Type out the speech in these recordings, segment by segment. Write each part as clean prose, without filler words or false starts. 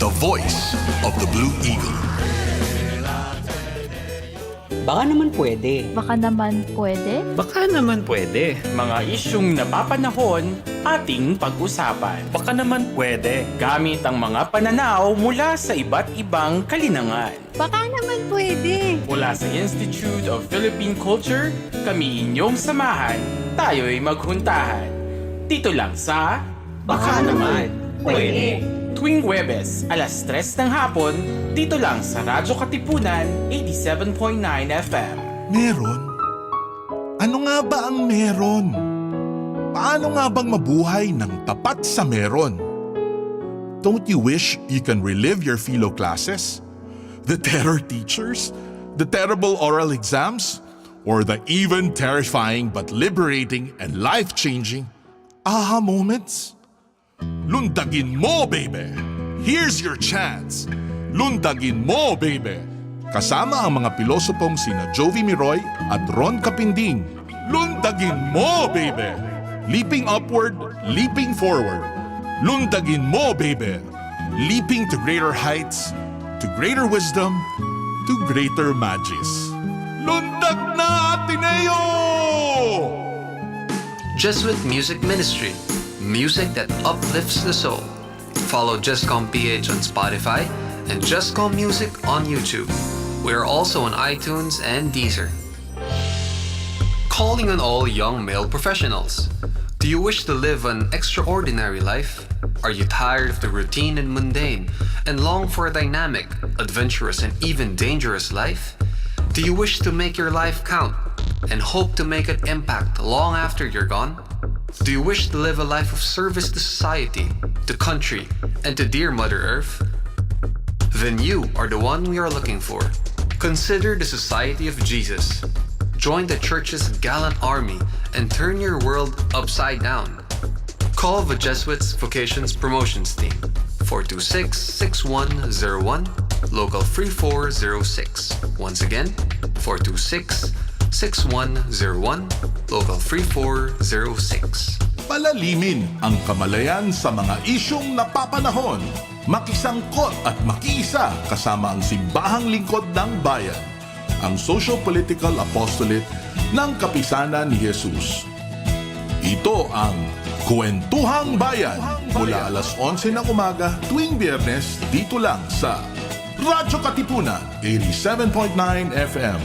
the voice of the Blue Eagle. Baka naman pwede. Baka naman pwede? Baka naman pwede. Mga isyung napapanahon ating pag-usapan. Baka naman pwede. Gamit ang mga pananaw mula sa iba't ibang kalinangan. Baka naman pwede. Mula sa Institute of Philippine Culture, kami inyong samahan. Tayo'y maghuntahan. Dito lang sa Baka naman pwede. Tuwing Huwebes, alas 3 ng hapon, dito lang sa Radyo Katipunan, 87.9 FM. Meron? Ano nga ba ang meron? Paano nga bang mabuhay ng tapat sa meron? Don't you wish you can relive your philo classes? The terror teachers? The terrible oral exams? Or the even terrifying but liberating and life-changing aha moments? Lundagin mo, baby! Here's your chance! Lundagin mo, baby! Kasama ang mga pilosopong sina Jovi Miroy at Ron Capinding. Lundagin mo, baby! Leaping upward, leaping forward. Lundagin mo, baby! Leaping to greater heights, to greater wisdom, to greater magis. Lundag na, Ateneo! Jesuit Music Ministry, music that uplifts the soul. Follow Justcom PH on Spotify and Justcom Music on YouTube. We are also on iTunes and Deezer. Calling on all young male professionals. Do you wish to live an extraordinary life? Are you tired of the routine and mundane and long for a dynamic, adventurous, and even dangerous life? Do you wish to make your life count and hope to make an impact long after you're gone? Do you wish to live a life of service to society, to country, and to dear Mother Earth? Then you are the one we are looking for. Consider the Society of Jesus. Join the Church's gallant army and turn your world upside down. Call the Jesuits Vocations Promotions Team 426-6101, Local 3406. Once again, 426-6101, Local 3406. Palalimin ang kamalayan sa mga isyong napapanahon. Makisangkot at makiisa kasama ang simbahang lingkod ng bayan. Ang Socio-Political Apostolate ng Kapisanan ni Jesus. Ito ang Kwentuhang Bayan mula alas 11 ng umaga tuwing Biyernes dito lang sa Radyo Katipunan 87.9 FM.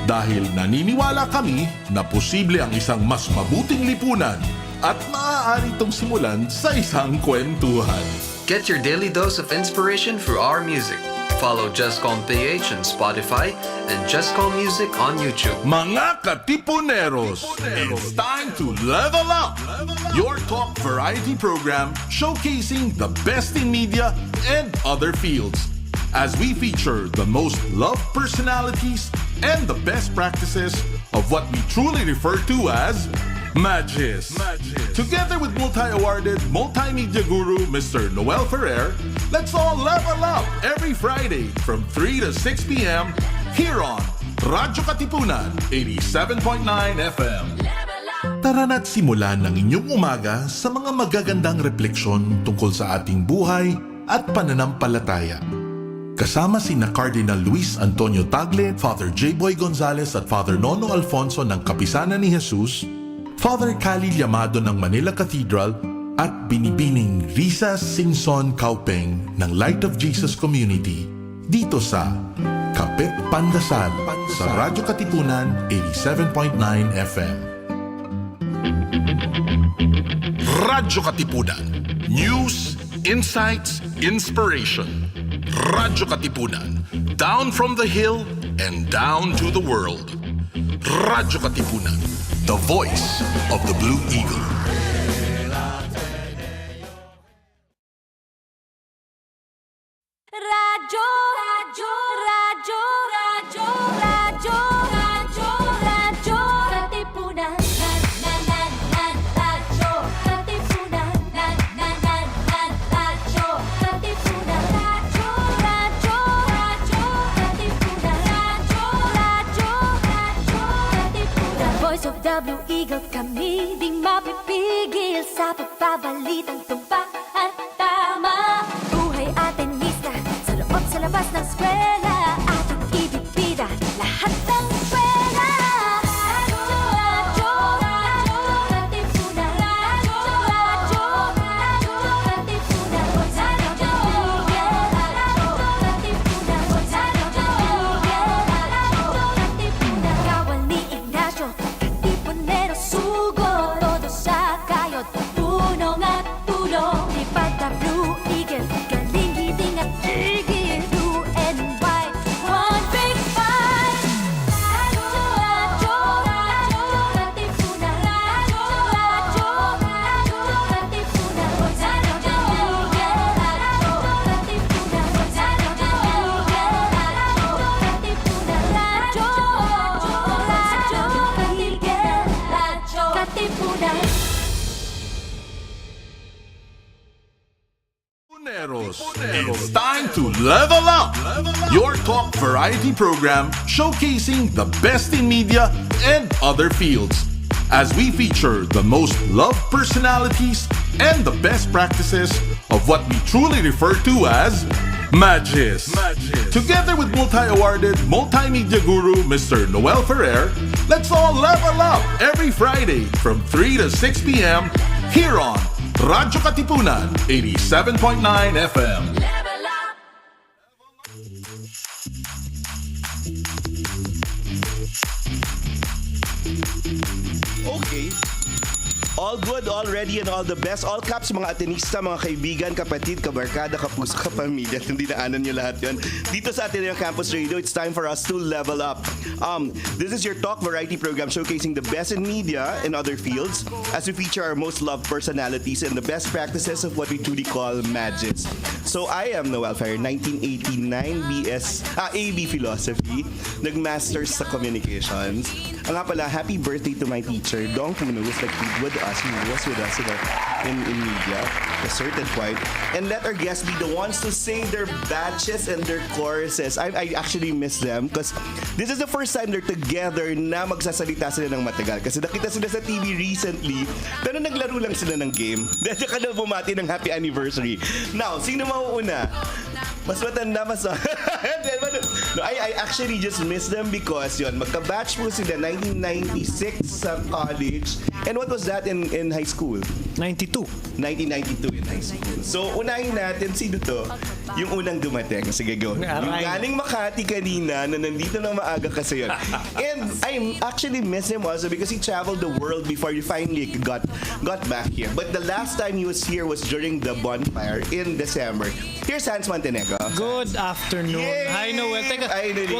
Dahil naniniwala kami na posible ang isang mas mabuting lipunan at maaari itong simulan sa isang kwentuhan. Get your daily dose of inspiration through our music. Follow Justcom PH on Spotify and Justcom Music on YouTube. Mga Katipuneros, it's time to level up! Your talk variety program showcasing the best in media and other fields. As we feature the most loved personalities and the best practices of what we truly refer to as Magis. Together with multi-awarded multimedia guru Mr. Noel Ferrer, let's all level up every Friday from 3 to 6 p.m. here on Radyo Katipunan 87.9 FM. Tara na't simulan ng inyong umaga sa mga magagandang refleksyon tungkol sa ating buhay at pananampalataya. Kasama sina Cardinal Luis Antonio Tagle, Father J. Boy Gonzales at Father Nono Alfonso ng Kapisanan ni Jesus, Father Khalil Yamado ng Manila Cathedral at Binibining Risa Singson Kaupeng ng Light of Jesus Community dito sa Kapit Pandasal sa Radyo Katipunan 87.9 FM. Radyo Katipunan. News, insights, inspiration. Radyo Katipunan. Down from the hill and down to the world. Radyo Katipunan. The voice of the Blue Eagle. Radyo, radyo, radyo, radyo, radyo, radyo, radyo, Katipunan. Radyo, Katipunan. Radyo, Katipunan. Radyo, radyo, radyo, Katipunan. Radyo, radyo, radyo, Katipunan. The voice of the Blue Eagle, kami di mapipigil sa pagbabalitang tumpak at tama. Buhay atin It's time to level up! Your talk variety program showcasing the best in media and other fields. As we feature the most loved personalities and the best practices of what we truly refer to as Magis. Together with multi-awarded multimedia guru Mr. Noel Ferrer, let's all level up every Friday from 3 to 6 p.m. here on Radyo Katipunan 87.9 FM. Okay. All good, all ready, and all the best. All caps, mga atenista, mga kaibigan, kapatid, kabarkada, kapuso, kapamilya. Hindi naanan nyo lahat yun. Dito sa Ateneo Campus Radio, it's time for us to level up. This is your talk variety program showcasing the best in media and other fields as we feature our most loved personalities and the best practices of what we truly call magits. So I am Noel Ferrer, 1989 AB Philosophy, nag-masters sa Communications. Nga pala, happy birthday to my teacher, Dong Puno, who's like with us, who was with us in media, a certain point. And let our guests be the ones to say their batches and their courses. I actually miss them because this is the first time they're together na magsasalita sila ng matagal. Kasi nakita sila sa TV recently, pero naglaro lang sila ng game. Dahil ka na bumati ng happy anniversary. Now, sino mauuna? Mas matanda, mas... No, I actually just miss them because yun, magka-batch po sila 1996 sa college. And what was that in high school? 1992 in high school. So, unahin natin, sino to? Yung unang dumating. Sige, go. Yung galing Makati kanina na nandito na maaga kasi yun. And I actually miss him also because he traveled the world before he finally got back here. But the last time he was here was during the bonfire in December. Here's Hans Montenegro. Good afternoon. Yay! Hi, Noel. Teka,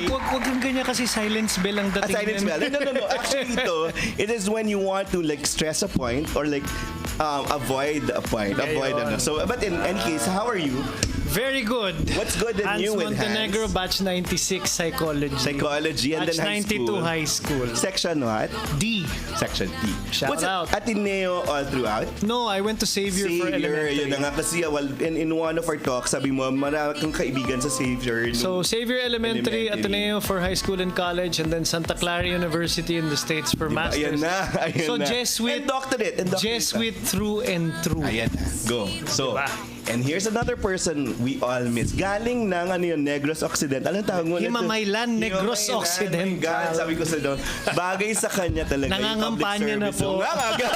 wag kang ganyan kasi silence bell ang dating. Silence bell? No. Actually, it is when you want to like stress a point or like avoid a point. So, but in any case, how are you? Very good. What's good in you with Montenegro, Hans? batch 96, psychology. And batch then high 92, school. high school. Section what? D. Section D. Shout What's out. Ateneo all throughout? No, I went to Xavier for elementary. Yun na nga kasi in one of our talks, sabi mo, marami kang kaibigan sa Xavier. So, Xavier Elementary, Ateneo for high school and college, and then Santa Clara University in the States for masters. Ayan So, na. Jesuit. And doctorate. Jesuit through and through. Ayan na. Go. So, Diba? and here's another person we all miss. Galing ng Negros Occidental. Anong tawag mo? Himamaylan, Negros Occidental. God, sabi ko sa doon, bagay sa kanya talaga. Nangangampanya na po. Aga.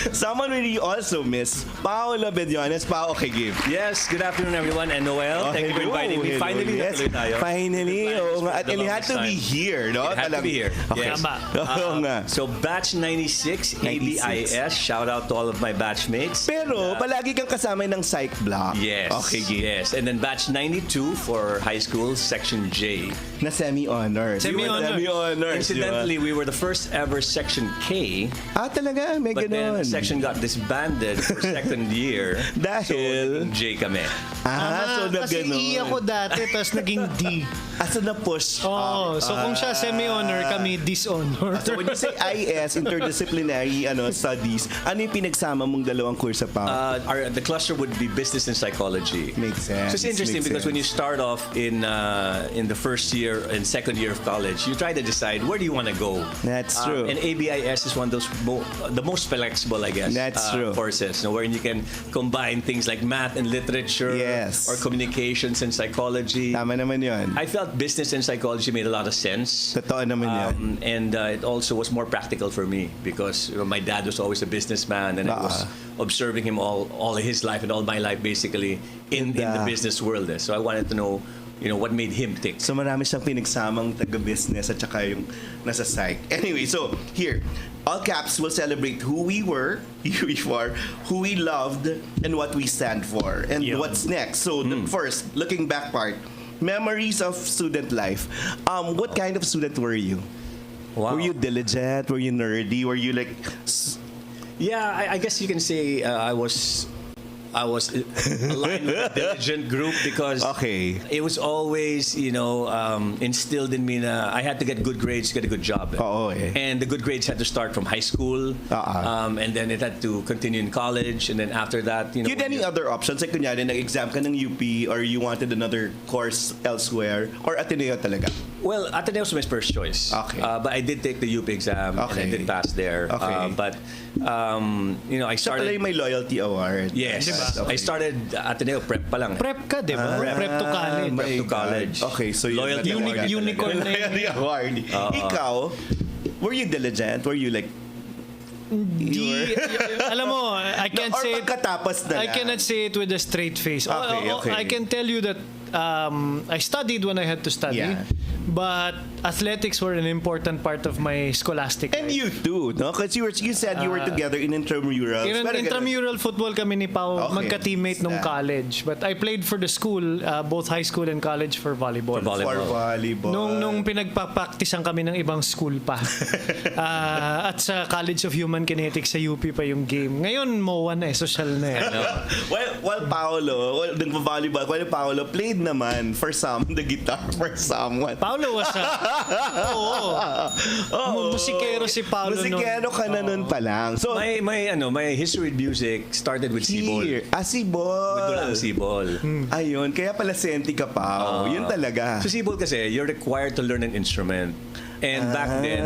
Someone we also miss, Paolo Bediones. Pao, okay, give. Yes, good afternoon everyone. And Noel, thank you for inviting me. Finally, yes. natuloy tayo. Finally. Oo nga. At it had to be here, no? It had to be here. Okay. Yes. Oo nga. So, batch 96, ABIS. Shout out to all of my batchmates. Pero, palagi kang kasama ng psych block. Yes. Okay, give. Yes. And then batch 92 for high school, section J. Na semi-honors. Semi-honors. Incidentally, we were the first ever section K. Ah, talaga? May But then ganon. the section got disbanded for second year. Dahil? So, J kami. So na kasi ganon. E ako dati, tapos naging D. So na-push Oo. So kung siya semi-honor, kami dishonor. So when you say IS, interdisciplinary studies, ano yung pinagsama mong dalawang kursa pa? The cluster would be business and psychology. Makes sense. So it's interesting Makes because when you sense. start off in the first year and second year of college, you try to decide where do you want to go. That's true. And ABIS is one of those the most flexible, I guess. That's true. Courses, wherein you can combine things like math and literature, Yes. or communications and psychology. Tama naman yun. I felt business and psychology made a lot of sense. Totoo naman yun. And it also was more practical for me because my dad was always a businessman and I was observing him all his life and all my life basically in the business world. So I wanted to know what made him tick. So marami siyang pinagsamang taga-business at saka yung nasa psych. Anyway, so here, all caps will celebrate who we were, who we loved, and what we stand for, and what's next. So the first, looking back part, memories of student life. What kind of student were you? Wow. Were you diligent? Were you nerdy? Were you like... Yeah, I guess you can say I was I was aligned with a diligent group because it was always, instilled in me na I had to get good grades to get a good job. And the good grades had to start from high school, and then it had to continue in college, and then after that, You had any other options? Like kunyari, nag-exam ka ng UP or you wanted another course elsewhere or Ateneo talaga? Well, Ateneo was my first choice. But I did take the UP exam and I did pass there. But I started. Siya pala may loyalty award. Yes. I started Ateneo prep pa lang. Prep ka, di ba? Prep to college. Prep to college. Okay, so loyalty award. Unicorn na loyalty award. Ikaw, were you diligent? Were you like alam mo, I can't say it. I cannot say it with a straight face. I can tell you that I studied when I had to study, but athletics were an important part of my scholastic and life. you too, no? Because you said you were together in intramurals. Intramural football kami ni Pao, magka-teammate nung college. But I played for the school, both high school and college, for volleyball. For volleyball. Nung pinagpapaktisan kami ng ibang school pa. At sa College of Human Kinetics sa UP pa yung game. Ngayon, MOA na social na eh. While nagpa-volleyball, while Paolo played naman for the guitar for someone. Paolo was musikero si Paolo. Musikero ka na nun pa lang. So my history with music started with Sibol. Sibol. With Dulang Sibol. Ayun, kaya pala senti ka pa. Yun talaga. So Sibol kasi, you're required to learn an instrument. And back then,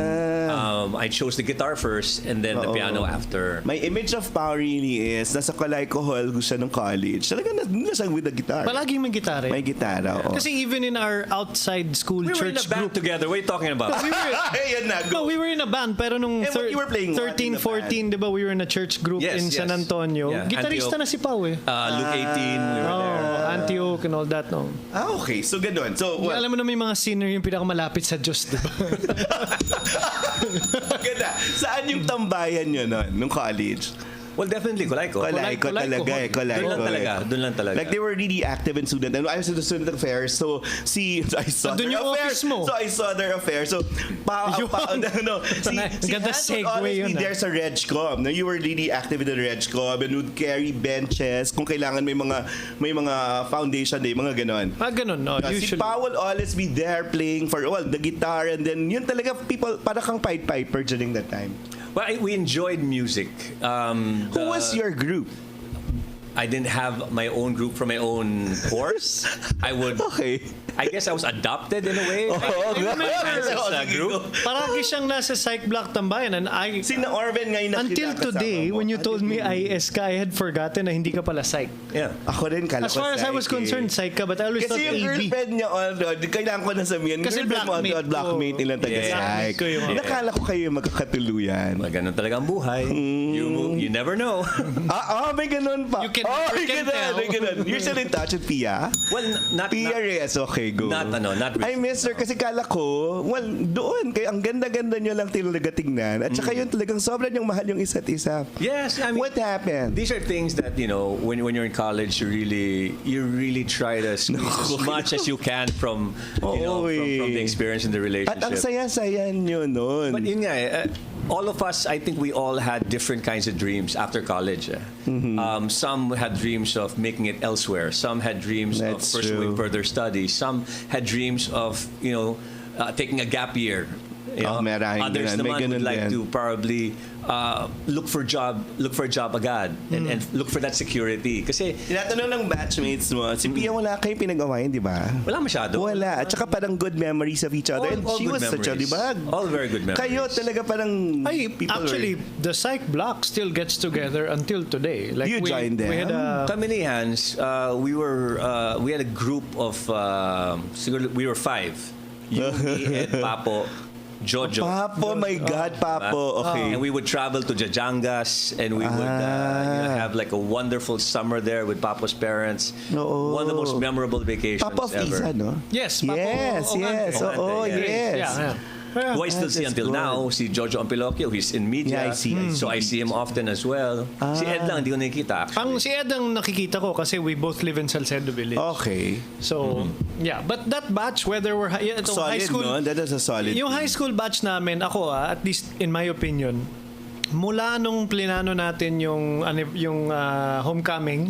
I chose the guitar first and then the piano after. My image of Pao really is, nasa Colayco Hall ko siya nung college. Talaga nasang with the guitar. Palaging may gitara. May gitara, Kasi even in our outside school we church were in a band group together. What are you talking about? We were in a band, pero nung 13, 14, di ba, we were in a church group in San Antonio. Gitarista na si Pao eh. Luke 18, we were there. Antioch and all that, no? Okay. So, ganun. So, alam mo na may mga sinner yung pinakamalapit sa Diyos, di ba? Ganda. Saan yung tambayan nyo nun, nung college? Well, definitely Colayco. Colayco talaga eh. Doon lang talaga. Like they were really active in student. And I was in the student affairs. So I saw their affairs. So I saw their affairs. So ganda segue yun. There's a Regcom. No, you were really active in the Regcom and would carry benches. Kung kailangan may mga foundation day, mga ganon. Ganon, no. Si Pao will always be there playing for the guitar, and then yun talaga people para kang Pied Piper during that time. Well, we enjoyed music. Who was your group? I didn't have my own group from my own course. I guess I was adopted in a way. Group. Paragi siyang nasa psych block tambayan. And Sina Orven ngayon until today, when you told me IS ka, I had forgotten na hindi ka pala psych. Yeah. Ako rin kala ko as far as I was concerned, psych ka, but I always thought kasi yung AB. girlfriend niya, kailangan ko na sabihin. Kasi blackmate nilang taga-psych. Nakala ko kayo magkakatuluyan. Ganun talaga ang buhay. You never know. May ganun pa. You can tell. You're still in touch with Pia? Well, not Pia Reyes, okay, go. Not I miss her kasi kala ko, doon, kaya ang ganda-ganda nyo lang talaga tingnan. At saka yun talagang sobrang yung mahal yung isa't isa. Yes, I mean, what happened? These are things that, when you're in college, you really try to squeeze as much as you can from the experience in the relationship. At ang saya-saya nyo nun. But yun nga, all of us, I think we all had different kinds of dreams after college. Some had dreams of making it elsewhere. Some had dreams of pursuing further studies. Some had dreams of, taking a gap year. Others naman would like to probably look for a job agad and look for that security. Kasi tinatanong ng batchmates mo, si Pia wala kayong pinag-awayan, di ba? Wala masyado. Wala. At saka parang good memories of each other. All and she was memories. such a, di ba? All very good memories. Kayo talaga parang actually, the psych block still gets together until today. Like you joined them? We had kami ni Hans, we had a group of, we were 5. You, me, and Papo. Jojo. Papo, my God, Papo. Okay. And we would travel to Jajangas and we would have like a wonderful summer there with Papo's parents. One of the most memorable vacations Papo ever. Isa, no? Yes, Papo. Yes. yes. Yeah. Who I still see until now, si Jojo Ampilocchio, he's in media. Yeah, I see. So I see him often as well. Si Ed lang, hindi ko nakikita. Si Ed ang nakikita ko kasi we both live in Salcedo Village. Okay. So, yeah. But that batch, whether we're solid, high school, no? That is a solid yung high school batch namin, ako at least in my opinion, mula nung plinano natin yung homecoming,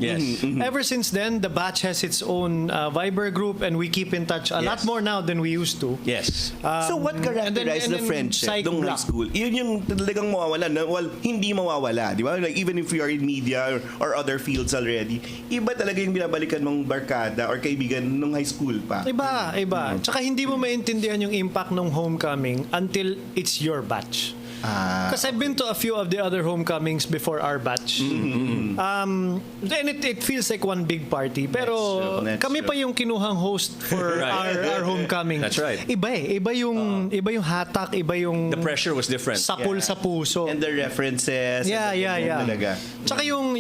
ever since then, the batch has its own Viber group and we keep in touch a lot more now than we used to. Yes. So what characterized the friendship nung high school? Yun yung talagang mawawala. Well, hindi mawawala, di ba? Like even if you are in media or other fields already, iba talaga yung binabalikan mong barkada or kaibigan nung high school pa. Iba. Tsaka hindi mo maintindihan yung impact ng homecoming until it's your batch. Because I've been to a few of the other homecomings before our batch. Then it feels like one big party. Pero kami pa yung kinuhang host for our homecoming. That's right. Iba yung hatak, iba yung The pressure was different. Sapul sa puso. And the references. Yeah. Talaga. Tsaka yung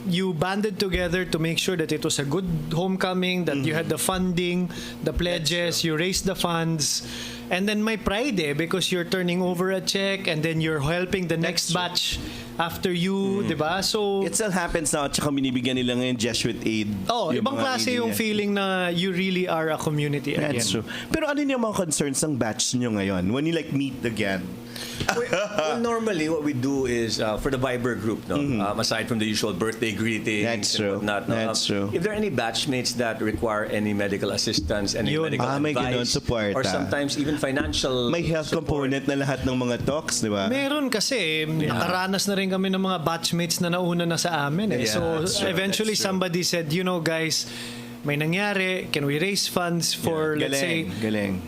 you banded together to make sure that it was a good homecoming, that you had the funding, the pledges, you raised the funds. And then may pride because you're turning over a check and then you're helping the next batch after you, di ba? So it still happens now at saka binibigyan nila ngayon Jesuit aid. Ibang klase yung feeling na you really are a community again. That's true. Pero ano yung mga concerns ng batch nyo ngayon when you like meet again? Well, normally what we do is for the Viber group, aside from the usual birthday greetings and whatnot, That's true. if there are any batchmates that require any medical assistance, any medical may advice, ganun, or sometimes even financial may health support. component na lahat ng mga talks, di ba? Meron kasi, nakaranas na rin kami ng mga batchmates na nauna na sa amin. So eventually somebody said, guys, may nangyari, can we raise funds for, let's say,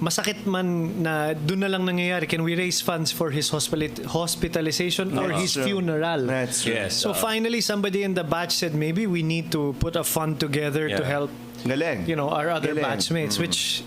masakit man na doon na lang nangyayari, can we raise funds for his hospitalization or his funeral? That's true. Yes. So finally, somebody in the batch said, maybe we need to put a fund together to help, our other batchmates, which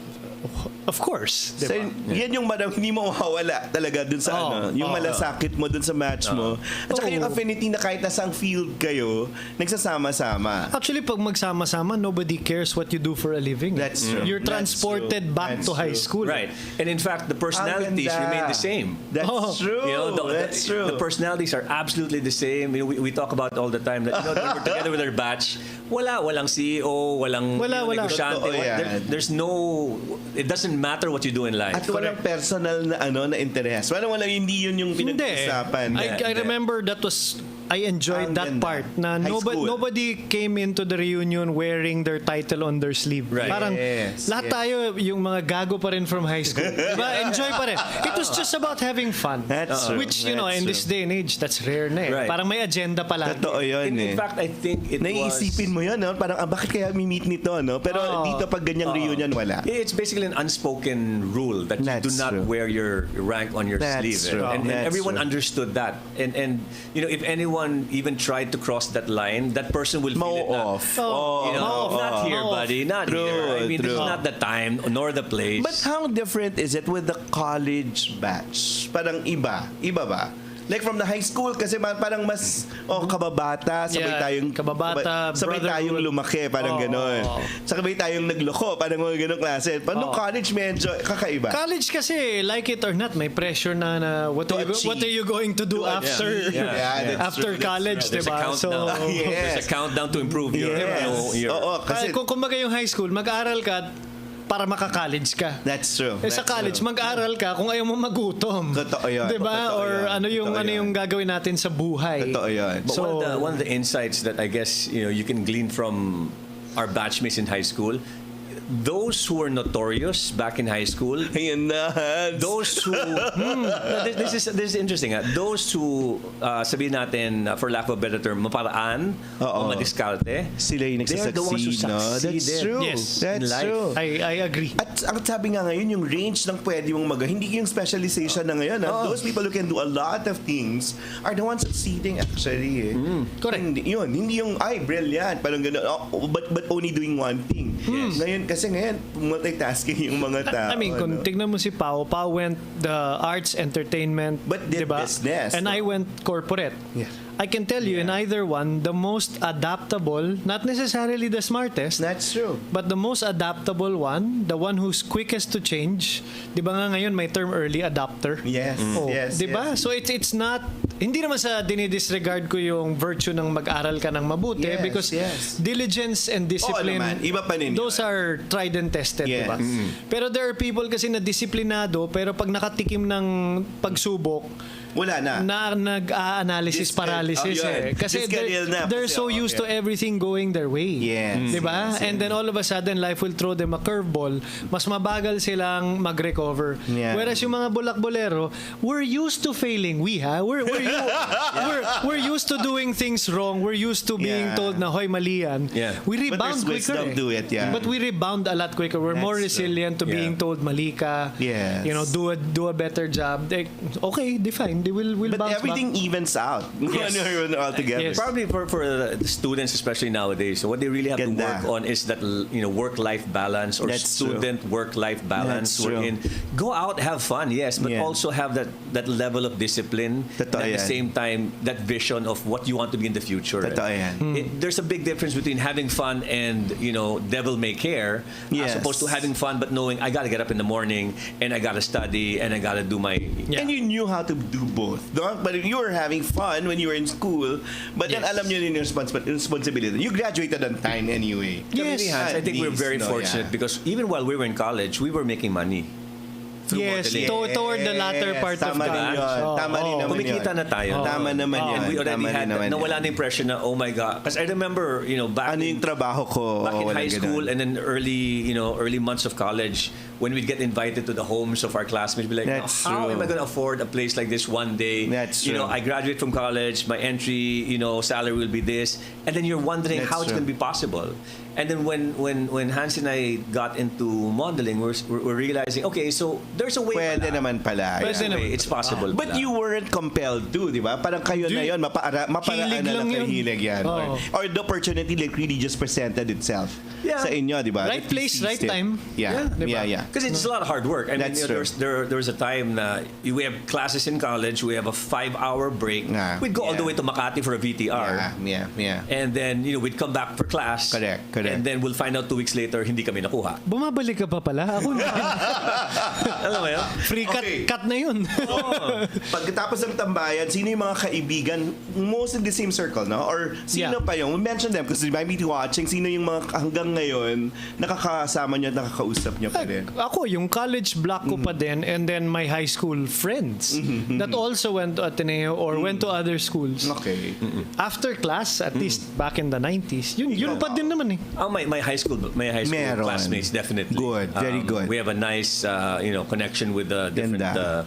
of course. So, yan yung hindi mo mawawala talaga dun sa yung malasakit mo dun sa match mo. At saka yung affinity na kahit nasang field kayo, nagsasama-sama. Actually, pag magsama-sama, nobody cares what you do for a living. That's true. You're transported back to high school. Right. And in fact, the personalities remain the same. That's true. That's true. The personalities are absolutely the same. We talk about all the time that when we're together with our batch, walang CEO, walang negosyante. There's no, it doesn't matter what you do in life. At walang personal na interest. Walang hindi yun yung pinag-usapan. I remember I enjoyed that part na nobody came into the reunion wearing their title on their sleeve. Right. Parang lahat tayo yung mga gago pa rin from high school. Diba? Enjoy pa rin. It was just about having fun. That's true. Which, in this day and age, that's rare na Right. Parang may agenda pala. Totoo yun In fact, I think it naiisipin mo yun, parang bakit kaya mi-meet nito, no? Pero dito pag ganyang reunion, wala. It's basically an unspoken rule that you do not wear your rank on your sleeve. And everyone understood that. And if anyone even tried to cross that line, that person will feel it off. Not here, buddy. Not here. I mean, this is not the time nor the place. But how different is it with the college batch? Parang iba ba? Like from the high school kasi parang mas kababata, sabay tayong lumaki, parang ganon. Sabay tayong nagloko, parang mga ganong klase. Paano college medyo kakaiba? College kasi, like it or not, may pressure na what are you going to do after college, diba? There's a countdown to improve your kasi kung yung high school, mag-aral ka para maka-college ka. That's true. Sa college, mag-aral ka kung ayaw mo magutom. Totoo yun. Diba? Or ano yung gagawin natin sa buhay. Totoo yun. But one of the insights that I guess you can glean from our batchmates in high school, those who were notorious back in high school, those who this is interesting. Those who sabihin natin, for lack of a better term, maparaan o madiskarte, sila yung they're the ones who succeed. That's true. Yes. That's true. I agree. At ang sabi nga ngayon, yung range ng pwede mong hindi yung specialization na ngayon. Those people who can do a lot of things are the ones succeeding actually. Correct. Hindi yung brilliant, parang gano'n, but only doing one thing. Ngayon kasi multitasking yung mga tao. I mean, kung tignan mo si Pao went the arts, entertainment, but did business. And I went corporate. Yeah. I can tell you in either one, the most adaptable, not necessarily the smartest. That's true. But the most adaptable one, the one who's quickest to change, di ba nga ngayon may term early adopter? Yes. Yes. Di ba? So it's not, hindi naman sa dinidisregard ko yung virtue ng mag-aral ka ng mabuti because diligence and discipline, iba pa rin those are tried and tested, di ba? Pero there are people kasi na disiplinado pero pag nakatikim ng pagsubok, Wala na. Nag-analysis paralysis Kasi they're so used to everything going their way. Yes. Diba? And then all of a sudden, life will throw them a curveball. Mas mabagal silang mag-recover. Yeah. Whereas yung mga bulak-bolero, we're used to failing. We're used to doing things wrong. We're used to being told na, hoy, mali yan. Yeah. We rebound quicker. Do it, But we rebound a lot quicker. We're more resilient to being told mali ka. Yes. You know, do a better job. Okay, fine. They will But bounce everything back. evens out. Yes. All together. Yes. Probably for the students, especially nowadays, so what they really have to Ganda. work on is that work-life balance or That's true. student work-life balance. That's true. Wherein go out, have fun, yes, but also have that level of discipline. Totoo At the yan. same time, that vision of what you want to be in the future. Totoo yan. There's a big difference between having fun and devil may care, Yes. as opposed to having fun but knowing I got to get up in the morning and I got to study and I got to do my. And you knew how to do both. No? But you were having fun when you were in school, but then alam nyo yung responsibility. You graduated on time anyway. Yes. I think we're very fortunate because even while we were in college, we were making money. Yes, modeling. toward the latter part of Tama rin college. yun. Tama rin naman yun. Kumikita na tayo. Tama naman yun. And we already Tama rin had naman nawala yun. na impression na, oh my God. Because I remember, back Ano yung trabaho ko? back in Walang high ganun. school and then early months of college, when we'd get invited to the homes of our classmates, we'd be like, That's how true. am I going to afford a place like this one day? That's true. I graduate from college, my entry, salary will be this. And then you're wondering That's how it's true. going to be possible. And then when Hans and I got into modeling, we're realizing, okay, so there's a way. Pwede naman pala. There's a way. It's possible. But pala. you weren't compelled to, di ba? Parang kayo na yun, maparaan Hilig na lang lang kayo, yun. hilig yan. Oo. Or the opportunity like really just presented itself sa inyo, di ba? Right That you place, seized right it. time. Yeah, Diba? yeah. Because it's a lot of hard work. I mean, That's true. there was a time na we have classes in college, we have a 5-hour break. Yeah. We'd go all the Yeah. way to Makati for a VTR. Yeah. And then, we'd come back for class. Correct. And then we'll find out 2 weeks later, hindi kami nakuha. Bumabalik ka pa pala. Ako na. Alam mo yun? Free Okay. cut na yun. Pagkatapos ng tambayan, sino yung mga kaibigan, most in the same circle, no? Or sino pa yung, we mentioned them because you might be watching, sino yung mga hanggang ngayon, nakakasama nyo at nakakausap nyo pa rin? Ako, yung college block ko pa din and then my high school friends that also went to Ateneo or went to other schools. Okay. After class, at least back in the 90s, yun pa din naman eh. My high school Meron. classmates, definitely. Good, very good. We have a nice, connection with different Ganda.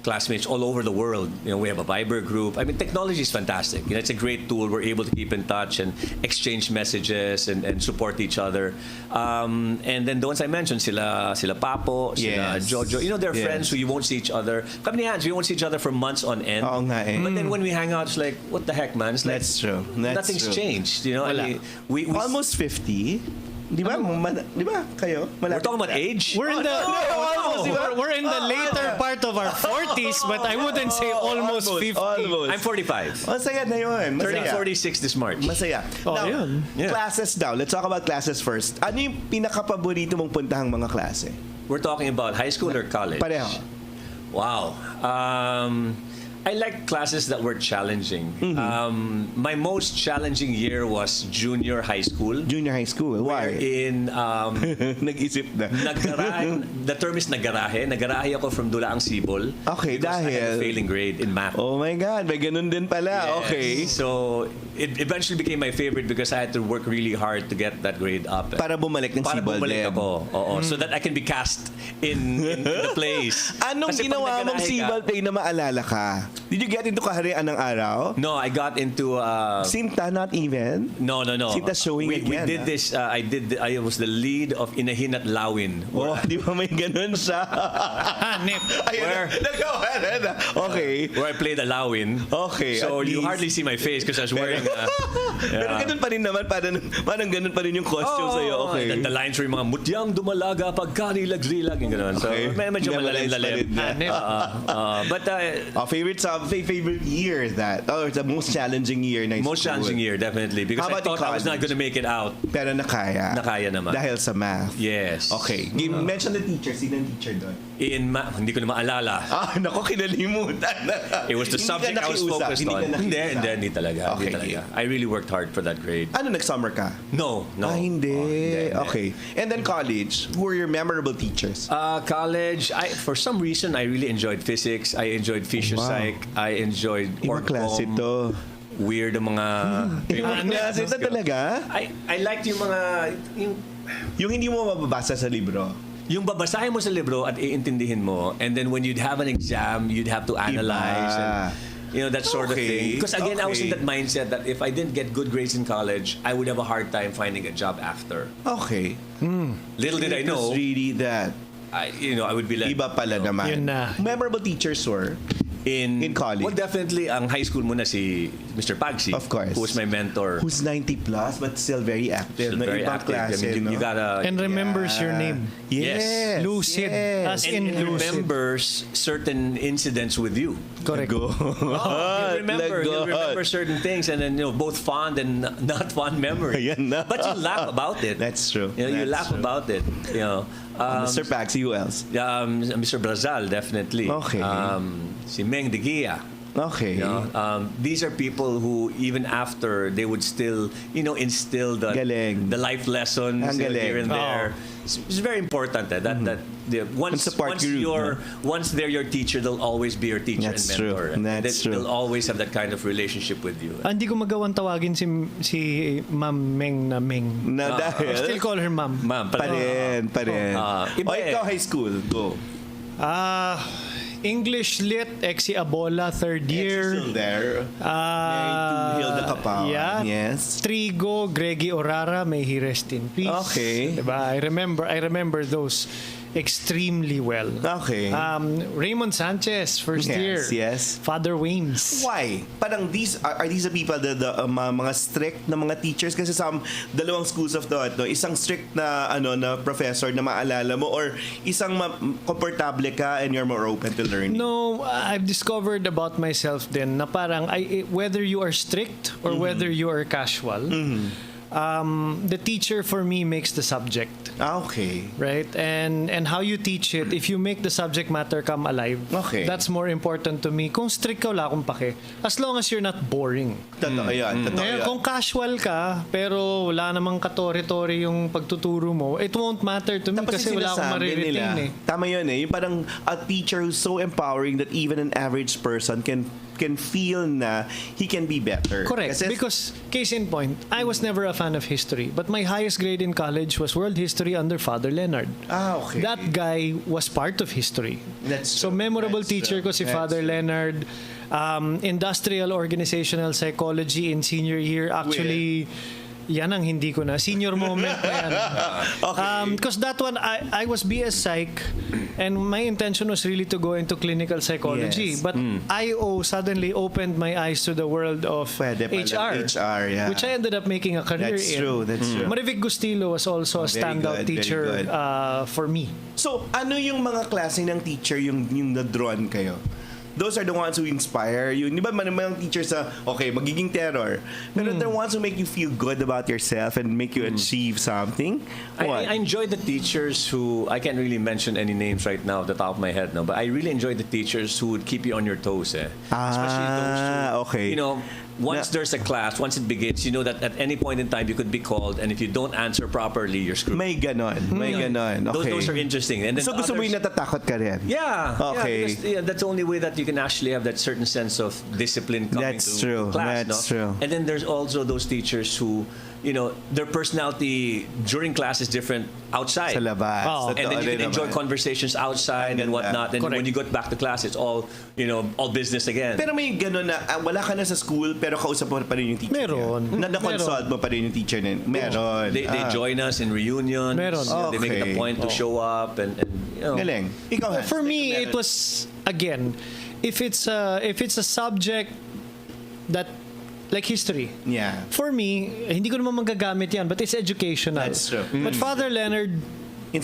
classmates all over the world. We have a Viber group. I mean, technology is fantastic. It's a great tool. We're able to keep in touch and exchange messages and support each other. And then the ones I mentioned, sila Papo, sila Yes. Jojo. They're Yes. friends who you won't see each other. Kami ni Hans, we won't see each other for months on end. Oo nga eh. But then when we hang out, it's like, what the heck, man? It's like, That's true. That's nothing's true. changed. I mean, we Almost 50. Di ba? Di ba? Kayo? we're talking about age. We're in the we're in the later part of our 40s, but I wouldn't say almost 50. Almost. I'm 45. Masaya na yun. Turning Masaya. 46 this March. Masaya. Oh, Now, yun. Yeah. classes daw. Let's talk about classes first. Ano yung pinaka-paborito mong puntahang mga klase? We're talking about high school or college? Pareho. Wow. I like classes that were challenging. My most challenging year was junior high school. Junior high school. Why? In Nag-isip na. the term is nagarahe. Nagarahe ako from Dulaang Sibol. Okay, because I had a dahil? failing grade in math. Oh my God, may ganun din pala. Yes. Okay. So it eventually became my favorite because I had to work really hard to get that grade up. Para bumalik ng Para Sibol bumalik din. ako. Oo. So that I can be cast in the plays. Anong Kasi pag ginawa mong nagarahe ka- Sibol play na maalala ka? Did you get into kaharian ng araw? No, I got into Sinta, not even? no. Sinta's showing we again, did this. I was the lead of Inahin at Lawin. Oh, di ba may ganun siya? Hanip. Ayun, nagawa na. Okay. Where I played a Lawin. Okay, So at you least. hardly see my face because I was wearing. Pero ganun pa rin naman, parang ganun pa rin yung costume sa'yo. Okay. The lines were yung mga mutyang dumalaga pagkanilag-lilag. Yung ganun. So Okay. medyo Memorize pa malalim-lalim. rin niya. Hanip. But Favorite favorite year that? Oh, the most challenging year na Most challenging year, definitely. Because I thought I was not going to make it out. Pero nakaya. Nakaya naman. Dahil sa math. Yes. Okay. You mentioned the teacher. Sino ang teacher doon? Hindi ko na maalala. Nako, kinalimutan na. It was the subject I was focused on. Hindi talaga. Okay. Hindi talaga. I really worked hard for that grade. Ano, nag-summer ka? No. Hindi. Okay. And then college, who were your memorable teachers? College, for some reason, I really enjoyed physics. I enjoyed physio-psych. I enjoyed Ibang klase to. Weird ang mga... Ibang klase to talaga? I liked yung mga... Yung hindi mo mababasa sa libro. Yung babasahin mo sa libro at iintindihin mo, and then when you'd have an exam, you'd have to analyze and that sort of thing. Because again, I was in that mindset that if I didn't get good grades in college, I would have a hard time finding a job after. Okay. Little did I know. It was really that. I would be like... Iba pala naman. Yun na. Memorable teachers were? In college? Well, definitely, ang high school muna si Mr. Pagsi. Of course. Who was my mentor. Who's 90 plus but still very active. Still very Ibang active. klase, I mean, you gotta... And remembers your name. Yes. Lucid. Yes. As in And lucid. remembers certain incidents with you. Correct. He'll remember certain things, and then both fond and not fond memory. Ayan na. But you laugh about it. That's true. You That's laugh true. about it. Mr. Paxi, who else? Mr. Brazal, definitely. Okay. Si Meng de Gia. Okay. These are people who, even after, they would still, instill the life lessons here and there. It's very important that once they're your teacher, they'll always be your teacher and mentor. That's true. They'll always have that kind of relationship with you. Hindi ko magawang tawagin si Ma'am Meng na Meng. Dahil? I still call her Ma'am. Ma'am. Pa rin. Ikaw high school, go. English Lit, Exi Abola, third year. Still there. Hilda Kapawan. Yeah. Yes. Trigo, Greggy Orara, may he rest in peace. Okay. Diba? I remember those extremely well. Okay. Raymond Sanchez, first year. Yes. Father Waynes. Why? Parang are these the people, the mga strict na mga teachers? Kasi sa dalawang schools of thought, no? Isang strict na na professor na maalala mo, or isang komportable ka and you're more open to learning? No, I've discovered about myself then na parang whether you are strict or whether you are casual, the teacher for me makes the subject. Okay. Right? And how you teach it, if you make the subject matter come alive, that's more important to me. Kung strict ka, wala akong pake. As long as you're not boring. Totoo yan. Ngayon, kung casual ka, pero wala namang katori-tori yung pagtuturo mo, it won't matter to me kasi wala akong mariretain eh. Tama yun eh. Yung parang a teacher who's so empowering that even an average person can feel na he can be better. Correct. Because, case in point, I was never a fan of history, but my highest grade in college was world history under Father Leonard. Okay. That guy was part of history. That's true. So memorable teacher ko si Father Leonard. Industrial organizational psychology in senior year. Actually, yan ang hindi ko na. Senior moment na yan. Because that one, I was BS Psych, and my intention was really to go into clinical psychology. Yes. But IO suddenly opened my eyes to the world of HR. Yeah. Which I ended up making a career That's in. That's true. Marivic Gustilo was also a standout teacher for me. So, ano yung mga klase ng teacher yung na-drawn kayo? Those are the ones who inspire you. Di ba mga teachers magiging terror. Pero they're the ones who make you feel good about yourself and make you achieve something. I enjoy the teachers who, I can't really mention any names right now off the top of my head, but I really enjoy the teachers who would keep you on your toes. Especially those who, once there's a class, once it begins, you know that at any point in time you could be called, and if you don't answer properly, you're screwed. May ganon. Okay. Those are interesting. And then so gusto mo yung natatakot ka rin? Yeah. Okay. Because, that's the only way that you can actually have that certain sense of discipline coming to class. That's true. And then there's also those teachers who, their personality during class is different outside. Sa labas. And then you can enjoy conversations outside and whatnot. And when you get back to class, it's all, all business again. Pero may gano'n na wala ka na sa school pero kausap mo pa rin yung teacher. Meron. Na-consult mo pa rin yung teacher na Meron. They join us in reunions. Meron. They make it a point to show up and Galing. Ikaw, For me, it was, again, if it's a subject that like history. Yeah. For me, hindi ko naman magagamit yan, but it's educational. That's true. But Father Leonard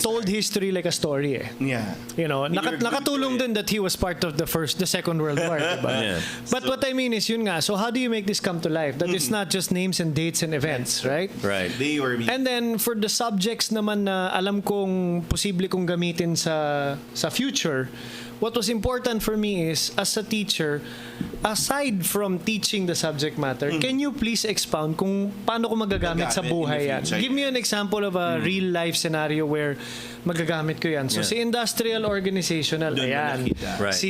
told history like a story eh. Yeah. You know, You're nakatulong good to din that he was part of the Second World War, diba? Yeah. But what I mean is yun nga, so how do you make this come to life? That it's not just names and dates and events, right? Right. They were And then for the subjects naman na alam kong posible kong gamitin sa future, what was important for me is, as a teacher, aside from teaching the subject matter, can you please expound kung paano ko magagamit sa Magagamit in buhay the yan? future. Give me an example of a real life scenario where magagamit ko yan. So Yeah. si industrial organizational, Doon mo ayan. nakita. Right.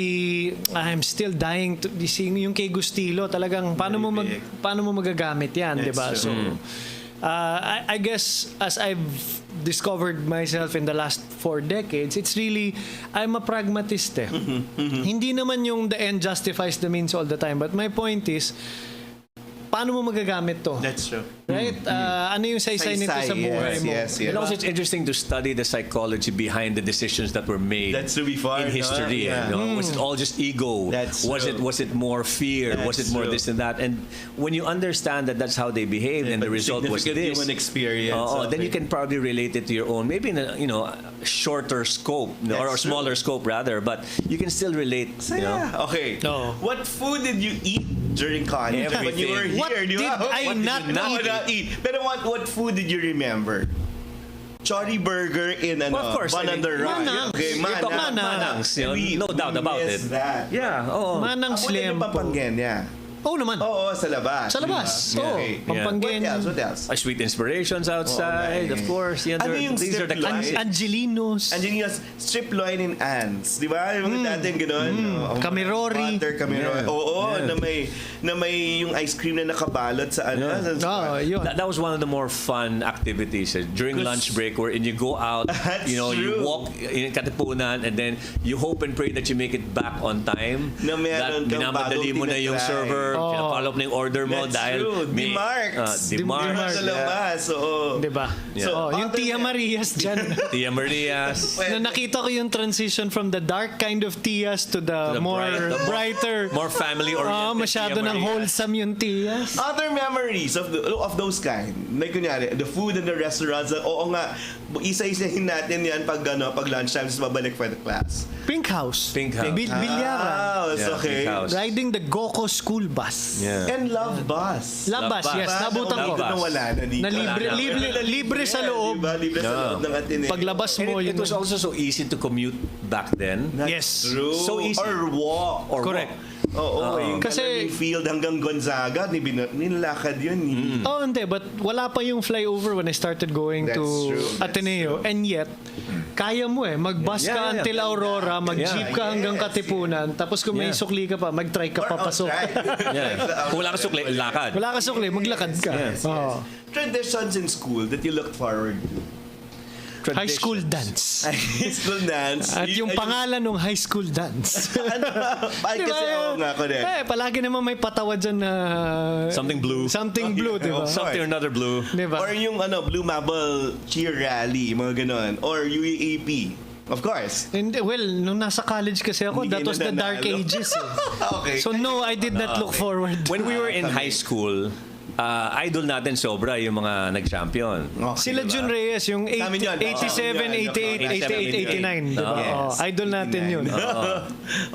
I'm still dying to see yung kay Gustilo, talagang paano mo magagamit yan, That's 'di ba? So true. I guess as I've discovered myself in the last 4 decades, it's really, I'm a pragmatist eh. Hindi naman yung the end justifies the means all the time. But my point is, paano mo magagamit to? That's true. Right? Ano yung saysay nito sa buhay mo? Yes. And also, it's interesting to study the psychology behind the decisions that were made That's to be fun, in history. no? Yeah. You know? Was it all just ego? That's was true. it more fear? Was That's it more true. this and that? And when you understand that that's how they behaved, and the result was Significant this, human experience. then you can probably relate it to your own, maybe in a shorter scope or That's smaller scope rather, but you can still relate. So, You know? yeah. Okay. No. What food did you eat during college when you were Everything. here? What di did ba? I not eat? Pero what food did you remember? Chori burger in Well, of course, Bun I mean, on the Rock. Manang. Okay, You're talking about Manang. Manangs, you know, no doubt about miss it. that. Yeah. Oh. Manang Ako din yung Slempo. Pampangenya. Oo naman. Oo, sa labas. Sa labas. Diba? Oo. Okay. Pampangenya. What else? Sweet inspirations outside, Oh, of course. Yeah, Ano yung these are the strip classics. Angelinos. Angelinos, strip loin in ants. Di ba? Yung dating gano'n. Kamirori. Butter, kamirori. Yeah. Oo, Yeah. na may yung ice cream na nakabalot sa ano. Yeah. Oh, yun. That was one of the more fun activities during lunch break, wherein you go out, That's you true. walk in Katipunan, and then you hope and pray that you make it back on time. Na meron kang minamadali bagong mo na yung tinatry. server, pinapollow up na yung order mo That's dahil true. may Demarcs. Demarcs. Sa labas. Oo. Diba? Yeah. So, Yung other Tia than- Marias dyan. Tia Marias. na nakita ko yung transition from the dark kind of Tias to the, the more bright- brighter. More family-oriented. Masyado Tia ng Marias. wholesome yung Tias. Other memories of those kind. Like kunyari, the food in the restaurants. Oo nga, isa-isahin natin yan pag lunchtime tapos babalik for the class. Pink House. Pink House. Bilyara. House, Yeah, okay. Pink House. Riding the GoCo school bus. Yeah. And Love Bus. Labas, Labas. yes. Nabutan ko. Labas. Na wala na dito. Na libre sa loob. Diba? Libre sa No. loob ng Ateneo. Paglabas And mo, it yun. was also so easy to commute back then. That's Yes. True. So easy. Or walk. Or Correct. Oo, yung Kasi- Kasi field hanggang Gonzaga, nilakad yun. Oh, hindi. But wala pa yung flyover when I started going That's to true. That's Ateneo. And yet, kaya mo eh. Mag-bus Yeah, ka yeah. until Aurora, mag-jeep ka hanggang Yes, Katipunan, tapos kung may Yeah. sukli ka pa, mag-try ka papasok. Yeah. Kung wala kang sukli, lakad. Wala ka sukli, maglakad ka. Yes, Oo. Traditions in school that you looked forward to. High school dance. High school dance. At yung pangalan ng high school dance. Ay, kasi oo nga, correct. Palagi naman may patawa dyan na... Something blue. Something blue, di ba? Something or another blue. Di ba? Or yung Blue Marble Cheer Rally, mga ganon. Or UAAP. Of course. And, well, nung nasa college kasi ako, Hindi that kayo was the dark nanalo. ages. Eh. Okay. So no, I did not look forward. When we were in high school, idol natin sobra yung mga nag-champion. Okay, Sila diba? Jun Reyes, yung Sa amin yun. 87, 88, 88, 89. Diba? Yes. Oh, idol natin yun.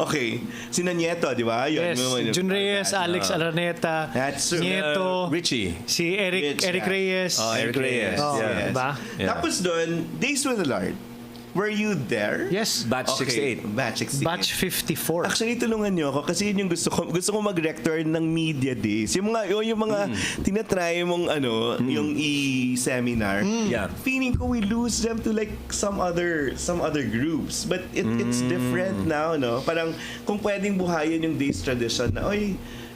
Okay. Sina Nieto, di ba? Yun, Yes, Jun Reyes, Alex Araneta, That's true. Nieto, Richie. si Eric Rich, Reyes. Oh, Eric Reyes. Oh, Yes. diba? Yeah. Tapos doon, Days with the Lord. Were you there? Yes. Batch Okay. 68. Batch 68. Batch 54. Actually, tulungan niyo ako kasi yun yung gusto ko mag-rector ng media days. Yung mga tinatry mong yung i-seminar. Yeah. Feeling ko we lose them to like some other groups. But it's different now, no? Parang kung pwedeng buhayin yung days tradition na,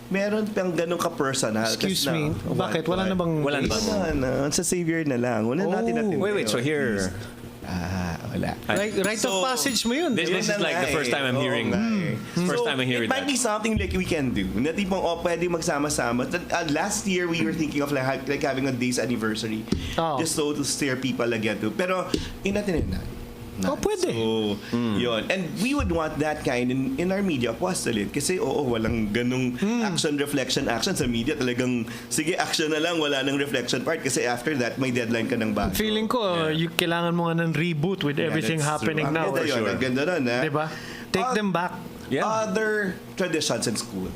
meron pang ganun ka-personal. Excuse Kasi me, bakit? Wala na bang... Wala na ba? Wala na. Sa Savior na lang. Wala natin. Wait, so here... Wala. Right of passage mo yun. This diba? is like the first time I'm hearing. First time I'm hearing it might be that. something like we can do. Na tipong, pwede magsama-sama. Last year, we were thinking of like having a day's anniversary. Oh. Just so to steer people again to. Pero, inatin na. not. Pwede. So, yun. And we would want that kind in our media apostolate. Kasi walang ganung action, reflection, action sa media. Talagang, sige, action na lang, wala nang reflection part. Kasi after that, may deadline ka ng bago. Feeling ko, kailangan mo nga ng reboot with everything happening now. Ang ganda yun. Ang ganda nun, ha? Diba? Take them back. Yeah. Other traditions in school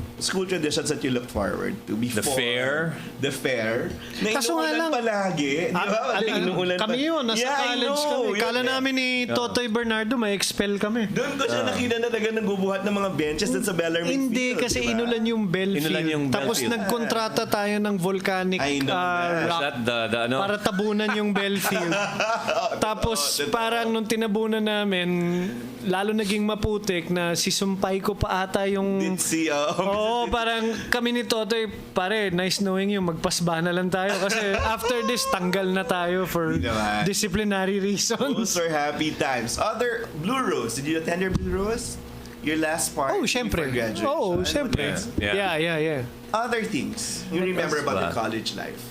traditions that you look forward to before the fair na Kaso nga lang, palagi, di ba? Inuulan kami yun, nasa college kami. Kala namin ni Totoy Bernardo may expel kami. Doon ko siya nakita na talaga nagbubuhat ng mga benches doon sa Bellarmine Hindi, Field, kasi diba? inulan yung Bellfield. Tapos nagkontrata tayo ng volcanic rock para tabunan yung Bellfield. Tapos parang nung tinabunan namin, lalo naging maputik na sisumpay ko pa ata yung... parang kami ni Totoy, pare, nice knowing you, magpasba na lang tayo. Kasi after this, tanggal na tayo for disciplinary reasons. Those were happy times. Other Blue Rose, did you attend your Blue Rose? Your last part syempre. before graduation? Syempre. Yeah. Other things you remember about the college life?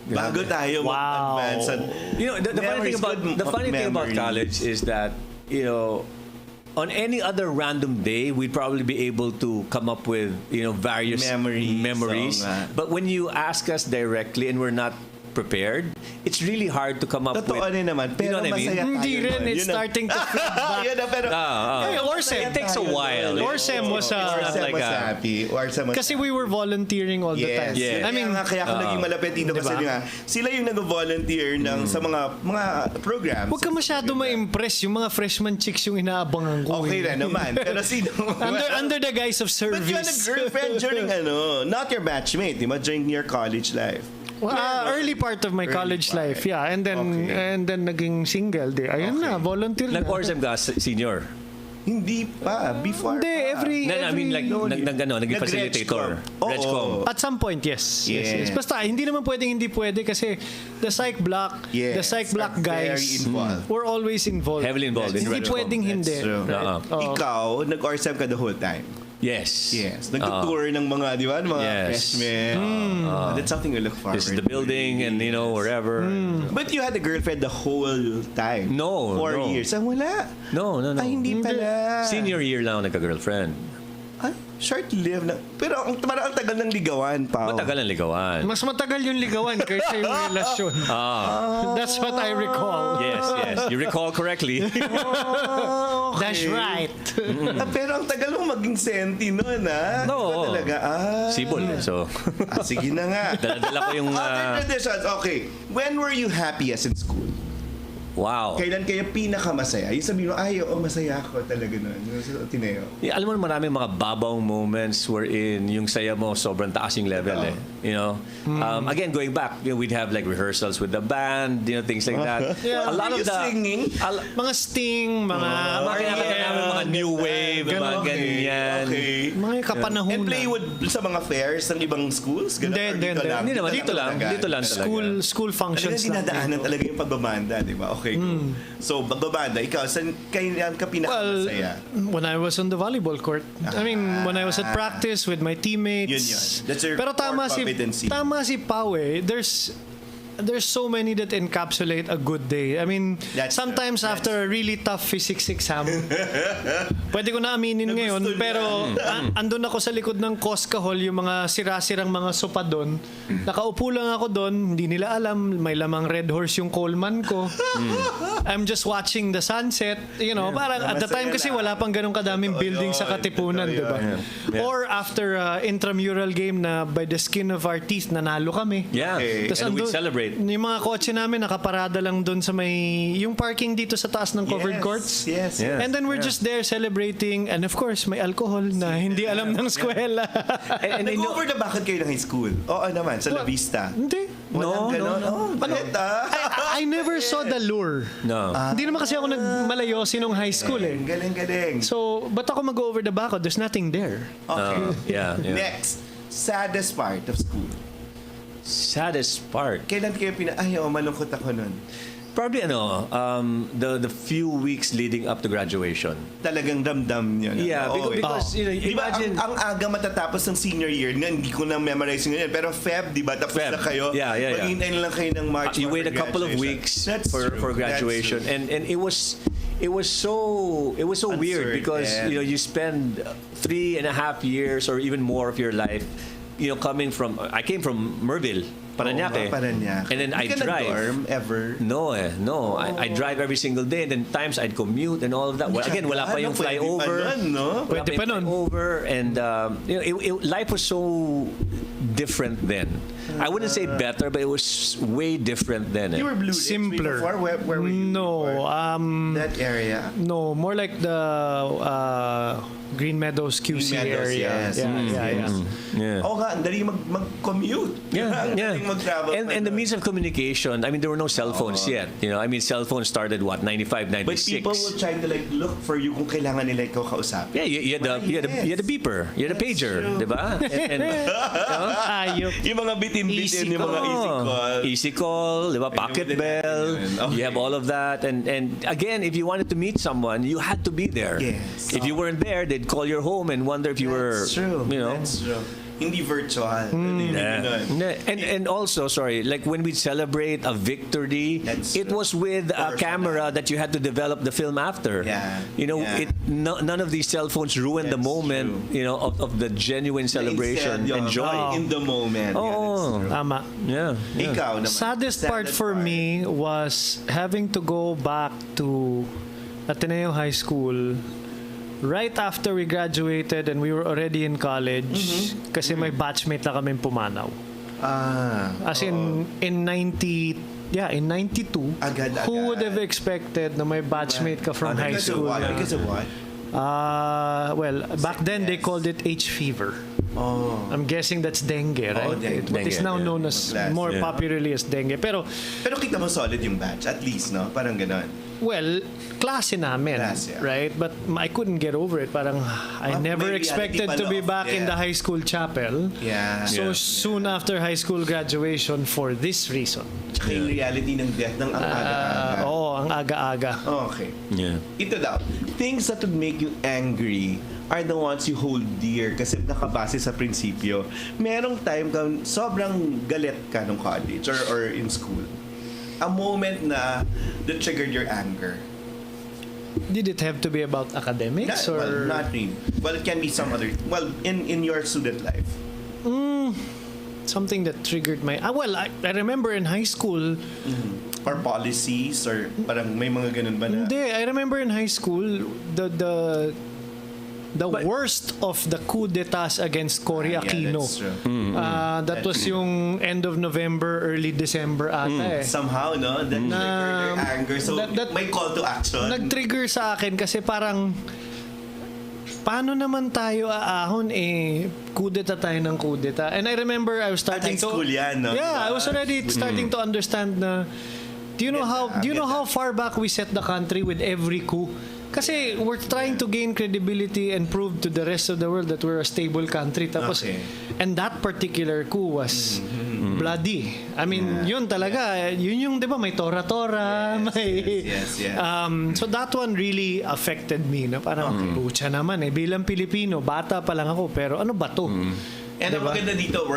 Bago tayo mag-advance. The funny thing about college is that, on any other random day, we'd probably be able to come up with, various memories. But when you ask us directly and we're not prepared, it's really hard to come up with. Totoo naman, pero masaya tayo. Hindi rin, it's starting to flip back. Orsem. It takes a while. Orsem was happy. Kasi we were volunteering all the time. Yes. I mean, kaya ako naging malapit dito kasi nga, sila yung nag-volunteer sa mga programs. Huwag ka masyado ma-impress. Yung mga freshman chicks yung inaabangan ko. Okay na naman. Pero sino? under the guise of service. But you had a girlfriend during not your batchmate, di ba? During your college life. Early part of my college life, and then naging single. Ayun na, volunteer na. Nag-Orsem ka, senior? Hindi pa, before. Hindi, I mean, like, naging facilitator. Regcom. At some point, yes. Basta, hindi naman pwedeng hindi pwede kasi the psych block guys were always involved. Heavily involved in Regcom. Hindi pwedeng hindi. Ikaw, nag-Orsem ka the whole time. Yes. Nag-tour ng mga, di ba? Mga freshmen. That's something we look forward to. This is the building and, wherever. But you had a girlfriend the whole time? No. 4 years? Wala? No. Ay, hindi pala. Senior year lang ako nagka-girlfriend. Ay, short-lived na. Pero parang ang tagal ng ligawan, Pao. Matagal ang ligawan. Mas matagal yung ligawan kaysa yung relasyon. That's what I recall. Yes. You recall correctly. Okay. That's right. Pero ang tagal mo maging senti nun, ha? No. Talaga, Sibol. So. Sige na nga. Dala ko yung... Other traditions, okay. When were you happiest in school? Wow. Kailan kayo pinakamasaya? Yung sabihin mo, masaya ako talaga nun. Yung Tineo. Alam mo, maraming mga babang moments wherein yung saya mo sobrang taas yung level Again, going back, we'd have like rehearsals with the band, things like that. A lot of singing? Mga Sting, mga mga new wave, mga ganyan. Okay. Mga kapanahunan. And play sa mga fairs ng ibang schools? Hindi naman. Dito lang talaga. School functions lang. Dinadaanan talaga yung pagbabanda, di ba? Okay, cool. So, pagbabanda, ikaw, saan ka pinakamasaya? When I was on the volleyball court. I mean, when I was at practice with my teammates. Yun. That's your Pero competency. tama si Pao There's so many that encapsulate a good day. I mean, sometimes after a really tough physics exam, pwede ko na aminin ngayon, pero andun ako sa likod ng Cosca Hall, yung mga sirasirang mga sopa doon. Nakaupo lang ako doon, hindi nila alam, may lamang Red Horse yung Coleman ko. I'm just watching the sunset. Parang at the time kasi wala pang ganun kadaming building sa Katipunan, di ba? Or after intramural game na by the skin of our teeth, nanalo kami. Yeah, and we celebrate. Yung mga kotse namin nakaparada lang doon sa yung parking dito sa taas ng covered courts. Yes. And then we're just there celebrating, and of course may alcohol na hindi alam ng eskwela. And over the bakit kayo ng high school? Oo naman, sa La Vista. Hindi. No. I never saw the lure. No. Hindi naman kasi ako nagmalayosi nung high school Galing. So, ba't ako mag-go over the bakod? There's nothing there. Okay. Yeah. Next, saddest part of school. Saddest part? Kailan kayo malungkot ako nun? Probably the few weeks leading up to graduation. Talagang ramdam niyo. Yeah, because imagine ang aga matatapos ng senior year, hindi ko na memorize ngayon, pero Feb, di ba? Tapos na kayo. Yeah. Maghintay na lang kayo ng March. You wait a couple of weeks for graduation, and it it was so weird because you spend 3.5 years or even more of your life, I came from Merville, Parañaque. And then I drive. Dorm ever? No. I drive every single day, and then times I'd commute and all of that. Well, again, wala pa yung flyover. Pwede pa nun. Over, and life was so different then. I wouldn't say better, but it was way different then. You were Blue Ridge Simpler. before? Where were you? No, that area? no, more like the Green Meadows QC Green Meadows, area. yes. Yeah. Oo nga, ang dali mag-commute. Ang daling mag-travel. And the means of communication, I mean, there were no cell phones yet. Cell phones started, 95, 96? But people will try to look for you kung kailangan nila ikaw kausapin. Yeah, you had the beeper, you had a pager, di ba? Ayop. Yung mga bitin-bitin, yung mga easy call, di ba? Pocket bell. You have all of that. And again, if you wanted to meet someone, you had to be there. Yes. If you weren't there, they'd call your home and wonder if you were, That's true. That's true. Hindi virtual. And also, sorry, like when we celebrate a victory, it was with a camera that you had to develop the film after. None of these cell phones ruined the moment, of the genuine celebration and joy. In the moment. Oh, tama. Yeah. Ikaw naman. Saddest part for me was having to go back to Ateneo High School right after we graduated and we were already in college kasi may batchmate na kami pumanaw. As in 92, Agad-agad. who would have expected na may batchmate ka from high school? Because of what? Well, back then they called it H fever. I'm guessing that's dengue, right? Dengue. What is now known as more popularly as dengue. Pero kita mo solid yung batch, at least, no? Parang ganon. well, klase namin, right? But I couldn't get over it. Parang I never expected to be back in the high school chapel. So soon after high school graduation for this reason. Tsaka yung reality ng death ng ang aga-aga. Oo, ang aga-aga. Okay. Ito daw, things that would make you angry are the ones you hold dear kasi nakabase sa prinsipyo. Merong time kang sobrang galit ka nung college or in school. A moment na that triggered your anger. Did it have to be about academics or? Well, not really. Well, it can be some other. Well, in your student life. Something that triggered my. Well, I remember in high school. Or policies or parang may mga ganun ba na? Hindi, I remember in high school the worst of the coup d'etats against Cory Aquino. That's true. That was yung end of November, early December ata eh. Somehow, no? That triggered your anger. So, may call to action. Nag-trigger sa akin kasi parang paano naman tayo aahon kudeta tayo ng kudeta. And I remember I was starting to school yan, no? Yeah, I was already starting to understand na do you know how far back we set the country with every coup? Kasi we're trying to gain credibility and prove to the rest of the world that we're a stable country. Tapos, and that particular coup was bloody. I mean, yun talaga. Yun yung, di ba, may tora-tora. So that one really affected me. Na parang, pucha naman bilang Pilipino, bata pa lang ako, pero ano ba to? And diba? Ang maganda dito,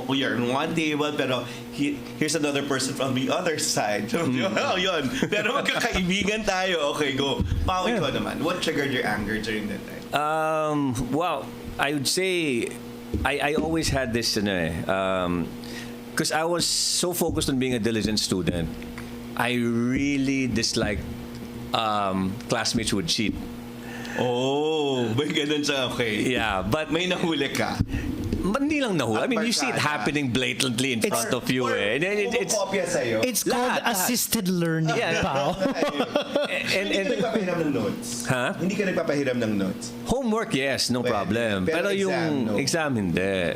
we are in one table, pero here's another person from the other side. Yun. Pero magkakaibigan tayo. Okay, go. Pao, ikaw naman. What triggered your anger during that time? Well, I would say I always had this, because I was so focused on being a diligent student. I really disliked classmates who would cheat. Oh, may ganun siya. Okay. Yeah, but may nahuli ka. Hindi lang nahuli. I mean, you see it happening blatantly in front of you. It's called assisted learning. Pao. Hindi ka nagpapahiram ng notes? Hindi ka nagpapahiram ng notes? Homework, yes, no problem. Pero yung exam, hindi.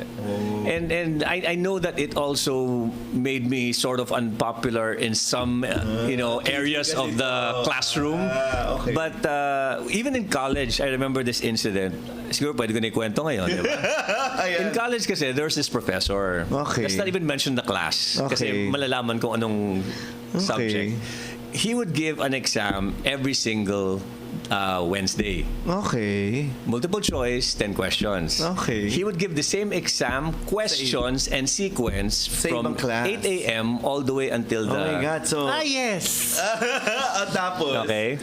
And I know that it also made me sort of unpopular in some areas of the classroom. But even in college, I remember this incident. Siguro pwede ko na ikwento ngayon, di ba? In college kasi, there was this professor. Let's not even mention the class. Kasi malalaman kung anong subject. He would give an exam every single Wednesday. Multiple choice, 10 questions. He would give the same exam, questions, and sequence from 8 a.m. all the way until the... Oh my God, so... yes! Tapos? Okay.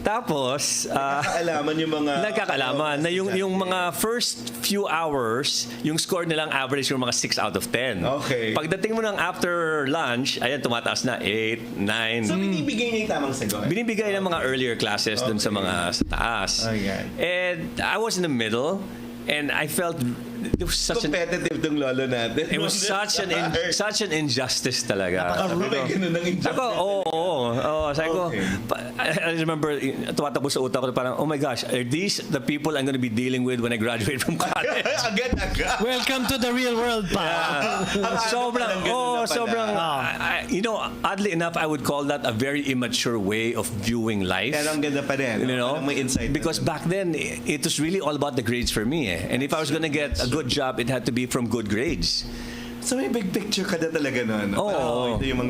Tapos, Nagkakaalaman yung mga... nagkakalaman na yung mga first few hours, yung score nilang average yung mga 6 out of 10. Okay. Pagdating mo ng after lunch, ayan, tumataas na 8, 9. So, binibigay niya yung tamang sagot? Binibigay ng mga earlier classes dun sa mga sa taas. Okay. And I was in the middle, and I felt it was such competitive tong lolo natin. it was such an injustice talaga. May ganun ng injustice. Sabi ko, sabi ko, Okay. I remember, tumatakbo sa utak ko parang, oh my gosh, are these the people I'm going to be dealing with when I graduate from college? Agad. Welcome to the real world, pa. Sobrang, oddly enough, I would call that a very immature way of viewing life. Pero ang ganda pa rin. You know, May insight. because back then it was really all about the grades for me. And if I was going to get a good job, it had to be from good grades. So may big picture ka na talaga noon. Oo. Ito yung mga...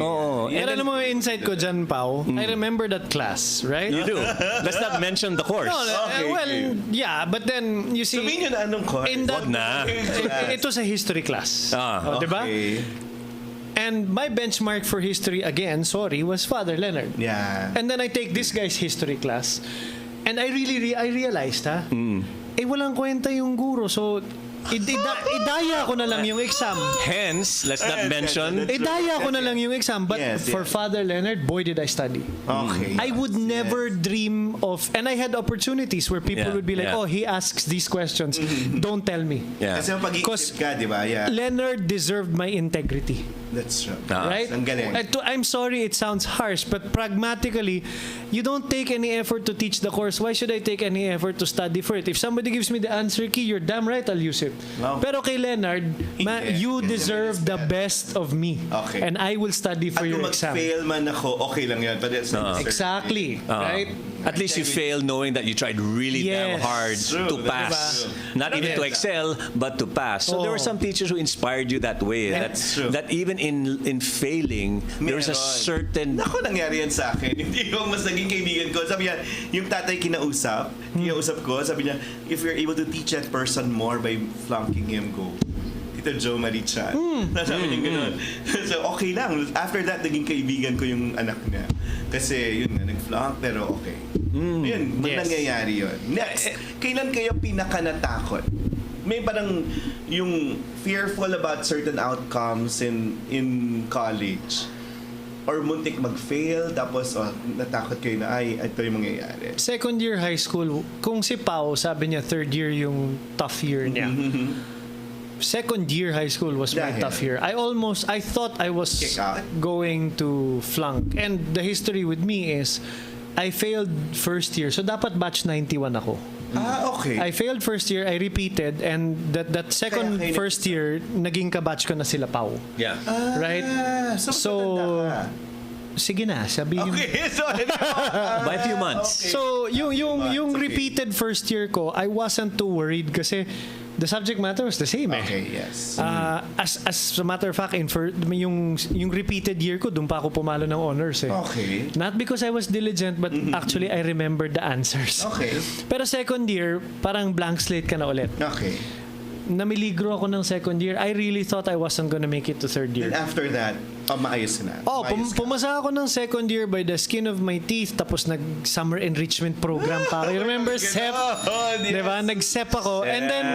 Pero alam mo yung insight ko dyan, Pao? I remember that class, right? You do. Let's not mention the course. No, yeah, but then you see... Sabihin nyo na anong course. In that, Wag na. it was a history class. Diba? Okay. And my benchmark for history, again, was Father Leonard. Yeah. And then I take this guy's history class. And I realized, walang kwenta yung guro. So, idaya ko na lang yung exam. Hence, let's not mention. Idaya ko na lang yung exam. But for Father Leonard, boy, did I study. Okay. I would never dream of... And I had opportunities where people would be like, oh, he asks these questions. Don't tell me. Yeah. Kasi pag-iisip ka, di ba? Yeah. Leonard deserved my integrity. That's true. Right? Ang galing. I'm sorry it sounds harsh, but pragmatically, you don't take any effort to teach the course. Why should I take any effort to study for it? If somebody gives me the answer key, you're damn right I'll use it. Wow. Pero kay Leonard, you deserve the best of me. Okay. And I will study for At your kung exam. mag-fail man ako, okay lang yan. But it's Exactly. Right? At least you fail knowing that you tried really damn hard to pass. Not even to excel, but to pass. So there were some teachers who inspired you that way. That even in failing, there was a certain... Naku, nangyari yan sa akin. Hindi ko mas naging kaibigan ko. Sabi niya, yung tatay kinausap ko, sabi niya, if you're able to teach that person more by flunking him, go. Tito Joe Marichan. Sabi niya gano'n. So, okay lang. After that, naging kaibigan ko yung anak niya. Kasi, yun nga, nag-flunk, pero okay. Yun, nangyayari yun. Next, kailan kayo pinaka natakot? May parang yung fearful about certain outcomes in college, or muntik mag-fail, tapos natakot kayo na, ito yung mangyayari. Second year high school, kung si Pao, sabi niya third year yung tough year niya. Second year high school was my tough year. I thought I was going to flunk. And the history with me is, I failed first year. So dapat batch 91 ako. Okay. I failed first year, I repeated, and that second first year, naging kabatch ko na sila Pao. Yeah. Right? So sige na, sabihin. Okay, sorry. By a few months. Okay. So yung repeated first year ko, I wasn't too worried kasi the subject matter was the same. Okay, yes. As a matter of fact, yung repeated year ko, doon pa ako pumalo ng honors. Okay. Not because I was diligent, but actually I remembered the answers. Okay. Pero second year, parang blank slate ka na ulit. Okay. Namiligro ako ng second year. I really thought I wasn't gonna make it to third year. Then after that, maayos na. Pumasa ako ng second year by the skin of my teeth, tapos nag-summer enrichment program pa. You remember SEP? Diba? Nag-SEP ako. And then,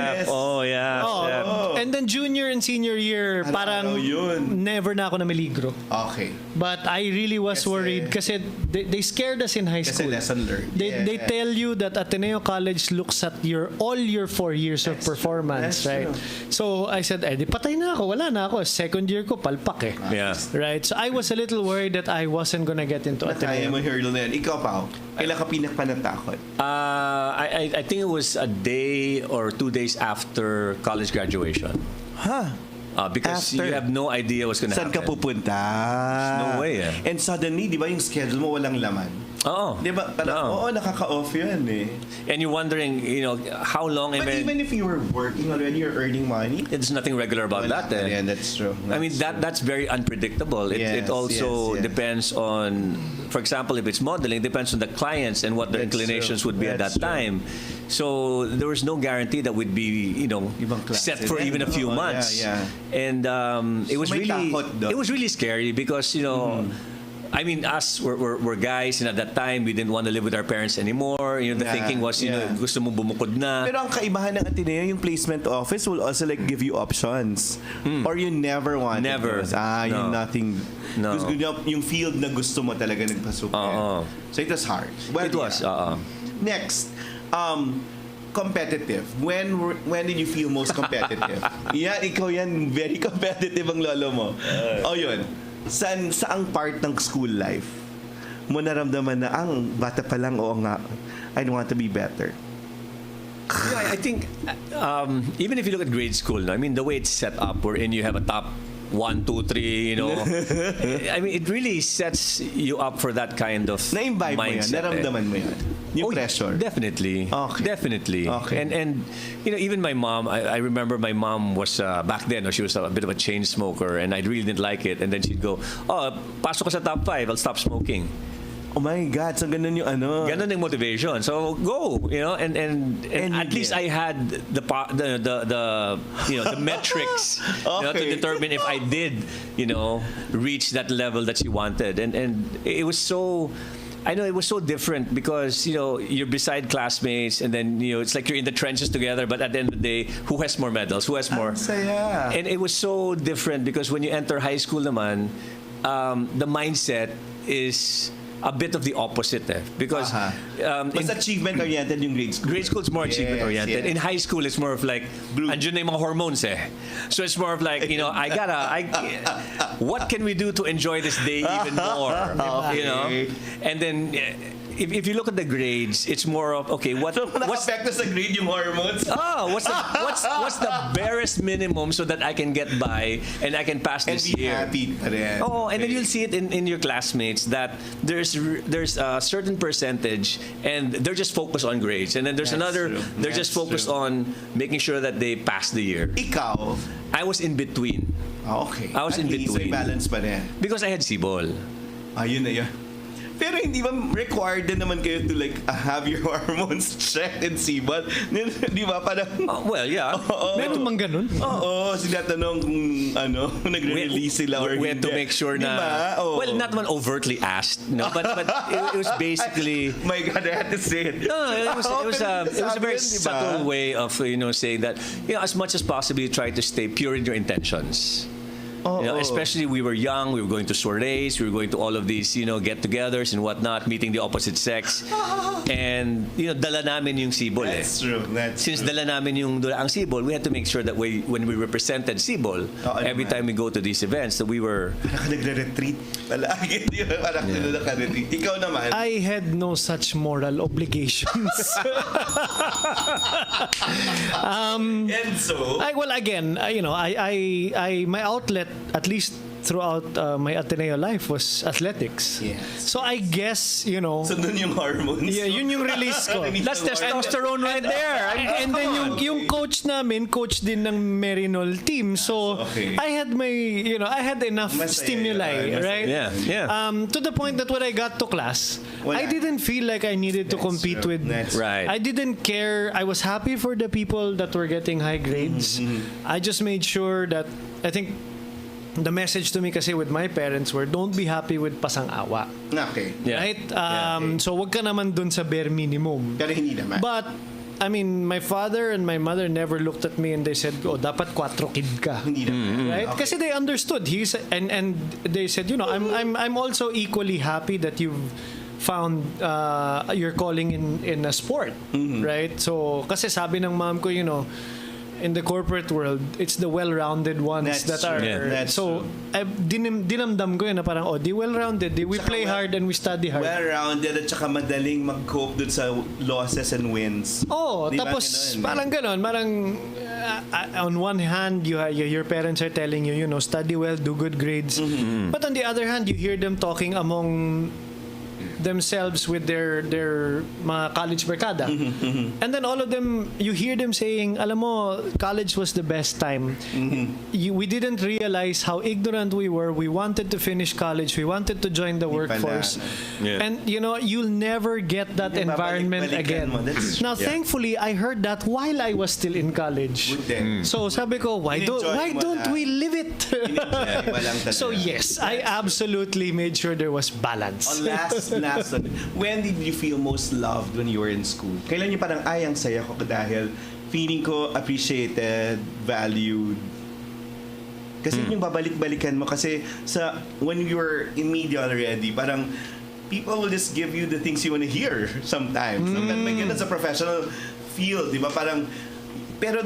and then junior and senior year, parang never na ako namiligro. Okay. But I really was worried kasi they scared us in high school. Kasi lesson learned. They tell you that Ateneo College looks at all your 4 years of performance, right? So I said, di patay na ako, wala na ako. Second year ko, palpak Yeah. Right? So I was a little worried that I wasn't gonna get into Kaya Ateneo. mo hurdle na yan. Ikaw, Pao, kailan ka pinakpanatakot? I think it was a day or 2 days after college graduation. Because After. you have no idea what's going to happen. Saan ka pupunta? No way. And suddenly, di ba yung schedule mo walang laman? Oo. Di ba? Parang, nakaka-off yun eh. And you're wondering, how long But even if you were working already, you're earning money? There's nothing regular about that. Yeah, that's true. I mean, that's very unpredictable. It also depends on, for example, if it's modeling, it depends on the clients and what their inclinations would be at that time. So there was no guarantee that we'd be, set for even a few months. Yeah. And it was may takot daw. really scary because I mean, us, we're guys, and at that time, we didn't want to live with our parents anymore. You know, the thinking was, you know, gusto mo bumukod na. Pero ang kaibahan ng Ateneo, yung placement office will also like give you options. Or you never want those. Yung nothing. No. Gusto nyo, yung field na gusto mo talaga nagpasok. So it was hard. Well, it was. Next, competitive. When did you feel most competitive? Ikaw yan, very competitive ang lolo mo. Yun. Saang part ng school life mo naramdaman na ang bata pa lang, nga, I want to be better? Yeah, I think even if you look at grade school, I mean, the way it's set up, wherein you have a top 1, 2, 3, you know, I mean, it really sets you up for that kind of Na-imbibe mo yan? Naramdaman mo yan? Yung pressure? Definitely. Okay. Definitely. Okay. And you know, even my mom, I remember my mom was back then, she was a bit of a chain smoker, and I really didn't like it. And then she'd go, pasok ka sa top 5, I'll stop smoking. Oh my God, so ganun yung ano. Ganun yung motivation. So go, you know, and at least I had the you know, the metrics you know, to determine if I did, you know, reach that level that she wanted. And it was so, I know it was so different because, you know, you're beside classmates, and then, you know, it's like you're in the trenches together, but at the end of the day, who has more medals? Who has more? Saya. And it was so different because when you enter high school naman, the mindset is a bit of the opposite because mas achievement-oriented yung grade school. Grade school is more achievement-oriented. In high school, it's more of like, andyan na yung mga hormones So it's more of like, you know, what can we do to enjoy this day even more? You know? And then, if you look at the grades, it's more of, okay, what's affect sa grade yung hormones? What's the barest minimum so that I can get by and I can pass this year? And be happy pa rin. And then you'll see it in your classmates that there's a certain percentage and they're just focused on grades, and then there's they're just focused on making sure that they pass the year. Ikaw? I was in between. Okay. I was in between. So balance pa rin. Because I had CBOL. Yun na yun. Pero hindi ba required din naman kayo to like have your hormones checked in CBOL? Di ba? Parang... well, yeah. Meron bang ganun? Oo. Sinatanong kung nagre-release sila or we had to make sure na... Well, not one overtly asked, no, but it was basically... My God, I had to say it. No, it was a very subtle way of, you know, saying that, you know, as much as possible, you try to stay pure in your intentions. You know, especially we were young, we were going to soirees, we were going to all of these, you know, get-togethers and whatnot, meeting the opposite sex. And, you know, dala namin yung CBOL. That's true. Since dala namin ang CBOL, we had to make sure that when we represented CBOL, every time we go to these events, that we were... Parang nagre-retreat. Parang naka-retreat. Ikaw naman? I had no such moral obligations. And so? Well, again, you know, my outlet, at least throughout my Ateneo life, was athletics. Yes. So I guess, you know... So dun yung hormones? Yeah, yun yung release ko. That's testosterone right there. And then yung coach namin, coach din ng Merinol team. So I had I had enough stimuli, right? Yeah. To the point that when I got to class, I didn't feel like I needed to compete with... Right. I didn't care. I was happy for the people that were getting high grades. I just made sure that, I think, the message to me kasi with my parents were, don't be happy with pasang-awa. Okay. Yeah. Right? So wag ka naman dun sa bare minimum. Pero hindi naman. But I mean, my father and my mother never looked at me and they said, dapat 4 kid ka. Hindi naman. Right? Kasi they understood. And they said, you know, I'm also equally happy that you've found your calling in a sport. Right? So kasi sabi ng mom ko, you know, in the corporate world, it's the well-rounded ones that are... So, dinamdam ko yun na parang, di well-rounded. We play hard and we study hard. Well-rounded at saka madaling mag-cope dun sa losses and wins. Tapos parang ganon. Parang, on one hand, your parents are telling you, you know, study well, do good grades. But on the other hand, you hear them talking among themselves with their mga college barkada. And then all of them, you hear them saying, alam mo, college was the best time. We didn't realize how ignorant we were. We wanted to finish college. We wanted to join the workforce. And you'll never get that environment again. Now, thankfully, I heard that while I was still in college. So sabi ko, why don't we live it? So yes, I absolutely made sure there was balance. Last one. When did you feel most loved when you were in school? Kailan yung parang, ay, ang saya ko dahil feeling ko appreciated, valued. Kasi yung babalik-balikan mo kasi when you were in media already, parang people will just give you the things you want to hear sometimes. Sometimes, sa professional field, di ba? Parang, pero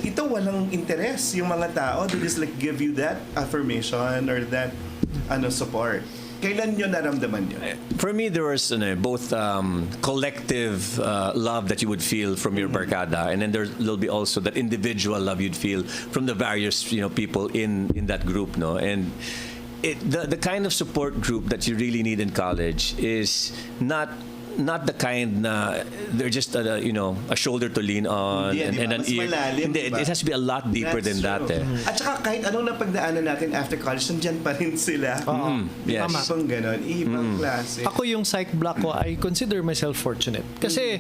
ito walang interest yung mga tao. They just like give you that affirmation or that support. Kailan nyo naramdaman yun? For me, there was both collective love that you would feel from your barkada, and then there'll be also that individual love you'd feel from the various people in that group, no? And the kind of support group that you really need in college is not the kind na they're just a shoulder to lean on and an ear. Hindi, it has to be a lot deeper than that. At saka kahit anong napagdaanan natin after college, nandyan pa rin sila. Yes. Ibang ganon, ibang klase. Ako yung psych block ko, I consider myself fortunate. Kasi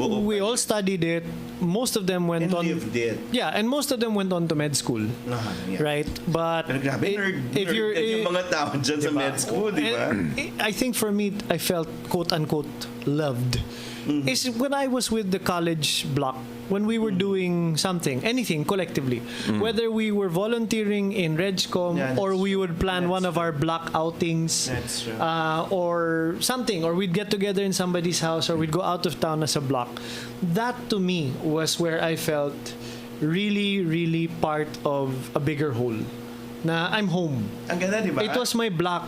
we all studied it. Most of them went on. Lived it. Yeah, and most of them went on to med school. Right? But pero grabe, if you're yung mga tao dyan sa med school, di ba? I think for me, I felt quote-unquote loved is when I was with the college block, when we were doing something, anything collectively, whether we were volunteering in Regcom or we would plan one of our block outings or something, or we'd get together in somebody's house or we'd go out of town as a block. That to me was where I felt really, really part of a bigger whole. Na I'm home. Ang ganda, di ba? It was my block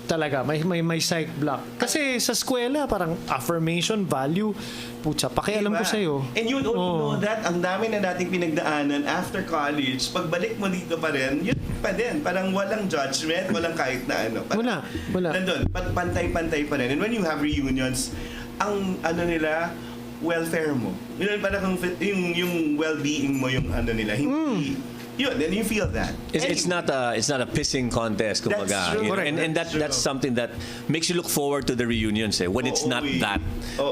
talaga, may psych block. Kasi sa eskwela, parang affirmation, value, putya, pakialam ko sa'yo. And you don't know that, ang dami na nating pinagdaanan after college, pagbalik mo dito pa rin, yun pa din. Parang walang judgment, walang kahit na ano. Parang, wala. Nandun, pantay-pantay pa rin. And when you have reunions, ang nila, welfare mo. Yun, parang yung well-being mo, yung nila, hindi. Yun, then you feel that. It's not a pissing contest, kumbaga. That's true. And that's something that makes you look forward to the reunions. When it's not that,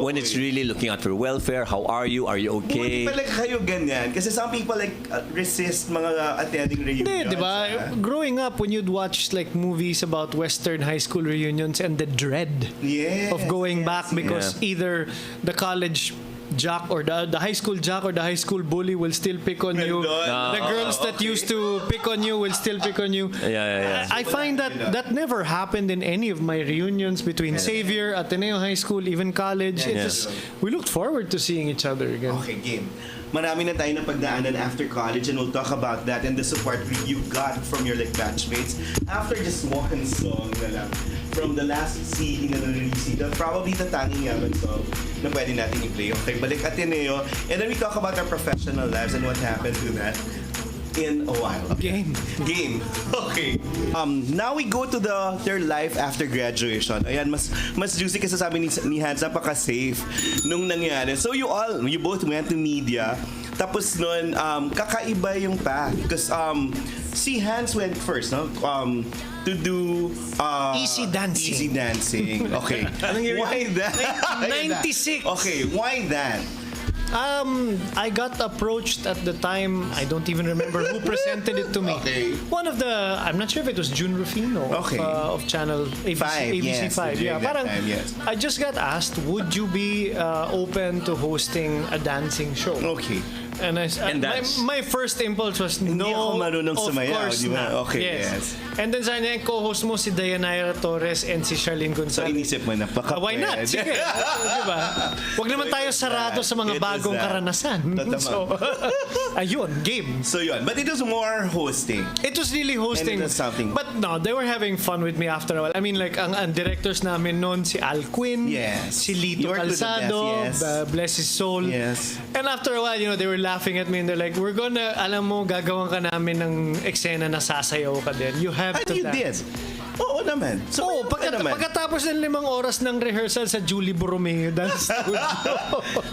when it's really looking out for welfare. How are you? Are you okay? Hindi pala kayo ganyan. Kasi some people resist mga attending reunions. Di ba? Growing up, when you'd watch movies about Western high school reunions and the dread of going back because either the college jock or the high school jock or the high school bully will still pick on you. The girls that used to pick on you will still pick on you. I find that never happened in any of my reunions between Xavier, Ateneo High School, even college. We looked forward to seeing each other again. Okay, game. Marami na tayo na pagdaanan after college and we'll talk about that and the support you got from your batchmates after just one song na lang from the last CD na na-release. Probably the tanging yaman song na pwede natin i-play. Okay, balik Ateneo. And then we talk about our professional lives and what happened to that in a while. Game. Okay. Now we go to their life after graduation. Ayan, mas juicy kasi sabi ni Hans, napaka-safe nung nangyari. So you both went to media. Tapos nun, kakaiba yung path. Because si Hans went first, no? To do Easy dancing. Okay. Why that? 96. Okay, why that? I got approached at the time. I don't even remember who presented it to me. Okay. One of I'm not sure if it was June Rufino of channel ABC 5. Yeah, parang I just got asked, would you be open to hosting a dancing show? Okay. And my first impulse was no. Hindi ako marunong of sumayaw, course di ba? not. Okay, yes. And then sa kanya, co-host mo si Dayanira Torres and si Charlene So Gonzalez. inisip mo na, baka Why not? Sige. Diba? Huwag naman tayo sarado sa mga bagong karanasan. So, ayun, game. So yun. But it was more hosting. It was really hosting. And it was something. But no, they were having fun with me after a while. I mean, ang directors namin noon, si Al Quinn, si Lito Calzado, bless his soul. Yes. And after a while, they were laughing at me and they're like, we're gonna, alam mo, gagawan ka namin ng eksena na sasayaw ka din. You have to dance. Oo naman. So, Oo, pagkatapos ng 5 oras ng rehearsal sa Julie Borromeo Dance Studio.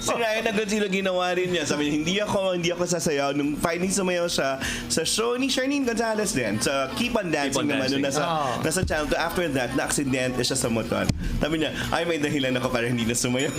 Si Ryan agad sila ginawa rin niya. Sabi niya, hindi ako sasayaw. Nung finally sumayaw siya sa show ni Charlene Gonzalez din, sa Keep on Dancing naman, nung nasa channel 2. After that, na-accident siya sa motor. Sabi niya, ay, may dahilan ako para hindi na sumayaw.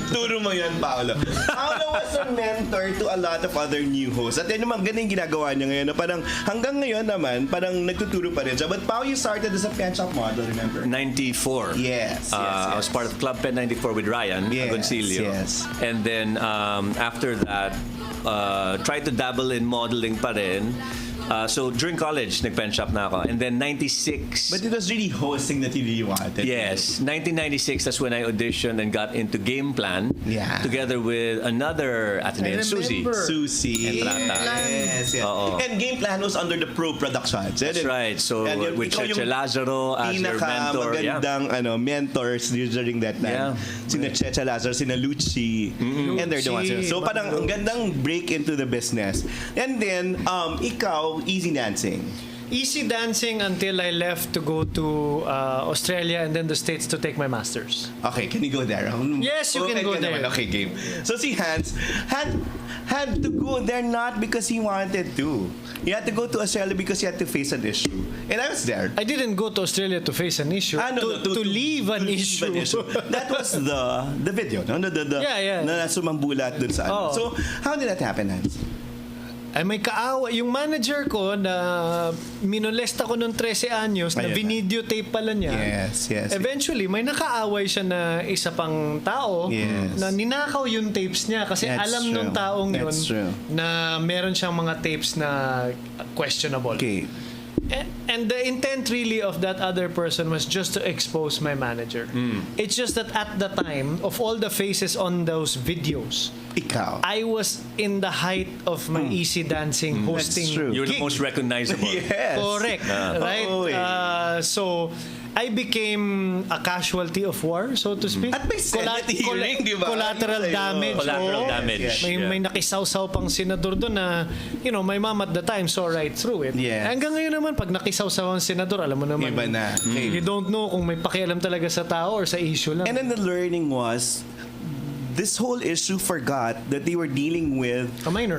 Turo mo yan, Paolo. Paolo was a mentor to a lot of other new hosts. At yan yung maganda yung ginagawa niya ngayon. Parang hanggang ngayon naman, parang nagtuturo pa rin siya. But Paolo, you started as a pet shop model, remember? 94. Yes. I was part of Club Pen 94 with Ryan Agoncillo. Yes. And then after that, tried to dabble in modeling pa rin. So during college, nag-pen shop na ako. And then 96. But it was really hosting that you really wanted. Yes. 1996, that's when I auditioned and got into Game Plan. Yeah. Together with another Atenean, Susie. Susie. Entrata. Yes. And Game Plan was under the Pro Productions. That's right. So with Cheche Lazaro as your mentor. Magandang mentors during that time. Yeah. Sina Cheche Lazaro, sina Lucci. And they're the ones. So parang ang gandang break into the business. And then, ikaw, Easy Dancing. Easy dancing until I left to go to Australia and then the States to take my master's. Okay, can you go there? Yes, you can go there. Okay, game. So si Hans had to go there not because he wanted to. He had to go to Australia because he had to face an issue. And I was there. I didn't go to Australia to face an issue. To leave an issue. That was the video, no? Na sumambulat dun sa ano. So, how did that happen, Hans? Ay may kaawa. Yung manager ko na minolesta ko nung 13 anyos na video-tape pala niya. Yes. Eventually, may nakaaway siya na isa pang tao na ninakaw yung tapes niya kasi alam nung taong yun na meron siyang mga tapes na questionable. Okay. And the intent really of that other person was just to expose my manager. It's just that at the time, of all the faces on those videos, I was in the height of my Easy Dancing hosting. That's true. You're the most recognizable. Yes. Correct. Right? So, I became a casualty of war, so to speak. At may Senate hearing, di ba? Collateral damage. Collateral damage. May nakisaw-saw pang senador doon na, my mom at the time saw right through it. Yes. Hanggang ngayon naman, pag nakisaw-saw ang senador, alam mo naman. Iba na. You don't know kung may pakialam talaga sa tao or sa issue lang. And then the learning was, this whole issue forgot that they were dealing with a minor.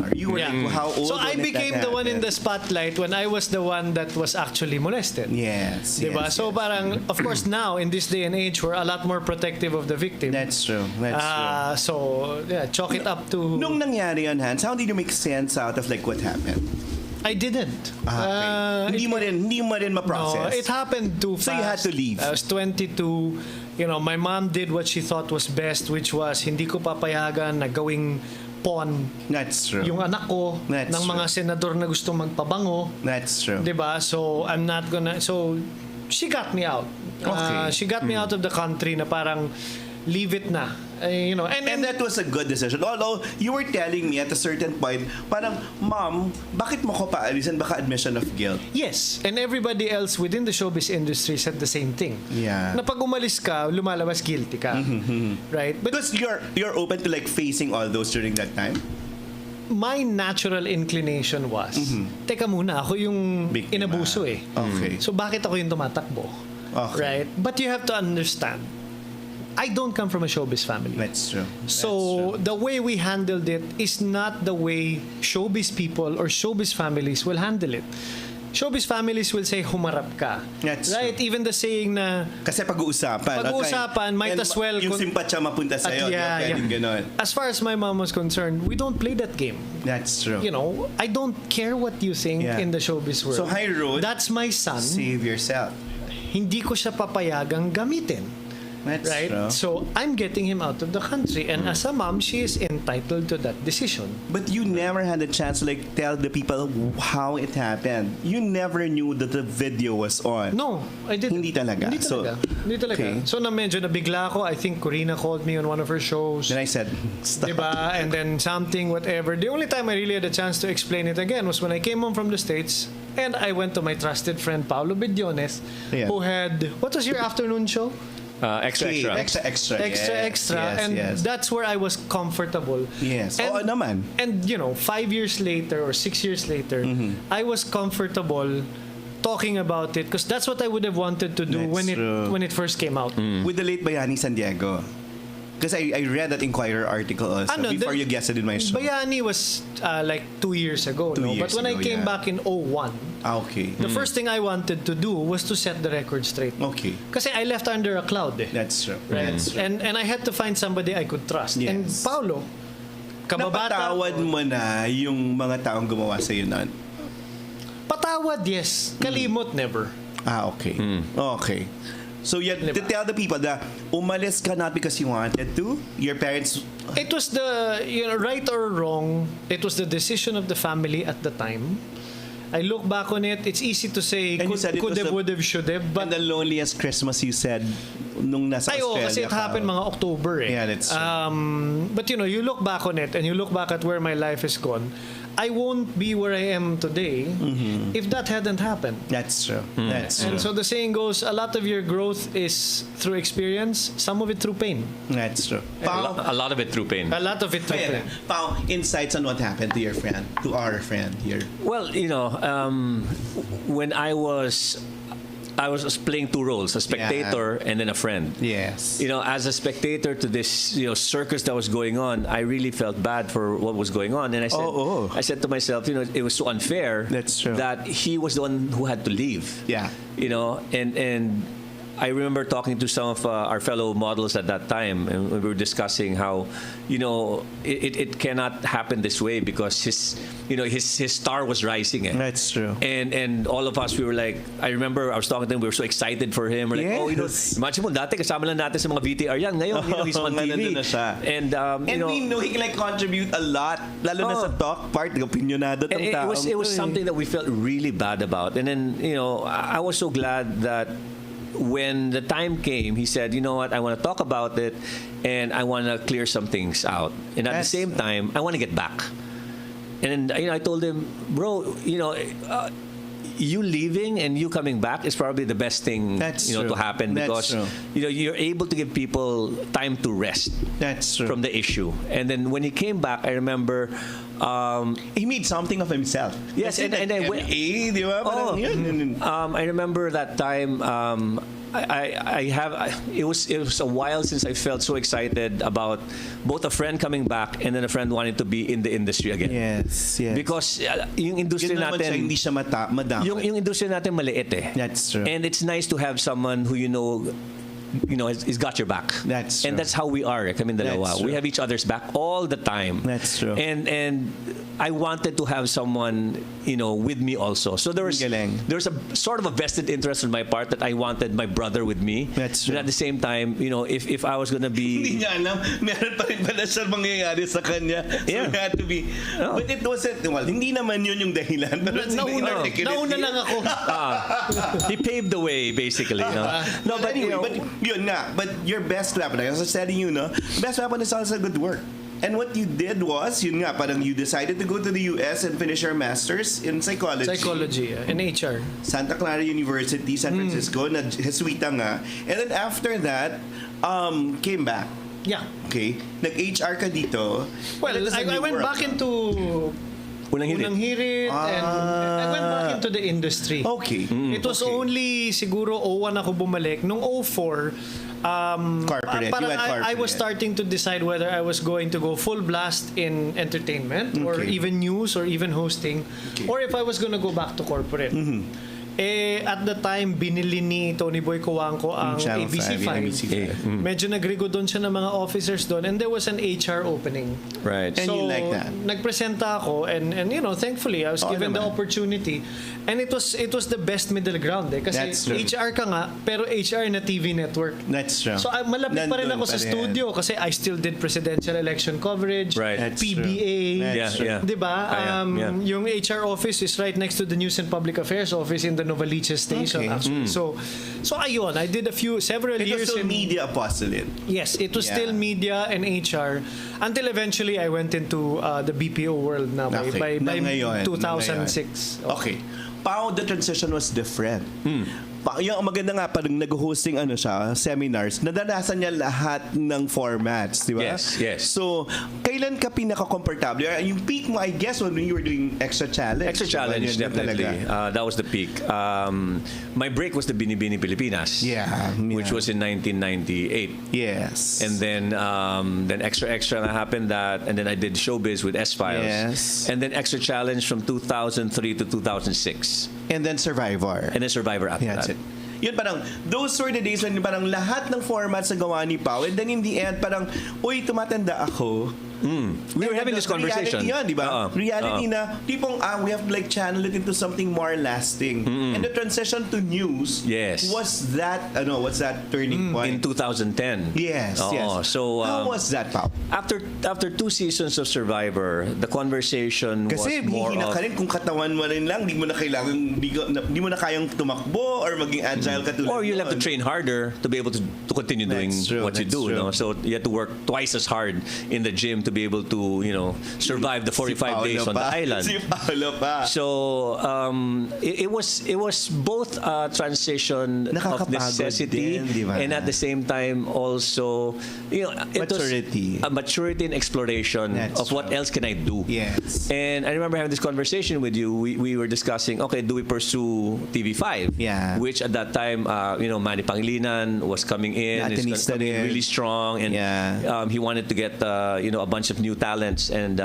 You were like, how old? So I became the one in the spotlight when I was the one that was actually molested. Yes. Diba? So parang, of course now, in this day and age, we're a lot more protective of the victim. That's true. That's true. So, chalk it up to... Nung nangyari yun, Hans, how did you make sense out of like what happened? I didn't. Okay. Hindi mo rin ma-process. No, it happened too fast. So you had to leave. I was 22. My mom did what she thought was best, which was hindi ko papayagan na gawing pawn. That's true. Yung anak ko ng mga senador na gusto magpabango. That's true. Diba? So I'm not gonna. So she got me out. Okay. She got me out of the country na parang leave it na. And that was a good decision. Although, you were telling me at a certain point, parang, Mom, bakit mo ko paalisin? Baka admission of guilt. Yes. And everybody else within the showbiz industry said the same thing. Yeah. Na pag umalis ka, lumalabas guilty ka. Right? But because you're open to like facing all those during that time? My natural inclination was, teka muna, ako yung inabuso eh. Okay. So bakit ako yung tumatakbo? Okay. Right? But you have to understand, I don't come from a showbiz family. That's true. So the way we handled it is not the way showbiz people or showbiz families will handle it. Showbiz families will say, humarap ka. That's right? true. Even the saying na... Kasi pag-uusapan, might as well... Yung simpatya mapunta sa'yo. Ganon. As far as my mom was concerned, we don't play that game. That's true. I don't care what you think in the showbiz world. So high road. That's my son. Save yourself. Hindi ko siya papayagang gamitin. That's right? true. So I'm getting him out of the country, and as a mom, she is entitled to that decision. But you never had a chance to like tell the people how it happened. You never knew that the video was on. No, I didn't. Hindi talaga. Hindi talaga. Okay. So na medyo nabigla ako. I think Corina called me on one of her shows. Then I said, stop. Diba? And then something, whatever. The only time I really had a chance to explain it again was when I came home from the States and I went to my trusted friend Paolo Bediones, who had, what was your afternoon show? Extra. Yes, and that's where I was comfortable. Yes. And, naman. And 5 years later or 6 years later, I was comfortable talking about it, because that's what I would have wanted to do when it first came out. With the late Bayani San Diego. Because I read that Inquirer article also before you guessed it in my show. Bayani was like 2 years ago. But when I came back in 01, the first thing I wanted to do was to set the record straight. Okay. Kasi I left under a cloud. That's true. Right? That's true. And I had to find somebody I could trust. Yes. And Paolo, kababata. Napatawad mo na yung mga taong gumawa sa'yo nun? Patawad, yes. Kalimot, never. Okay. Okay. So you have to tell the people that umalis ka not because you wanted to. Your parents. It was the right or wrong. It was the decision of the family at the time. I look back on it. It's easy to say could have, would have, should have. But and the loneliest Christmas you said nung nasa Australia. Kasi it happened mga October. Yeah, that's true. But you look back on it and you look back at where my life is gone. I won't be where I am today if that hadn't happened. That's true. That's true. And so the saying goes, a lot of your growth is through experience, some of it through pain. That's true. A lot of it through pain. A lot of it through pain. Pao, insights on what happened to your friend, to our friend here. Well, when I was playing two roles, a spectator and then a friend. Yes. As a spectator to this, circus that was going on, I really felt bad for what was going on. And I said to myself, it was so unfair. That's true. That he was the one who had to leave. Yeah. And I remember talking to some of our fellow models at that time, and we were discussing how, it cannot happen this way because his star was rising. That's true. And all of us, we were like, I remember I was talking to him, we were so excited for him. We're like, imagine mo dati kasama lang natin sa mga VTR yan. Ngayon, he's on TV. Na siya. And we know he can contribute a lot, lalo na sa talk part, opinionado tong tao. It was something that we felt really bad about. And then, I was so glad that when the time came, he said, you know what, I want to talk about it and I want to clear some things out. And at the same time, I want to get back. And I told him, bro, you leaving and you coming back is probably the best thing to happen because you're able to give people time to rest. That's true. From the issue. And then when he came back, I remember he made something of himself. Yes, and I went. I remember that time. It was a while since I felt so excited about both a friend coming back and then a friend wanting to be in the industry again. Yes. Because yung industry natin, hindi siya madami. Yung industry natin maliit eh. That's true. And it's nice to have someone who he's got your back. That's true. And that's how we are. Kaming dalawa. We have each other's back all the time. That's true. And I wanted to have someone, with me also. So there was a sort of a vested interest on my part that I wanted my brother with me. That's true. But at the same time, if I was gonna be, hindi niya alam, meron pa rin pala siya mangyayari sa kanya. So it had to be. But it wasn't. Well, hindi naman yun yung dahilan. Nauna lang ako. He paved the way, basically. No, but anyway, but yun nga. But your best weapon, as I was telling you, best weapon is also good work. And what you did was, yun nga, parang you decided to go to the US and finish your master's in psychology. Psychology, in HR. Santa Clara University, San Francisco, na Jesuita nga. And then after that, came back. Yeah. Okay. Nag-HR ka dito. Well, I went back into Unang Hirit and I went back into the industry. Okay. It was only siguro 01 ako bumalik. Nung 04, corporate. I was starting to decide whether I was going to go full blast in entertainment or even news or even hosting or if I was going to go back to corporate. At the time, binili ni Tony Boy Cuangco ang ABC5. Medyo nagrigo doon siya ng mga officers doon and there was an HR opening. Right. And so, you like that? Nagpresenta ako and thankfully I was given the opportunity and it was the best middle ground kasi HR ka nga pero HR na TV network. That's true. So malapit pa rin ako sa studio kasi I still did presidential election coverage, PBA, diba? Yung HR office is right next to the News and Public Affairs office in the Novaliches station actually. So ayun, I did several years. It was still media apostolate. Yes, it was still media and HR until eventually I went into the BPO world now by 2006. Okay. Pao, the transition was different. Yung maganda nga, parang nag-hosting seminars, nadanasan niya lahat ng formats, di ba? Yes. So, kailan ka pinaka-comfortable? Yung peak mo, I guess, when you were doing Extra Challenge. Extra Challenge, definitely. That was the peak. My break was the Binibini Pilipinas. Yeah. Which was in 1998. Yes. And then Extra happened that, and then I did Showbiz with S-Files. Yes. And then Extra Challenge from 2003 to 2006. And then Survivor. And then Survivor after That's that. it. Yun parang, those were the days when parang lahat ng formats na gawa ni Pao, and then in the end, parang, uy, tumatanda ako. We were having this conversation. Reality yun, di ba? Reality na, tipong, we have to like channel it into something more lasting. And the transition to news was that turning point? In 2010. Yes, yes. So, how was that, Pao? After 2 seasons of Survivor, the conversation kasi was more hindi na of... ka rin, kung katawan mo rin lang, di mo na kayang tumakbo or maging agile ka tulad. Or you'll have to train harder to be able to continue doing what you do. No? So you have to work twice as hard in the gym to be able to, survive the 45 days on the island. Si Paolo pa. So it was both a transition of necessity din, diba? And at the same time also, maturity. A maturity and exploration of what else can I do. Yes. And I remember having this conversation with you. We were discussing, okay, do we pursue TV5? Yeah. Which at that time, Manny Pangilinan was coming in. He's coming in really strong, and he wanted to get a bunch of new talents, and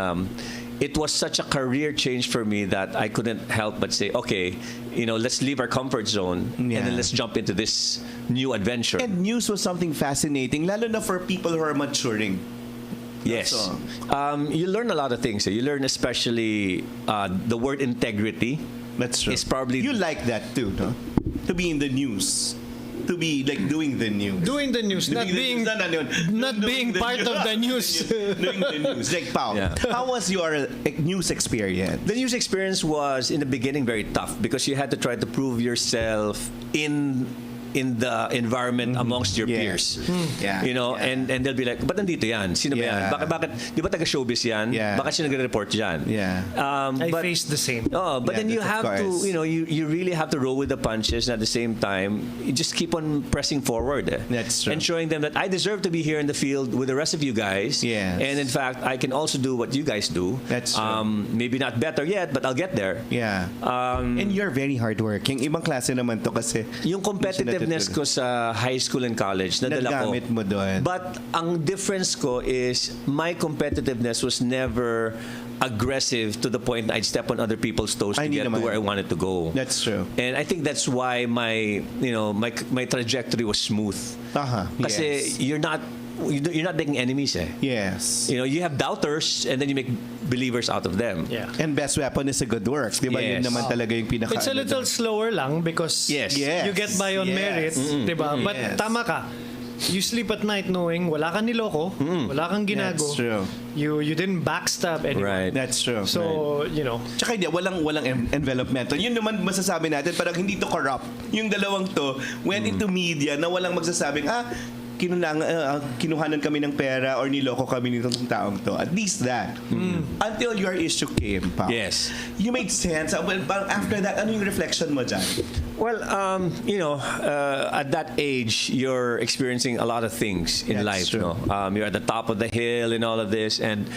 it was such a career change for me that I couldn't help but say, okay, let's leave our comfort zone and then let's jump into this new adventure. And news was something fascinating, lalo na for people who are maturing. Yes. You learn a lot of things. You learn especially the word integrity. That's true. Is probably you like that too, no? To be in the news. To be like doing the news. Doing the news, not being part of the news. Doing the news. Like, Pao, how was your news experience? The news experience was, in the beginning, very tough because you had to try to prove yourself in the environment amongst your peers. And they'll be like, ba't nandito yan? Sino ba yan? Bakit, di ba taga-showbiz yan? Bakit siya nagre-report dyan? I faced the same. But then you have to, you really have to roll with the punches, and at the same time, you just keep on pressing forward. That's true. And showing them that I deserve to be here in the field with the rest of you guys. Yes. And in fact, I can also do what you guys do. That's true. Maybe not better yet, but I'll get there. Yeah. And you're very hardworking. Ibang klase naman to kasi. Yung competitiveness ko sa high school and college, nadala ko. Nagamit mo doon. But ang difference ko is my competitiveness was never aggressive to the point that I'd step on other people's toes to get to where I wanted to go. That's true. And I think that's why my trajectory was smooth. Kasi you're not making enemies. Yes. You have doubters, and then you make believers out of them. Yeah. And best weapon is a good work. Di ba? Yun naman talaga yung pinaka... It's a little slower lang because you get by on merit. Di ba? But tama ka. You sleep at night knowing wala kang niloko, wala kang ginago. That's true. You didn't backstab anyone. Right. That's true. So, Tsaka walang envelopment. Yun naman masasabi natin, parang hindi to corrupt. Yung dalawang to went into media na walang magsasabing, kinuhanan kami ng pera or niloko kami nitong taong to. At least that. Until your issue came, Pao. Yes. You made sense. After that, ano yung reflection mo dyan? Well, at that age, you're experiencing a lot of things in life. True. You're at the top of the hill in all of this, and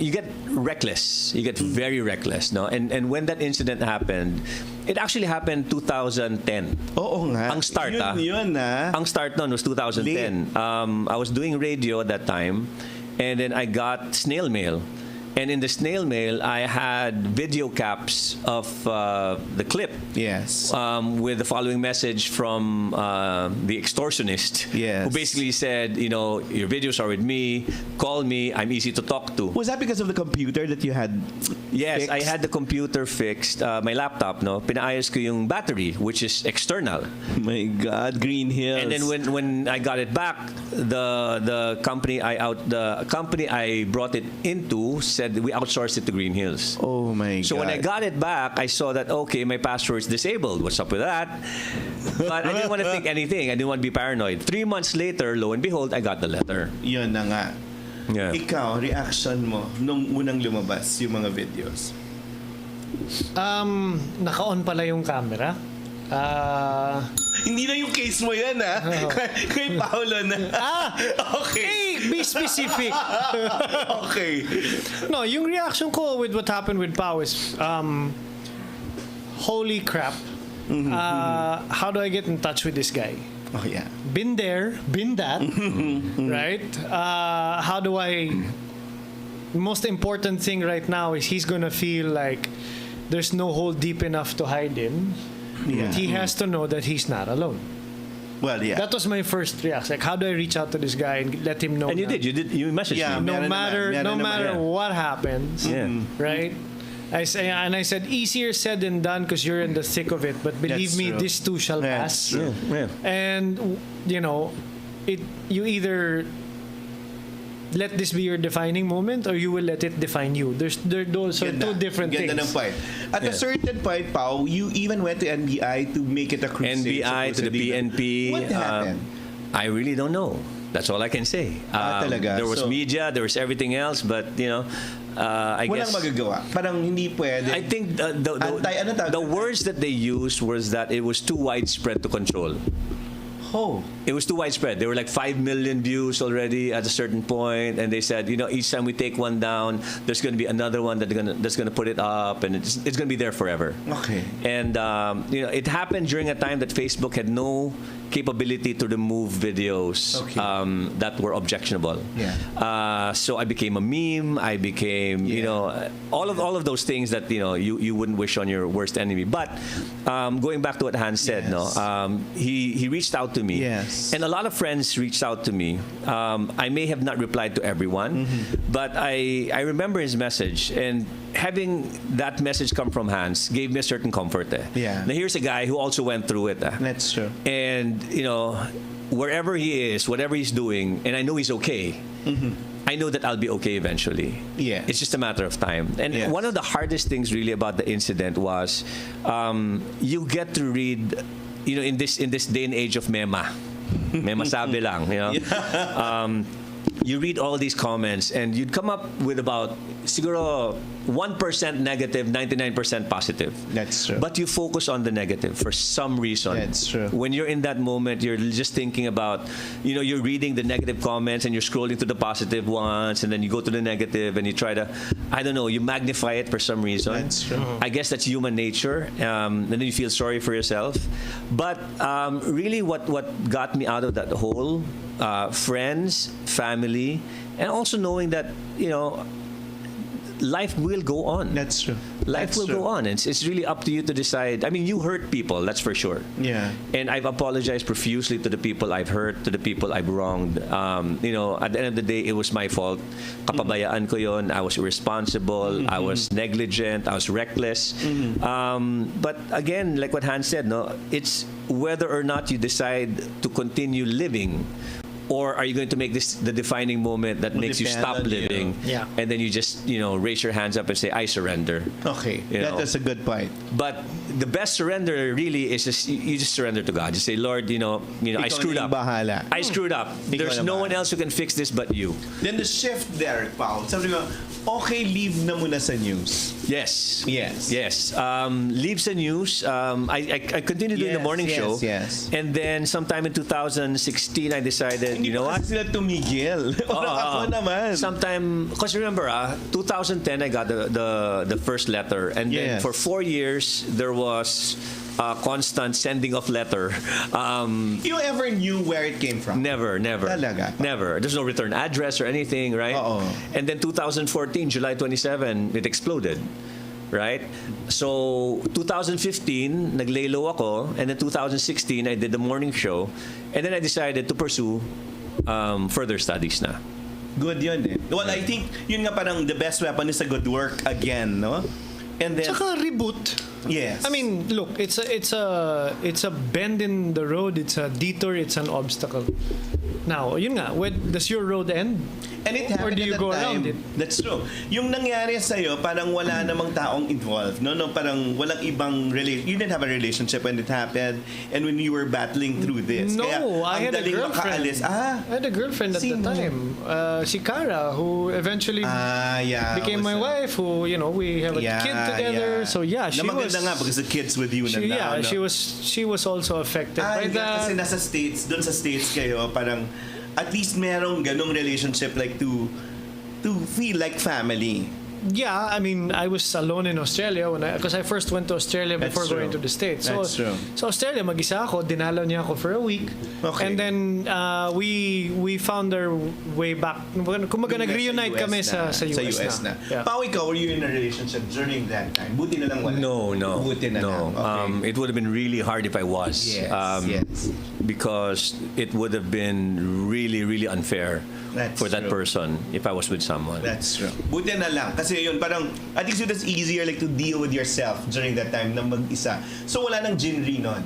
you get reckless. You get very reckless, no? And when that incident happened, it actually happened 2010. Oo nga. Ang start, Yun Ang start nun was 2010. I was doing radio at that time, and then I got snail mail. And in the snail mail, I had video caps of the clip. Yes. With the following message from the extortionist. Yes. Who basically said, your videos are with me. Call me. I'm easy to talk to. Was that because of the computer that you had Yes, fixed? I had the computer fixed. My laptop, pinaayos ko yung battery, which is external. My God, Green Hills. And then when I got it back, the company I brought it into said we outsourced it to Green Hills. Oh my God. So when I got it back, I saw that, okay, my password is disabled. What's up with that? But I didn't want to think anything. I didn't want to be paranoid. 3 months later, lo and behold, I got the letter. Yun na nga. Yeah. Ikaw, reaction mo nung unang lumabas yung mga videos? Naka-on pala yung camera. Hindi na yung case mo yan, Kay Paolo na. Okay. Hey, be specific. Okay. No, yung reaction ko with what happened with Pao is, holy crap. How do I get in touch with this guy? Oh, yeah. Been there, been that, right? How do I... Most important thing right now is he's gonna feel like there's no hole deep enough to hide in. Yeah. He has to know that he's not alone. Well, yeah. That was my first reaction. Like, how do I reach out to this guy and let him know? And you na, did. You messaged Yeah, me. No meron matter naman. what happens, right? I said easier said than done because you're in the thick of it. But believe That's me, true. this too shall That's pass. true. Yeah. And you either let this be your defining moment or you will let it define you. Those are two different Ganda things. ng point. At a certain point, Pao, you even went to NBI to make it a crusade. NBI to the PNP. What happened? I really don't know. That's all I can say. Talaga? There was So- media, there was everything else, but I Walang guess magagawa. Parang hindi pwede. I think the words that they used was that it was too widespread to control. Oh. It was too widespread. There were like 5 million views already at a certain point, and they said, each time we take one down, there's going to be another one that's going to put it up, and it's going to be there forever. Okay. And it happened during a time that Facebook had no capability to remove videos that were objectionable. Yeah. So I became a meme. I became, all of those things that you wouldn't wish on your worst enemy. But going back to what Hans said, he reached out to me. Yes. And a lot of friends reached out to me. I may have not replied to everyone, but I remember his message, and having that message come from Hans gave me a certain comfort. Yeah. Now here's a guy who also went through it. That's true. And wherever he is, whatever he's doing, and I know he's okay. I know that I'll be okay eventually. Yeah. It's just a matter of time. And one of the hardest things really about the incident was you get to read, in this day and age of mema sabi lang, you read all these comments and you'd come up with about siguro 1% negative, 99% positive. That's true. But you focus on the negative for some reason. That's true. When you're in that moment, you're just thinking about, you're reading the negative comments and you're scrolling to the positive ones, and then you go to the negative and you try to, you magnify it for some reason. That's true. I guess that's human nature. And then you feel sorry for yourself. But really what got me out of that hole, friends, family, and also knowing that, life will go on. That's true. Life will go on. It's really up to you to decide. I mean, you hurt people, that's for sure. Yeah. And I've apologized profusely to the people I've hurt, to the people I've wronged. At the end of the day, it was my fault. Kapabayaan ko yon. I was irresponsible. I was negligent. I was reckless. But again, like what Hans said, it's whether or not you decide to continue living, or are you going to make this the defining moment that makes you stop living? Yeah. And then you just, raise your hands up and say, I surrender. Okay. That is a good point. But the best surrender really is you just surrender to God. Just say, Lord, I screwed up. Bahala. I screwed up. There's no one else who can fix this but you. Then the shift there, Paul. Sabi mo, okay, leave na muna sa news. Yes. Yes. Yes. Leave sa news. I continued doing the morning show. Yes. And then sometime in 2016, I decided, Hindi pa kasi sila tumigil. Ako naman. Sometime, because remember, 2010 I got the first letter, and then for 4 years there was constant sending of letter. You ever knew where it came from? Never. Talaga? Never. There's no return address or anything, right? And then 2014, July 27, it exploded. Right? So, 2015, naglaylo ako, and then 2016, I did the morning show, and then I decided to pursue further studies na. Good yun eh. Well, I think yun nga parang the best weapon is a good work again, no? And then Tsaka reboot. Yes. I mean, look, it's a bend in the road, it's a detour, it's an obstacle. Now, yun nga, when does your road end? And it happened Or do you at that go around time. it? That's true. Yung nangyari sa'yo, parang wala namang taong involved. No, parang walang ibang you didn't have a relationship when it happened and when you were battling through this. No, Kaya, I ang had a daling girlfriend. makaalis. I had a girlfriend at the Sino? time. Si Cara, who eventually became my wife. Who we have a kid together. So yeah, she was. Nga because the kids with you na now. Yeah, she was also affected by that. Kasi nasa States, doon sa States kayo, parang at least merong ganong relationship like to feel like family. Yeah, I mean, I was alone in Australia because I first went to Australia before going to the States. That's true. So Australia, mag-isa ako, dinalaw niya ako for a week. Okay. And then we found our way back. Kumaga nag-reunite kami sa US na. Yeah. Pao, ikaw, were you in a relationship during that time? Buti na lang wala. No. Buti na lang. Okay. It would have been really hard if I was. Yes. Because it would have been really, really unfair for that true. person if I was with someone. That's true. Buti na lang. Kasi yun, parang, I think it's easier like to deal with yourself during that time na mag-isa. So, wala nang Jinri nun.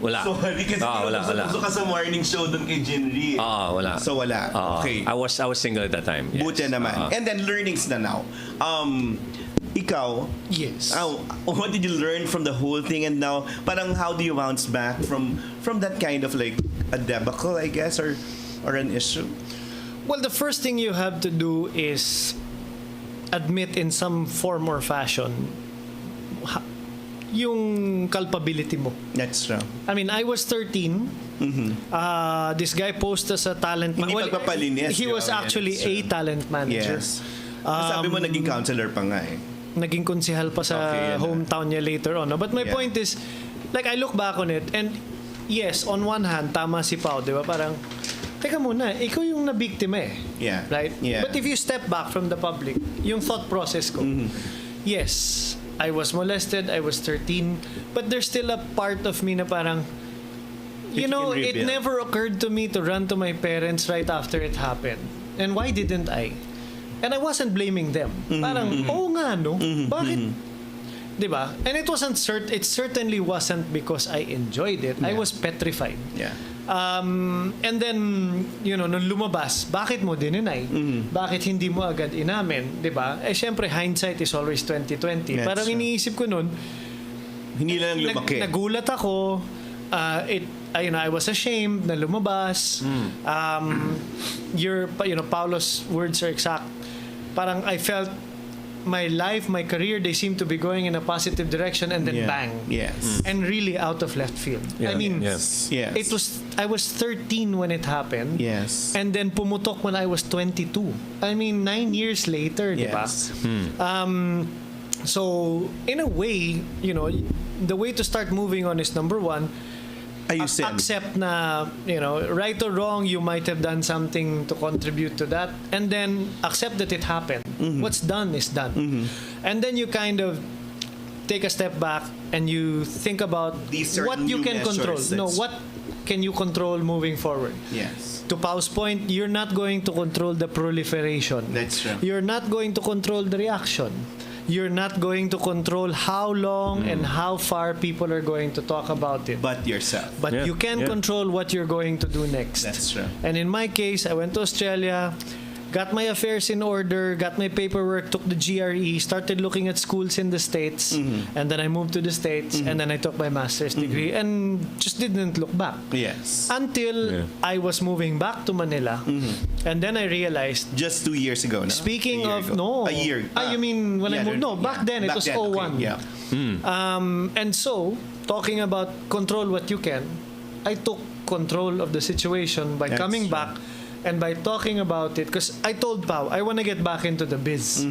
Wala. So, hindi kasi wala. puso ka sa morning show dun kay Jinri. Wala. So, wala. Okay. I was single at that time. Yes. Buti naman. And then, learnings na now. Ikaw, Yes. what did you learn from the whole thing, and now, parang how do you bounce back from that kind of like a debacle, I guess, or an issue? Well, the first thing you have to do is admit in some form or fashion yung culpability mo. That's true. I mean, I was 13. This guy posted sa talent Hindi pagpapalinis. He was actually a talent manager. Yes. Sabi mo, naging counselor pa nga eh. Naging konsehal pa sa hometown niya later on. But my point is, like, I look back on it, and yes, on one hand, tama si Pao, di ba? Parang, teka muna, ikaw yung nabiktima eh. Yeah. Right? Yeah. But if you step back from the public, yung thought process ko, yes, I was molested, I was 13, but there's still a part of me na parang, you know, it never occurred to me to run to my parents right after it happened. And why didn't I? And I wasn't blaming them. Parang, oo nga, no? Bakit? Diba? And it certainly wasn't because I enjoyed it. I was petrified. Yeah. And then, nung lumabas, bakit mo dininay? Bakit hindi mo agad inamin? Diba? Syempre, hindsight is always 20/20. Parang iniisip ko nun, hindi lang lumaki. Nagulat ako. I was ashamed na lumabas. Paulo's words are exact. Parang I felt my life, my career, they seem to be going in a positive direction, and then bang. Yes. And really out of left field. Yeah. I mean, Yes. I was 13 when it happened. Yes. And then pumutok when I was 22. I mean, 9 years later, Yes. diba? So, in a way, the way to start moving on is number one, accept na, right or wrong, you might have done something to contribute to that, and then accept that it happened. What's done is done. And then you kind of take a step back and you think about what you can control. No, what can you control moving forward? Yes. To Pau's point, you're not going to control the proliferation. That's true. You're not going to control the reaction. You're not going to control how long and how far people are going to talk about it. But yourself. But you can control what you're going to do next. That's true. And in my case, I went to Australia, got my affairs in order, got my paperwork, took the GRE, started looking at schools in the States, and then I moved to the States, and then I took my master's degree, and just didn't look back. Yes. Until I was moving back to Manila, and then I realized, just 2 years ago, no? speaking A year of, ago. no. A year. You mean when I moved? No, back then it was 01. Okay. Yeah. And so, talking about control what you can, I took control of the situation by coming back and by talking about it. Because I told Pao, I want to get back into the biz.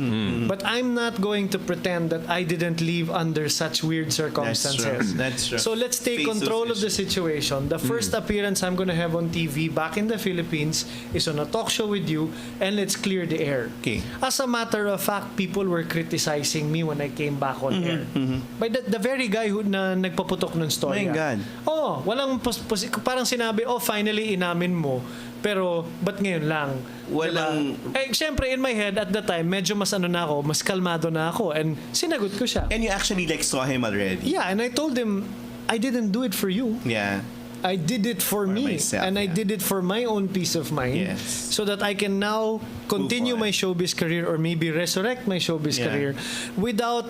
But I'm not going to pretend that I didn't live under such weird circumstances. That's true. So let's take control of the situation. The first appearance I'm going to have on TV back in the Philippines is on a talk show with you, and let's clear the air. Okay. As a matter of fact, people were criticizing me when I came back on air. By the very guy who na nagpaputok ng story. My God. Oh, walang parang sinabi, finally inamin mo. Pero, ba't ngayon lang? Walang... Diba? Siyempre, in my head, at the time, medyo mas mas kalmado na ako. And sinagot ko siya. And you actually saw him already. Yeah, and I told him, I didn't do it for you. Yeah. I did it for me, myself, and I yeah. did it for my own peace of mind, Yes. so that I can now continue on. my showbiz career, or maybe resurrect my showbiz Yeah. career without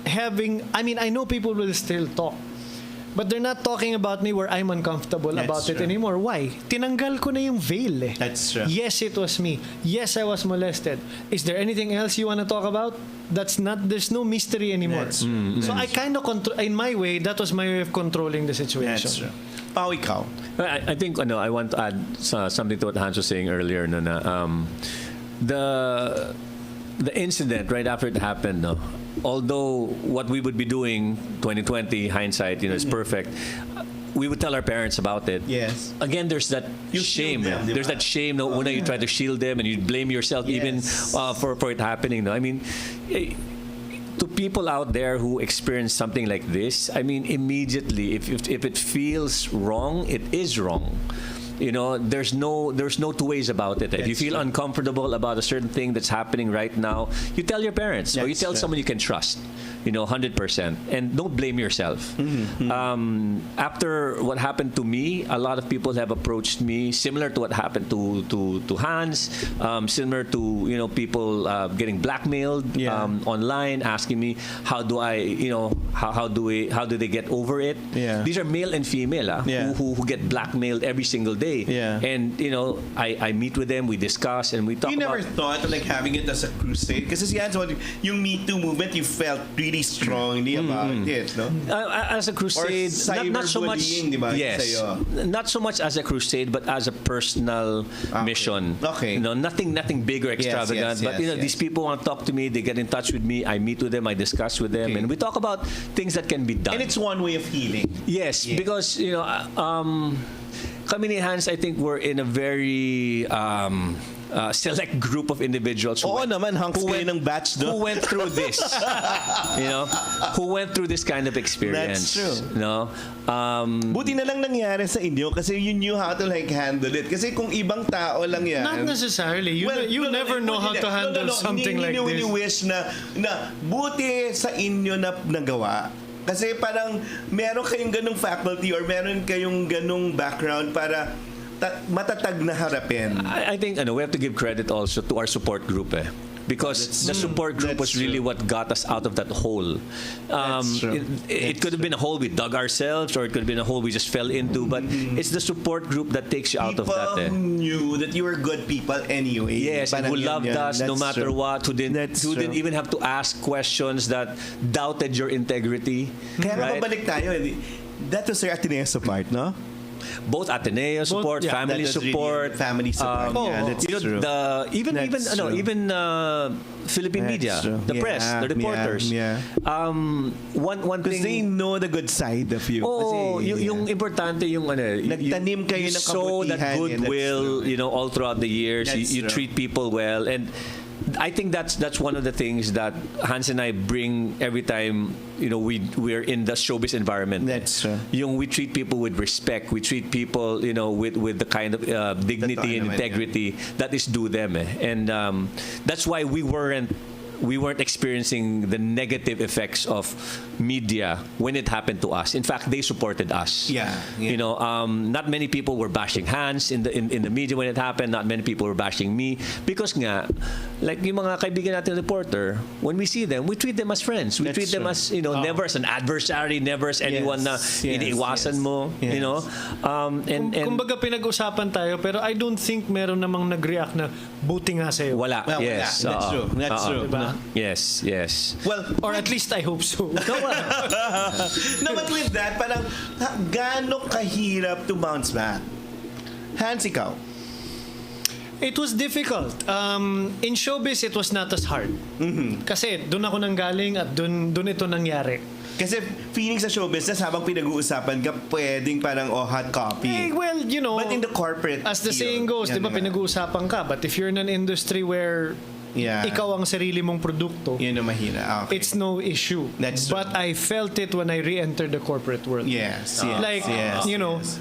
having. I mean, I know people will still talk, but they're not talking about me where I'm uncomfortable That's about it true. anymore. Why? Tinanggal ko na yung veil eh. That's true. Yes, it was me. Yes, I was molested. Is there anything else you want to talk about? There's no mystery anymore. That's true. So I kind of in my way, that was my way of controlling the situation. That's true. Pao, ikaw. I think I want to add something to what Hans was saying earlier. No, na, the incident right after it happened, no, although what we would be doing 2020 hindsight, is perfect, we would tell our parents about it. Yes. Again, there's that You shame. shield them, di There's ba? that shame. No, una you try to shield them and you blame yourself even Yes. for it happening. No, I mean, to people out there who experience something like this, I mean, immediately, if it feels wrong, it is wrong. There's no two ways about it. If you That's feel true. uncomfortable about a certain thing that's happening right now, you tell your parents or you That's tell true. someone you can trust. 100%, and don't blame yourself. After what happened to me, a lot of people have approached me, similar to what happened to Hans, similar to people getting blackmailed Yeah. online, asking me how do I, how do they get over it? Yeah. These are male and female Yeah. who get blackmailed every single day. Yeah. And I meet with them, we discuss, and we talk You never about. thought of having it as a crusade? Kasi si Hans, yung Me Too movement, you felt really strongly about it, no? As a crusade, Or not so much. cyberbullying, di ba, Yes, sa'yo? not so much as a crusade, but as a personal mission. Okay. Nothing big or extravagant. yes, but yes. these people want to talk to me. They get in touch with me. I meet with them. I discuss with them, Okay. and we talk about things that can be done. And it's one way of healing. Yes, because kami ni Hans, I think we're in a very select group of individuals Oo naman, hunks kayo ng batch, no? who went through this. Who went through this kind of experience. That's true. No? Buti na lang nangyari sa inyo kasi you knew how to handle it. Kasi kung ibang tao lang yan... Not necessarily. You never know how to handle something like Hindi this. wish na buti sa inyo na nagawa. Kasi parang meron kayong ganung faculty or meron kayong ganung background para matatag na harapin. I think we have to give credit also to our support group. Because the support group was really what got us out of that hole. That's true. It could have been a hole we dug ourselves, or it could have been a hole we just fell into. But it's the support group that takes you out of that. People knew that you were good people anyway. Yes, and Parang who yun loved yan. us no That's matter true. what, who didn't even have to ask questions that doubted your integrity. Kaya right? mabalik tayo. That was your Ateneo support, no? Both Ateneo support, yeah, family that was really support, family support. Yeah, that's true. even That's true. Philippine That's media, true. the press, Yeah, the reporters. yeah. One Because they thing. know the good side of you. Oh, Kasi, yung importante yung Nagtanim kayo you ng sow that kabutihan, yeah, that's goodwill, true. all throughout the years. That's You true. treat people well, and I think that's one of the things that Hans and I bring every time we're in the showbiz environment. That's true. We treat people with respect. We treat people with the kind of dignity and naman, integrity that is due them. And that's why we weren't experiencing the negative effects of media when it happened to us. In fact, they supported us. Yeah. Not many people were bashing Hans in the media when it happened. Not many people were bashing me because nga, like yung mga kaibigan natin reporter, when we see them, we treat them as friends. We That's treat them true. as never as an adversary, never as anyone na iniiwasan mo. Yes. And Kumbaga pinag-usapan tayo, pero I don't think meron namang nag-react na buti nga sa'yo. wala. Well, Yes. That's true. That's true. Diba? Yes. Well, Or at least I hope so. no, but with that, parang gaano kahirap to bounce back? Hans, ikaw? It was difficult. In showbiz, it was not as hard. Kasi doon ako nanggaling at doon ito nangyari. Kasi feeling sa show business, habang pinag-uusapan ka, pwedeng parang hot copy. Well, But in the corporate as the field, saying goes, yan di ba, nga. pinag-uusapan ka. But if you're in an industry where ikaw ang sarili mong produkto, Yun ang mahina. Okay. it's no issue. That's true. But I felt it when I re-entered the corporate world. Yes. Like, yes, you know, yes.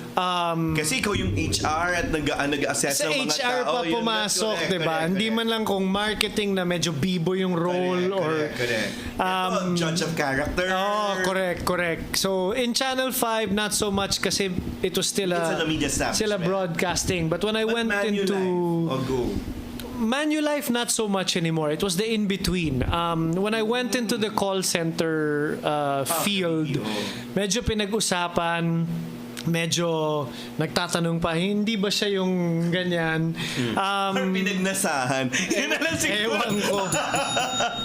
Kasi ikaw yung HR at nag-assess sa ng mga HR tao. pa yun, pumasok, correct, diba? correct, Hindi correct. man lang kung marketing na medyo bibo yung role Correct. Ito, judge of character. Oh, correct. So, in Channel 5, not so much kasi it was still It's a media establishment. still a broadcasting. But when I went Manulife. into Go. Manulife, not so much anymore. It was the in-between. When I went into the call center field, medyo pinag-usapan, medyo nagtatanong pa, hindi ba siya yung ganyan? Or pinagnasahan. Yun na lang siguro. Ewan ko.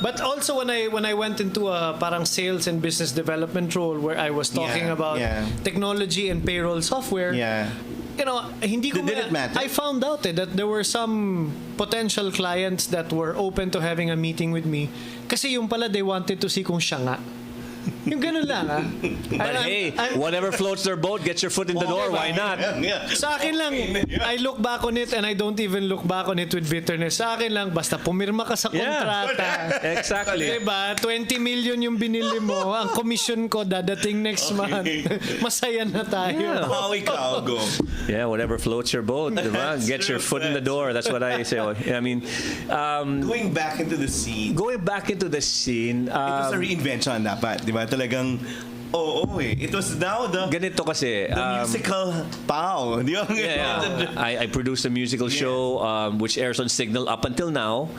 But also when I went into a parang sales and business development role where I was talking about technology and payroll software, you know, hindi ko Did it matter? I found out that there were some potential clients that were open to having a meeting with me kasi yung pala they wanted to see kung siya nga. Yung ganun lang, ha? But hey, whatever floats their boat, gets your foot in the door. Why not? Sa akin lang, I look back on it and I don't even look back on it with bitterness. Sa akin lang, basta pumirma ka sa kontrata. Exactly. Diba? 20 million yung binili mo. Ang commission ko dadating next month. Masaya na tayo. How ikaw, go. Yeah, whatever floats your boat, diba? Get your foot in the door. That's what I say. I mean, Going back into the scene. It It was a reinvention dapat, di ba? Talagang, It was now the ganito kasi, musical Pao. Di ba? I produced a musical show which airs on Signal up until now.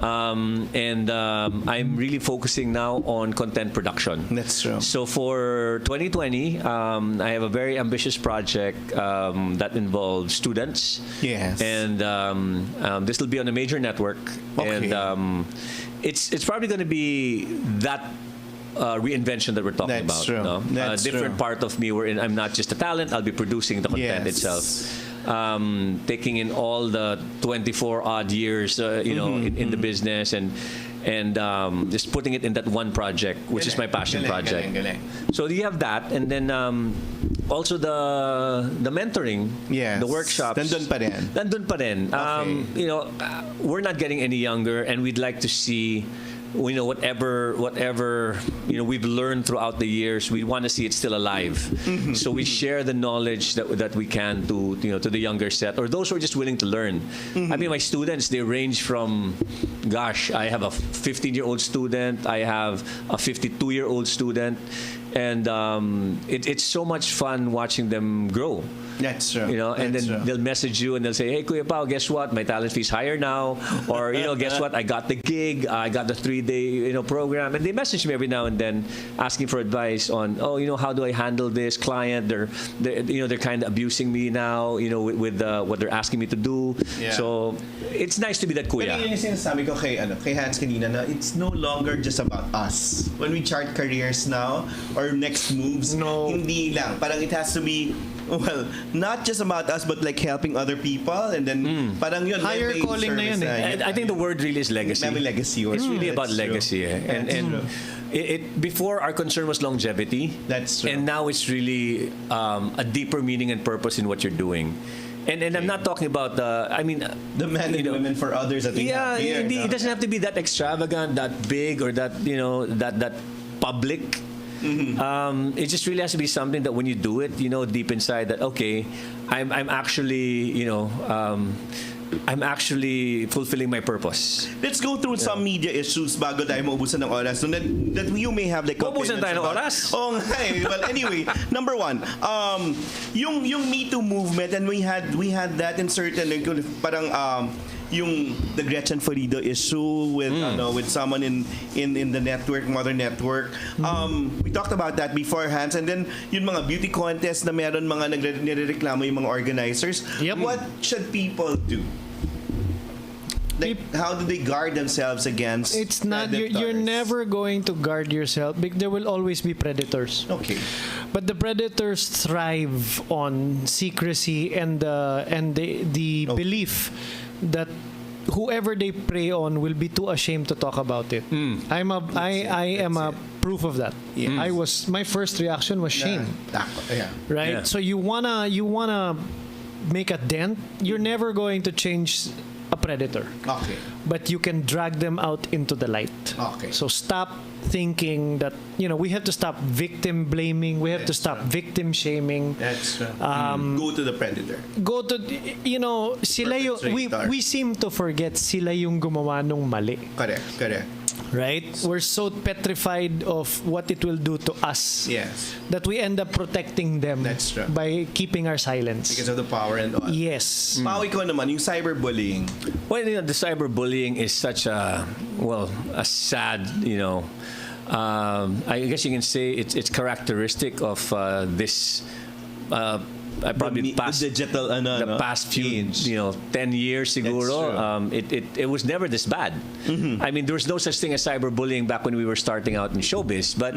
And I'm really focusing now on content production. That's true. So for 2020, I have a very ambitious project that involves students. Yes. And this will be on a major network. Okay. And it's probably going to be that reinvention that we're talking That's about. true. No? That's different true. part of me wherein I'm not just a talent, I'll be producing the content Yes. itself. Taking in all the 24 odd years in the business and just putting it in that one project, which is my passion project. Galing. So you have that, and then also the mentoring, Yes. the workshops. Nandun pa rin. Nandun pa rin. Okay. We're not getting any younger, and we'd like to see, whatever we've learned throughout the years, we want to see it still alive. So we share the knowledge that we can to the younger set or those who are just willing to learn. I mean, my students, they range from, gosh, I have a 15-year-old student, I have a 52-year-old student, and it's so much fun watching them grow. That's true. And That's then true. they'll message you and they'll say, "Hey, Kuya Pao, guess what? My talent fee's higher now." Or, guess what? I got the gig. I got the 3-day, program. And they message me every now and then asking for advice on, how do I handle this client? They're kind of abusing me now, with what they're asking me to do. Yeah. So it's nice to be that Pero kuya. yun yung sinasabi ko kay Hans kanina na it's no longer just about us. When we chart careers now or next moves, hindi lang. Parang it has to be, not just about us but like helping other people and then parang yun. Higher may calling na yun service I think the word really is legacy. May legacy. It's really about That's true. legacy. And it before our concern was longevity. That's true. And now it's really a deeper meaning and purpose in what you're doing. And I'm not talking about the men and women for others that we have here. it doesn't have to be that extravagant, that big, or that that public. It just really has to be something that when you do it, deep inside that I'm actually I'm actually fulfilling my purpose. Let's go through some media issues bago tayo maubusan ng oras. So that you may have like Maubusan tayo ng oras? Oh, hey. Well, anyway, number one, yung Me Too movement, and we had that in certain parang yung the Gretchen Florido issue with someone in the network, Mother Network. We talked about that beforehand, and then yung mga beauty contest na meron mga nagrereklamo yung mga organizers. Yep. What should people do? Like, how do they guard themselves against? It's not you're never going to guard yourself. There will always be predators. Okay. But the predators thrive on secrecy and the belief that whoever they prey on will be too ashamed to talk about it. I am a proof of that. Yes. My first reaction was shame. Yeah. Right? Yeah. So you wanna make a dent. You're never going to change a predator. Okay. But you can drag them out into the light. Okay. So stop thinking that, we have to stop victim blaming. We have to stop victim shaming. That's go to the predator. Go to, sila yung, we seem to forget sila yung gumawa nung mali. Correct. Right? We're so petrified of what it will do to us. Yes. That we end up protecting them. That's true. By keeping our silence. Because of the power and all. Yes. Pao, ikaw naman, yung cyberbullying. Well, the cyberbullying is such a sad, I guess you can say it's characteristic of this. Probably digital, the past few, 10 years, siguro. It was never this bad. Mm-hmm. I mean, there was no such thing as cyberbullying back when we were starting out in showbiz. But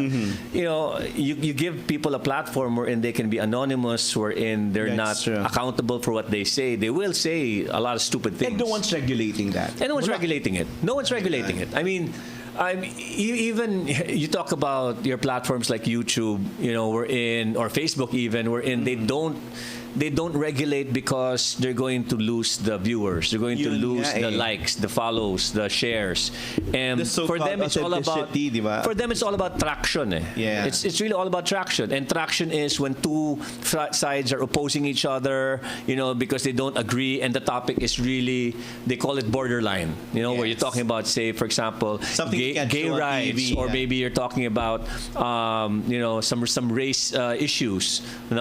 you give people a platform wherein they can be anonymous, wherein they're not accountable for what they say. They will say a lot of stupid things. And no one's regulating that. And no one's regulating it. No one's regulating it. I mean, even you talk about your platforms like YouTube, or Facebook even, wherein they don't regulate because they're going to lose the viewers. They're going to lose the likes, the follows, the shares. And for them it's all about traction. Yeah. It's really all about traction. And traction is when two sides are opposing each other, because they don't agree, and the topic is really, they call it borderline. Where you're talking about, say, for example, gay rights, or maybe you're talking about some race issues. The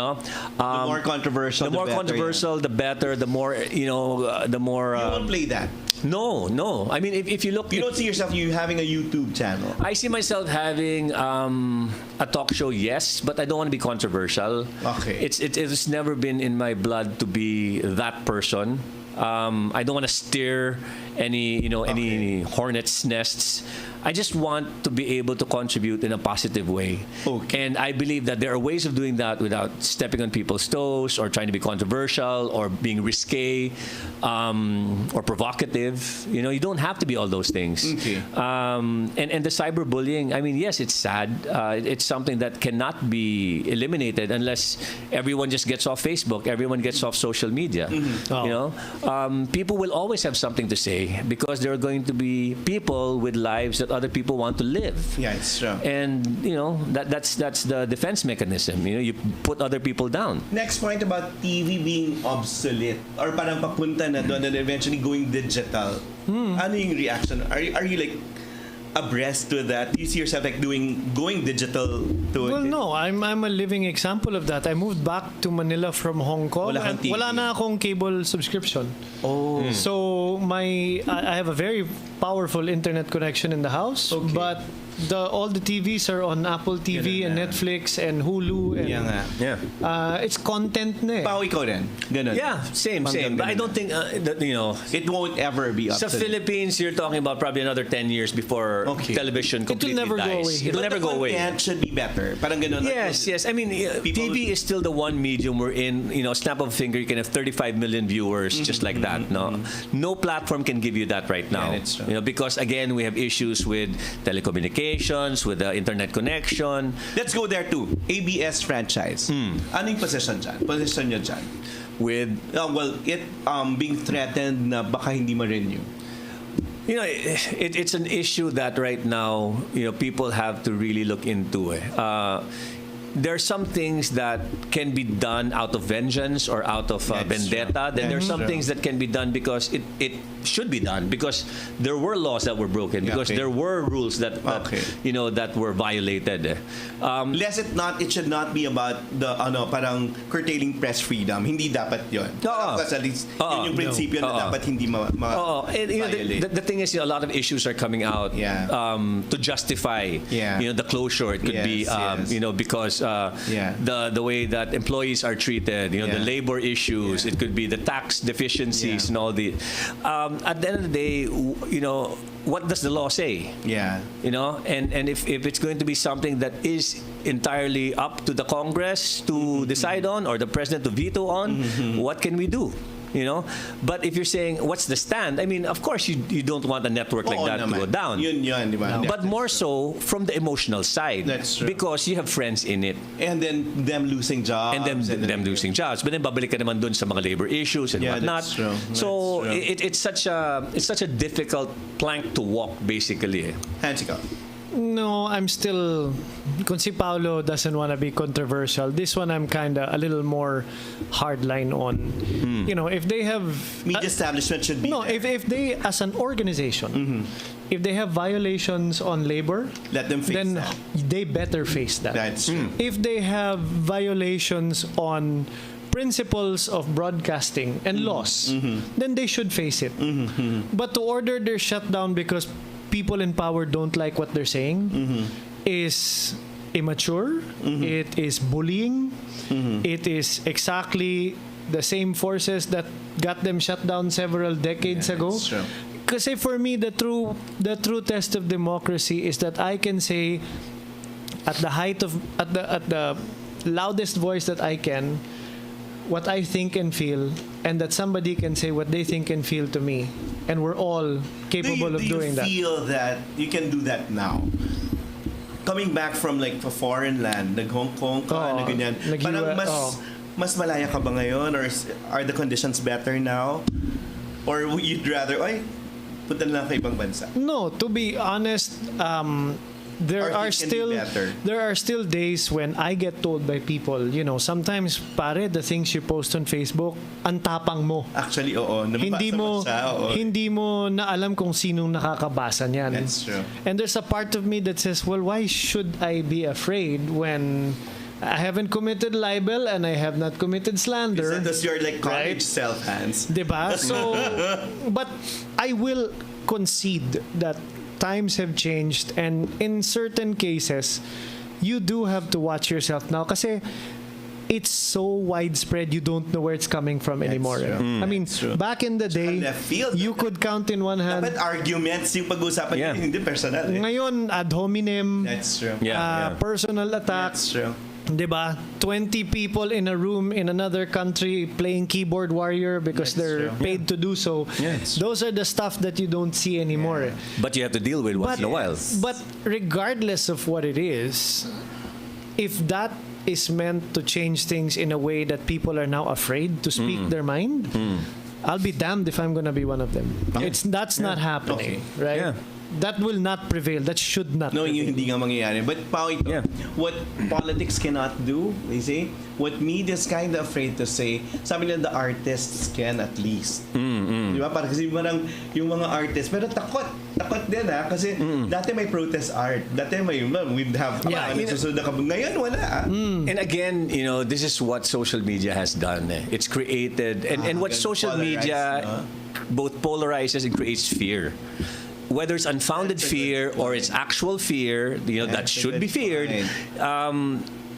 more controversial, the better. The more the more. You won't play that. No. I mean, if you look, you don't see yourself having a YouTube channel. I see myself having a talk show, yes, but I don't want to be controversial. Okay. It's never been in my blood to be that person. I don't want to steer any hornets' nests. I just want to be able to contribute in a positive way. Okay. And I believe that there are ways of doing that without stepping on people's toes or trying to be controversial or being risque or provocative. You don't have to be all those things. Okay. And the cyberbullying, I mean, yes, it's sad. It's something that cannot be eliminated unless everyone just gets off Facebook, everyone gets off social media. Mm-hmm. People will always have something to say because there are going to be people with lives that other people want to live. Yeah, it's true. And that's the defense mechanism. You put other people down. Next point about TV being obsolete or parang papunta na doon and eventually going digital. Ano yung reaction? Are you like abreast to that? Do you see yourself like going digital to Well, no. I'm a living example of that. I moved back to Manila from Hong Kong. Wala na akong cable subscription. Oh. So I have a very powerful internet connection in the house, but all the TVs are on Apple TV and Netflix and Hulu and it's content na eh. Pao, ikaw rin. Ganun. Yeah, same. But I don't think that it won't ever be sa obsolete. Philippines, you're talking about probably another 10 years before television completely never dies. go away. It'll never go away. The content should be better. Parang ganun. Yes. I mean, TV is still the one medium we're in. Snap of a finger, you can have 35 million viewers just like that. No platform can give you that right now. Yeah, it's true. Because again, we have issues with telecommunications, with the internet connection. Let's go there too. ABS franchise. Ano yung position nyo dyan? With it being threatened na baka hindi ma-renew. It's an issue that right now, people have to really look into. There are some things that can be done out of vengeance or out of vendetta. Then there are some things that can be done because it should be done because there were laws that were broken, because there were rules that were violated. It should not be about the parang curtailing press freedom. Hindi dapat yun. Because at least yun yung prinsipyo na dapat hindi violate. The thing is, a lot of issues are coming out to justify the closure. It could be because the way that employees are treated, the labor issues, it could be the tax deficiencies and all the. At the end of the day, what does the law say? Yeah. And if it's going to be something that is entirely up to the Congress to decide on or the president to veto on, what can we do? you know. But if you're saying what's the stand, I mean, of course you don't want a network like that to go down. Yun, di ba? But more so from the emotional side. That's true. Because you have friends in it. And then them losing jobs. And them losing jobs. But then babalik ka naman dun sa mga labor issues and whatnot. That's true. So That's true. it's such a difficult plank to walk, basically. Hanchika. No, I'm still. Kung si Paolo doesn't want to be controversial, this one I'm kind of a little more hardline on. You know, if they have Media establishment should be no, there. if they as an organization, if they have violations on labor, Let them face then that. they better face that. That's true. If they have violations on principles of broadcasting and laws, then they should face it. But to order their shutdown because people in power don't like what they're saying is immature. It is bullying. It is exactly the same forces that got them shut down several decades ago. That's true. Kasi for me, the true test of democracy is that I can say at the loudest voice that I can what I think and feel, and that somebody can say what they think and feel to me, and we're all capable of doing that. Do you feel that you can do that now? Coming back from like a foreign land, nag-Hong Kong ka, na ganyan. Parang mas malaya ka ba ngayon, or are the conditions better now? Or you'd rather, punta na lang ka ibang bansa? No, to be honest, there are still days when I get told by people, you know, sometimes pare, the things you post on Facebook, ang tapang mo. Actually, oo. Hindi mo na alam kung sinong nakakabasa niyan. That's true. And there's a part of me that says, well, why should I be afraid when I haven't committed libel and I have not committed slander? Because you're like college right? self-hands. Diba? So, but I will concede that times have changed, and in certain cases you do have to watch yourself now kasi it's so widespread you don't know where it's coming from anymore. I mean, back in the day you could count in one hand. Dapat arguments yung pag-usapan hindi personal. Ngayon ad hominem. That's true. Personal attack. That's true. Diba? 20 people in a room in another country playing keyboard warrior because they're paid to do so. Those are the stuff that you don't see anymore. But you have to deal with once in a while. But regardless of what it is, if that is meant to change things in a way that people are now afraid to speak their mind, I'll be damned if I'm gonna be one of them. That's not happening, right? Yeah. That will not prevail. That should not No, prevail. yung hindi nga mangyayari. But Pao, ito, what politics cannot do, you see, what media is kind of afraid to say, sabi nila the artists can at least. Di ba? Parang kasi parang yung mga artists, pero takot din kasi dati may protest art. Dati we'd have nagsusunod na kabang. Ngayon, wala. And again, you know, this is what social media has done. It's created, and what social media both polarizes and creates fear. Whether it's unfounded fear or it's actual fear, you know, that should be feared.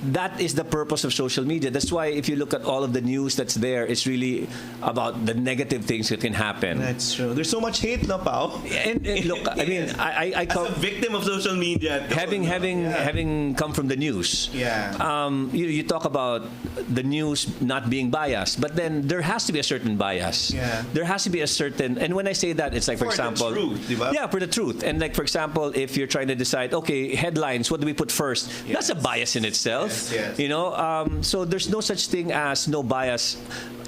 That is the purpose of social media. That's why if you look at all of the news that's there, it's really about the negative things that can happen. That's true. There's so much hate, no, Pao? And look, I mean, I come as a victim of social media. Having come from the news. You talk about the news not being biased, but then there has to be a certain bias. There has to be a certain, and when I say that, it's like, for example, the truth, diba? For the truth. And like, for example, if you're trying to decide, okay, headlines, what do we put first? That's a bias in itself. You know, so there's no such thing as no bias.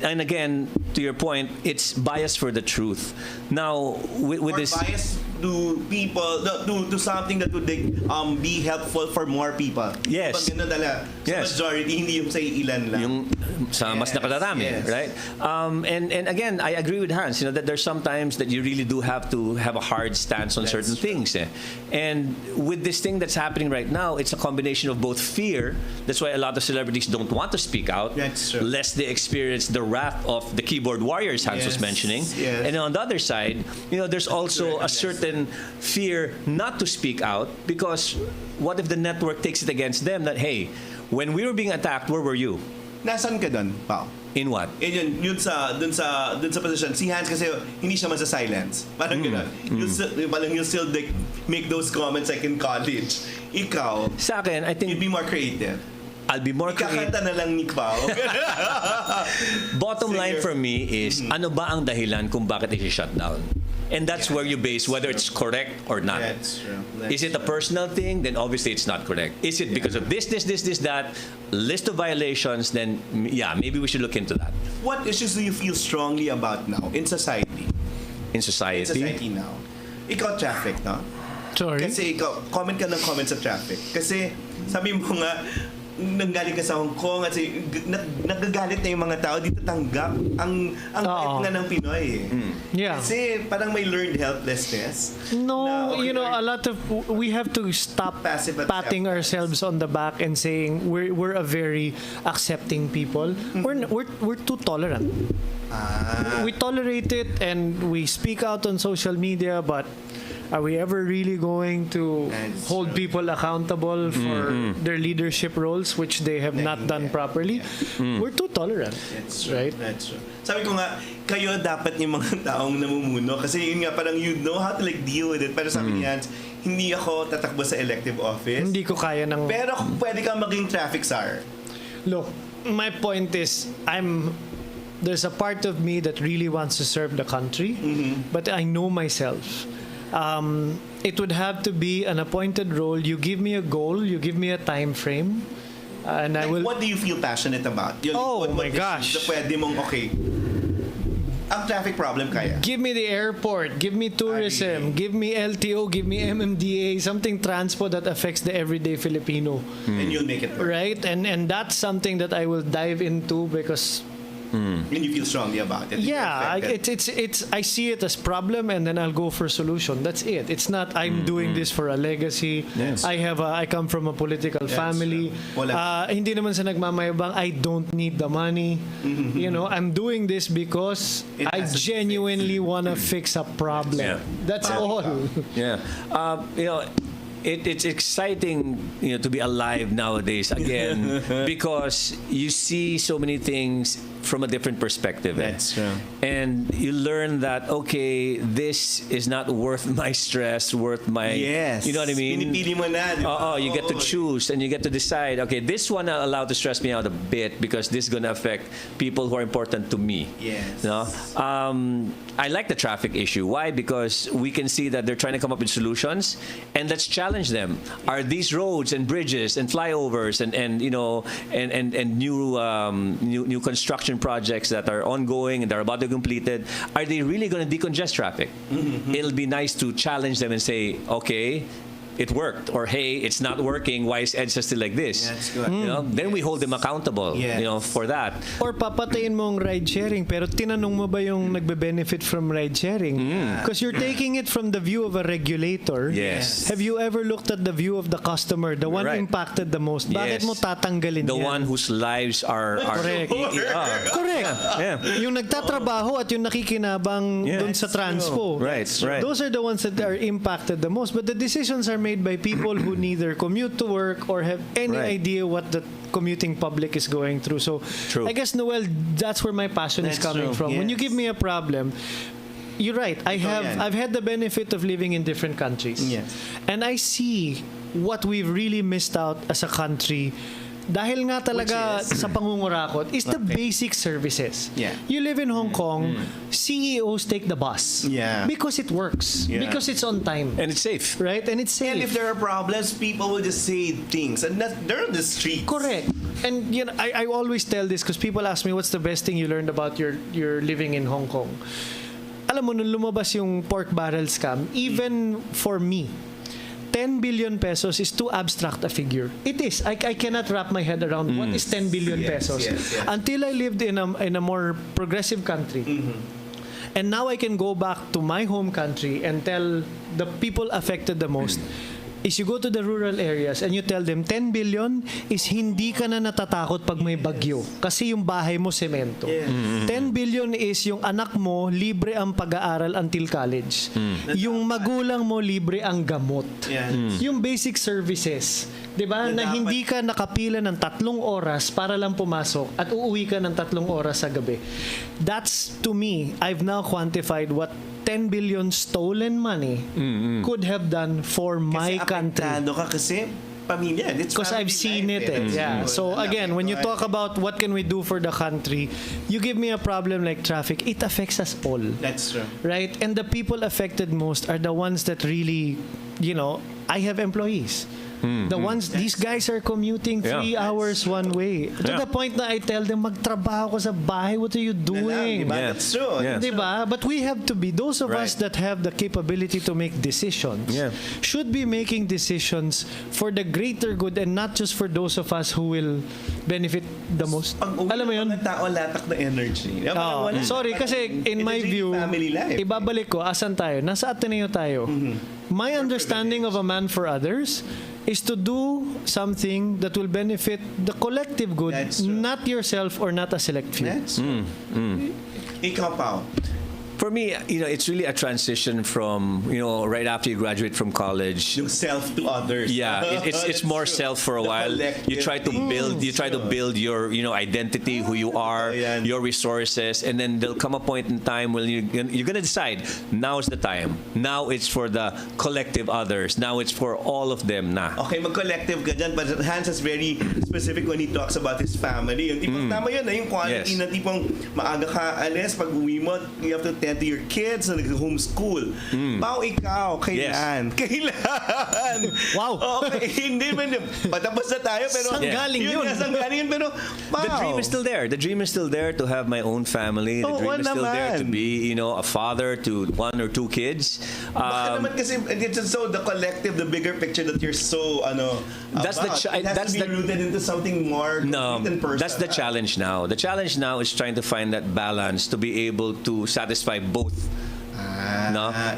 And again, to your point, it's bias for the truth. Now, with this bias to people, to something that would be helpful for more people. Yes. Pag gano'n sa majority, hindi yung sa ilan lang. Yung sa mas nakadarami, right? And again, I agree with Hans, you know, that there's sometimes that you really do have to have a hard stance on certain things. And with this thing that's happening right now, it's a combination of both fear. That's why a lot of celebrities don't want to speak out, lest they experience the wrath of the keyboard warriors Hans was mentioning. And on the other side, you know, there's also a certain fear not to speak out, because what if the network takes it against them that, hey, when we were being attacked, where were you? Nasaan ka doon, Pao? In what? Yun sa position. Si Hans kasi hindi siya masa-silence. Parang gano'n. You'll still make those comments like in college. Ikaw, sa akin, I think you'd be more creative. I'll be more creative. Ikakanta na lang ni Pao. Bottom line for me is, ano ba ang dahilan kung bakit i-shut down? And that's where you base whether it's correct or not. That's true. Is it a personal thing? Then obviously it's not correct. Is it because of this, that, list of violations? Then yeah, maybe we should look into that. What issues do you feel strongly about now in society? In society? In society now. Ikaw, traffic, no? Sorry? Kasi ikaw, comment ka ng comment sa traffic. Kasi sabi mo nga, nanggaling ka sa Hong Kong at nagagalit na yung mga tao dito tanggap ang bait nga ng Pinoy Yeah. kasi parang may learned helplessness No, a lot of we have to stop Passive patting acceptance. ourselves on the back and saying we're a very accepting people. We're too tolerant. We tolerate it and we speak out on social media, but are we ever really going to That's hold people accountable for their leadership roles, which they have not done properly? We're too tolerant. That's true. Right? That's true. Sabi ko nga, kayo dapat yung mga taong namumuno kasi yun nga parang you know how to like deal with it. Pero sabi niyan, hindi ako tatakbo sa elective office. Hindi ko kaya ng... Pero pwede kang maging traffic czar. Look, my point is, there's a part of me that really wants to serve the country, but I know myself. It would have to be an appointed role. You give me a goal, you give me a time frame, and I will. What do you feel passionate about? Oh my issues gosh. na pwede mong, okay, ang traffic problem kaya. Give me the airport, give me tourism, give me LTO, give me MMDA, something transport that affects the everyday Filipino. And you'll make it work. Right? And that's something that I will dive into because And you feel strongly about it. yeah, it's I see it as problem and then I'll go for solution. That's it. It's not I'm doing this for a legacy. Yes. I come from a political family. Wala. Hindi naman sa nagmamayabang I don't need the money. I'm doing this because It I has to genuinely want to fix a problem. Yeah. That's all. Yeah. It's exciting, to be alive nowadays again because you see so many things from a different perspective. That's true. And you learn that, okay, this is not worth my stress, worth my... Yes. You know what I mean? Pinipili mo na, di ba? You get to choose and you get to decide, okay, this one I'll allow to stress me out a bit because this is going to affect people who are important to me. Yes. No? I like the traffic issue. Why? Because we can see that they're trying to come up with solutions and let's challenge them. Are these roads and bridges and flyovers and new construction projects that are ongoing and are about to be completed, are they really going to decongest traffic? It'll be nice to challenge them and say, okay, it worked, or hey, it's not working. Why is EDSA still like this? That's good. Then we hold them accountable. Yes. For that. Or papatayin mo ang ride sharing pero tinanong mo ba yung nagbe-benefit from ride sharing? Because you're taking it from the view of a regulator. Yes. Have you ever looked at the view of the customer, the one Right. impacted the most? Bakit Yes. mo tatanggalin The yan? one whose lives are Correct. Correct. Yeah. Yung nagtatrabaho at yung nakikinabang Yeah. dun sa transpo. Right. Those are the ones that are impacted the most. But the decisions are made by people who neither commute to work or have any Right. idea what the commuting public is going through. So True. I guess, Noel, that's where my passion is That's coming true. from. When you Yes. give me a problem, you're right. I've had the benefit of living in different countries. Yes. And I see what we've really missed out as a country dahil nga talaga Which is? sa pangungurakot is the Okay. basic services. Yeah. You live in Hong Kong, CEOs take the bus. Yeah. Because it works. Yeah. Because it's on time. And it's safe. Right? And it's safe. And if there are problems, people will just say things, and they're on the streets. Correct. And I always tell this because people ask me, what's the best thing you learned about your living in Hong Kong? Alam mo, nung lumabas yung pork barrel scam, even for me, 10 billion pesos is too abstract a figure. It is. I cannot wrap my head around what is 10 billion pesos. Yes. Until I lived in a more progressive country. And now I can go back to my home country and tell the people affected the most is you go to the rural areas and you tell them 10 billion is hindi ka na natatakot pag may bagyo kasi yung bahay mo semento. 10 billion is yung anak mo libre ang pag-aaral until college. Yung magulang mo libre ang gamot. Yung basic services, 'di ba? Na hindi ka nakapila ng 3 oras para lang pumasok at uuwi ka ng 3 oras sa gabi. That's, to me, I've now quantified what 10 billion stolen money could have done for my country. Apektado ka kasi pamilya. Because I've seen it. Yeah. So again, when you talk about what can we do for the country, you give me a problem like traffic, it affects us all. That's true. Right? And the people affected most are the ones that really, I have employees. The ones, these guys are commuting 3 hours one way. To the point na I tell them, magtrabaho ko sa bahay, what are you doing? That's true. Diba? But we have to be, those of us that have the capability to make decisions, should be making decisions for the greater good and not just for those of us who will benefit the most. Alam mo yun? Mga tao latak na energy. Sorry, kasi in my view, ibabalik ko, asan tayo? Nasa Ateneo tayo. My understanding of a man for others is to do something that will benefit the collective good, not yourself or not a select few. That's true. Ikaw, Pao. For me, it's really a transition from, right after you graduate from college. Yung self to others. Yeah, it's more self for a while. You try to build your, identity, who you are, your resources, and then there'll come a point in time when you're gonna decide, now is the time. Now it's for the collective others. Now it's for all of them na. Okay, mag-collective ka dyan, but Hans is very specific when he talks about his family. Yung tipong tama yun, yung quality na tipong maaga ka alis, pag uwi mo, you have to tend to your kids na nag-homeschool. Pao, ikaw, kailan? Kailan? Wow. Okay, hindi man yun. Patapos na tayo, pero Sanggaling yun. Sanggaling yun, pero The dream is still there. The dream is still there to have my own family. The dream is still there to be, a father to 1 or 2 kids. Baka naman kasi, it's so the collective, the bigger picture that you're so, that's about. It has to be rooted into something more complete and personal. That's the challenge now. The challenge now is trying to find that balance to be able to satisfy both.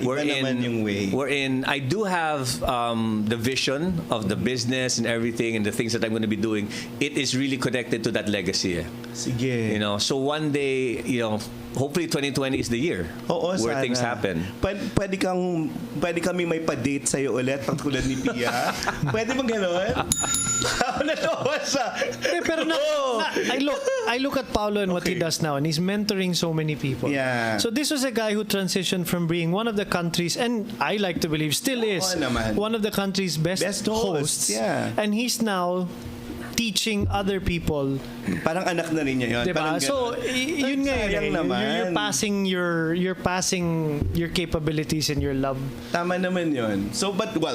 Wherein I do have the vision of the business and everything and the things that I'm going to be doing. It is really connected to that legacy. Sige. So one day, hopefully 2020 is the year where things happen. Pwede kami may pa-date sa'yo ulit pagtulad ni Pia. Pwede bang gano'n? Natawa siya. Pero I look at Paolo and what he does now, and he's mentoring so many people. Yeah. So this was a guy who transitioned from being one of the country's, and I like to believe still is, one of the country's best hosts. Yeah. And he's now teaching other people. Parang anak na rin niya yun. Diba? So, yun nga yun. You're passing your capabilities and your love. Tama naman yun. So,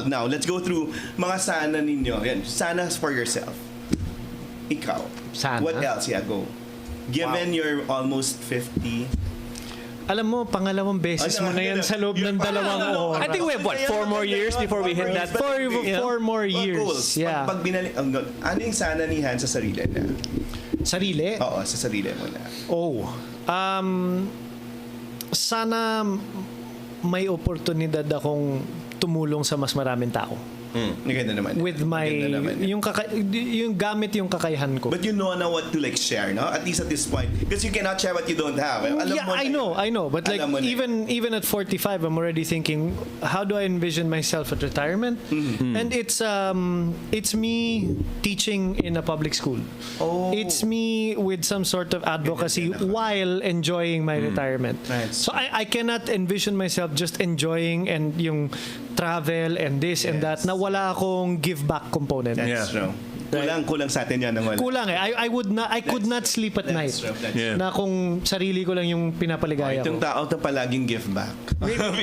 now, let's go through mga sana ninyo. Yan, sana for yourself. Ikaw. Sana? What else? Yeah, go. Given you're almost 50. Alam mo, pangalawang beses mo na yan sa loob ng 2 oras. I think we have 4 more years before we hit that. 4 more years. Goals. Yeah. Pag binalik, ano yung sana ni Han sa sarili niya? Sarili? Oo, sa sarili mo na. Sana may oportunidad akong tumulong sa mas maraming tao. Maganda naman. With my yung gamit yung kakayahan ko. But you know na what to share, no? At least at this point, because you cannot share what you don't have. I know. But even at 45, I'm already thinking, how do I envision myself at retirement? And it's me teaching in a public school. It's me with some sort of advocacy while enjoying my retirement. Right. So I cannot envision myself just enjoying and yung travel and this and that na wala akong give back component. That's true. Kulang sa atin yan. Kulang eh. I could not sleep at night. Na kung sarili ko lang yung pinapaligaya ko. Itong tao to palaging give back.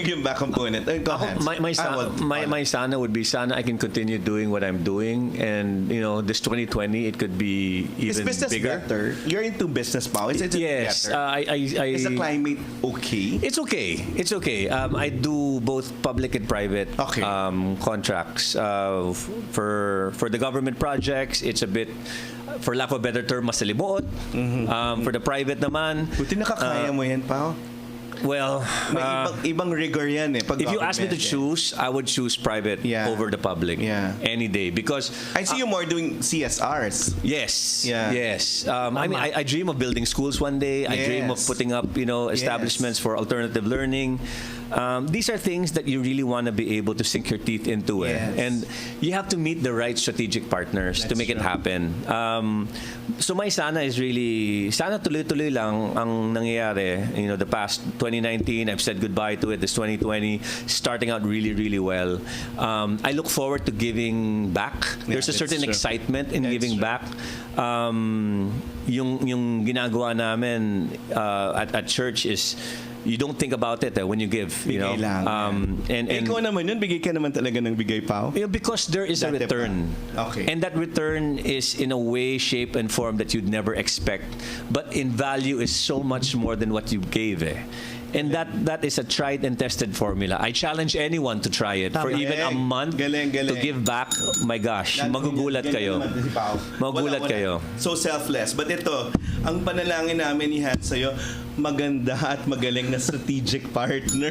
Give back component. My sana would be sana I can continue doing what I'm doing, and this 2020 it could be even business bigger. Better? You're into business, Pao. Yes. Is the climate okay? It's okay. I do both public and private contracts for the government project. It's a bit, for lack of a better term, mas limuot. For the private naman. Buti nakakaya mo yan, Pao. Well, ibang rigor yan eh. If you ask me to choose, I would choose private over the public any day, because I see you more doing CSRs. Yes. I dream of building schools one day. I dream of putting up establishments for alternative learning. These are things that you really want to be able to sink your teeth into, and you have to meet the right strategic partners to make it happen. So my sana is really, sana tuloy-tuloy lang ang nangyayari, the past 2019. I've said goodbye to it. This 2020 starting out really, really well. I look forward to giving back. There's a certain excitement in giving back. Yung ginagawa namin at church is you don't think about it when you give, you know. And ikaw naman yun, bigay ka naman talaga ng bigay pa. Because there is a return. Okay. And that return is in a way, shape, and form that you'd never expect. But in value is so much more than what you gave. And that is a tried and tested formula. I challenge anyone to try it for even a month to give back. My gosh, magugulat kayo. Magugulat kayo. So selfless. But ito, ang panalangin namin ni Han sa'yo, maganda at magaling na strategic partner.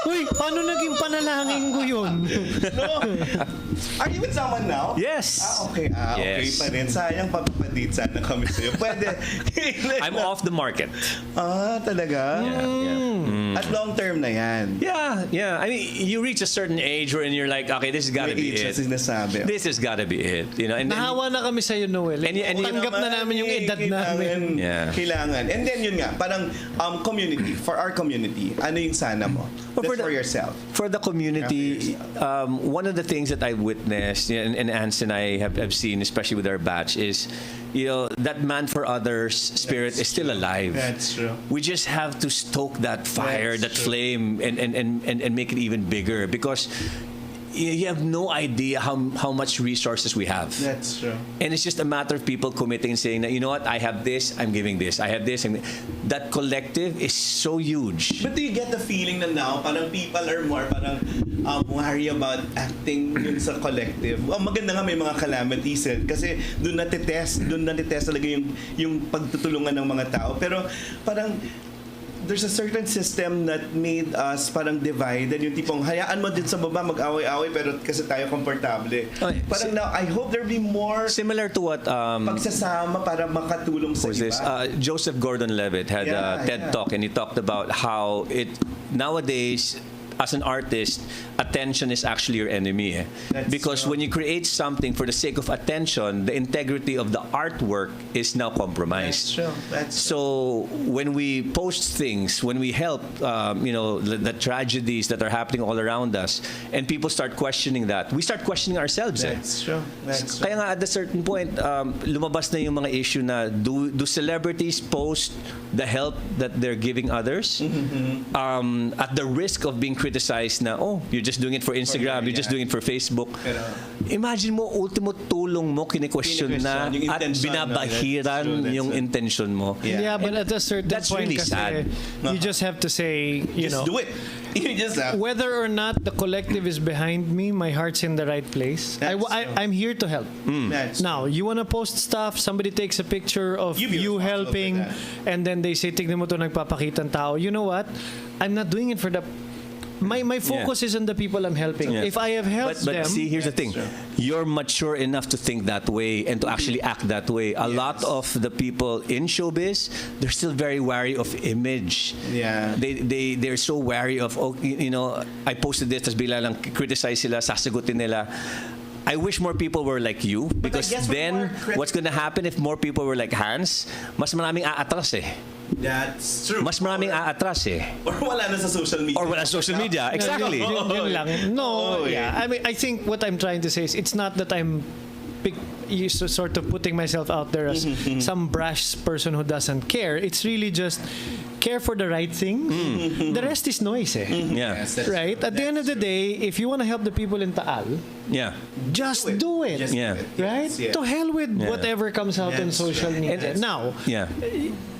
Uy, paano naging panalangin ko yun? No. Are you with someone now? Yes. Okay. Okay Yes. pa rin. Sayang papapadate sana kami sa'yo. Pwede. I'm off the market. Talaga? Yeah. At long term na yan. Yeah. I mean, you reach a certain age wherein you're like, okay, this has got to be it. Sinasabi. This has got to be it. You know, and then, Nahawa na kami sa'yo, Noel. Tanggap na namin yung edad namin. Yeah. Kailangan. And then yun nga, parang community, for our community, ano yung sana mo? That's for yourself. For the community, one of the things that I've witnessed, and Ans and I have seen, especially with our batch, is that man for others spirit is still alive. That's true. We just have to stoke that fire, that flame, and make it even bigger, because you have no idea how much resources we have. That's true. And it's just a matter of people committing and saying that, you know what, I have this, I'm giving this. I have this. That collective is so huge. But do you get the feeling that now, parang people are more parang worry about acting yun sa collective? Maganda nga may mga calamities kasi doon natitest talaga yung pagtutulungan ng mga tao. Pero parang there's a certain system that made us parang divided. Yung tipong hayaan mo din sa baba mag-away-away pero kasi tayo komportable. Parang now, I hope there'll be more similar to what pagsasama para makatulong sa iba. Joseph Gordon-Levitt had a TED Talk, and he talked about how nowadays, as an artist, attention is actually your enemy. Because when you create something for the sake of attention, the integrity of the artwork is now compromised. That's true. So when we post things, when we help, the tragedies that are happening all around us, and people start questioning that, we start questioning ourselves. That's true. Kaya nga at a certain point, lumabas na yung mga issue na do celebrities post the help that they're giving others at the risk of being criticized na, you're just doing it for Instagram, you're just doing it for Facebook. Imagine mo, ultimo tulong mo, kine-question na at binabahiran yung intention mo. Yeah, but at a certain That's point, really kasi sad. You just have to say, just do it. You just have. Whether or not the collective is behind me, my heart's in the right place. I'm here to help. Now, you want to post stuff, somebody takes a picture of you helping, and then they say, tignan mo to nagpapakitang tao. You know what? I'm not doing it for the... My focus is on the people I'm helping. If I have helped them... But see, here's the thing. You're mature enough to think that way and to actually act that way. A lot of the people in showbiz, they're still very wary of image. Yeah. They're so wary of, I posted this, tas bigla lang criticize sila, sasagutin nila. I wish more people were like you, because then what's gonna happen if more people were like Hans? Mas maraming aatras eh. That's true. Mas maraming aatras eh. Or wala na sa social media. Or wala sa social media. Exactly. Yun lang. No, I mean, I think what I'm trying to say is it's not that I'm sort of putting myself out there as some brash person who doesn't care. It's really just care for the right thing. The rest is noise eh. Yeah. Right? At the end of the day, if you want to help the people in Taal, just do it. Just right? do it. Yes. To hell with whatever comes out on social media. Now,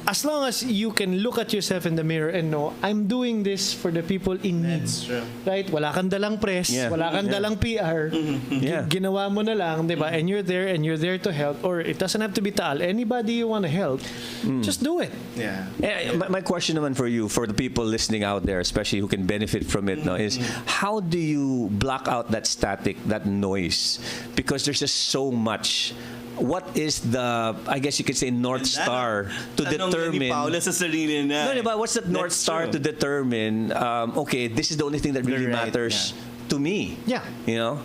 as long as you can look at yourself in the mirror and know, I'm doing this for the people in need. That's true. Right? Wala kang dalang press, wala kang dalang PR. Ginawa mo na lang, di ba? And you're there to help. Or it doesn't have to be Taal. Anybody you want to help, just do it. Yeah. My question naman for you, for the people listening out there, especially who can benefit from it now, is how do you block out that static, that noise? Because there's just so much. What is the, I guess you could say, North Star to determine... Sa sarili na. No, but what's that North Star to determine, okay, this is the only thing that really matters to me? Yeah. You know?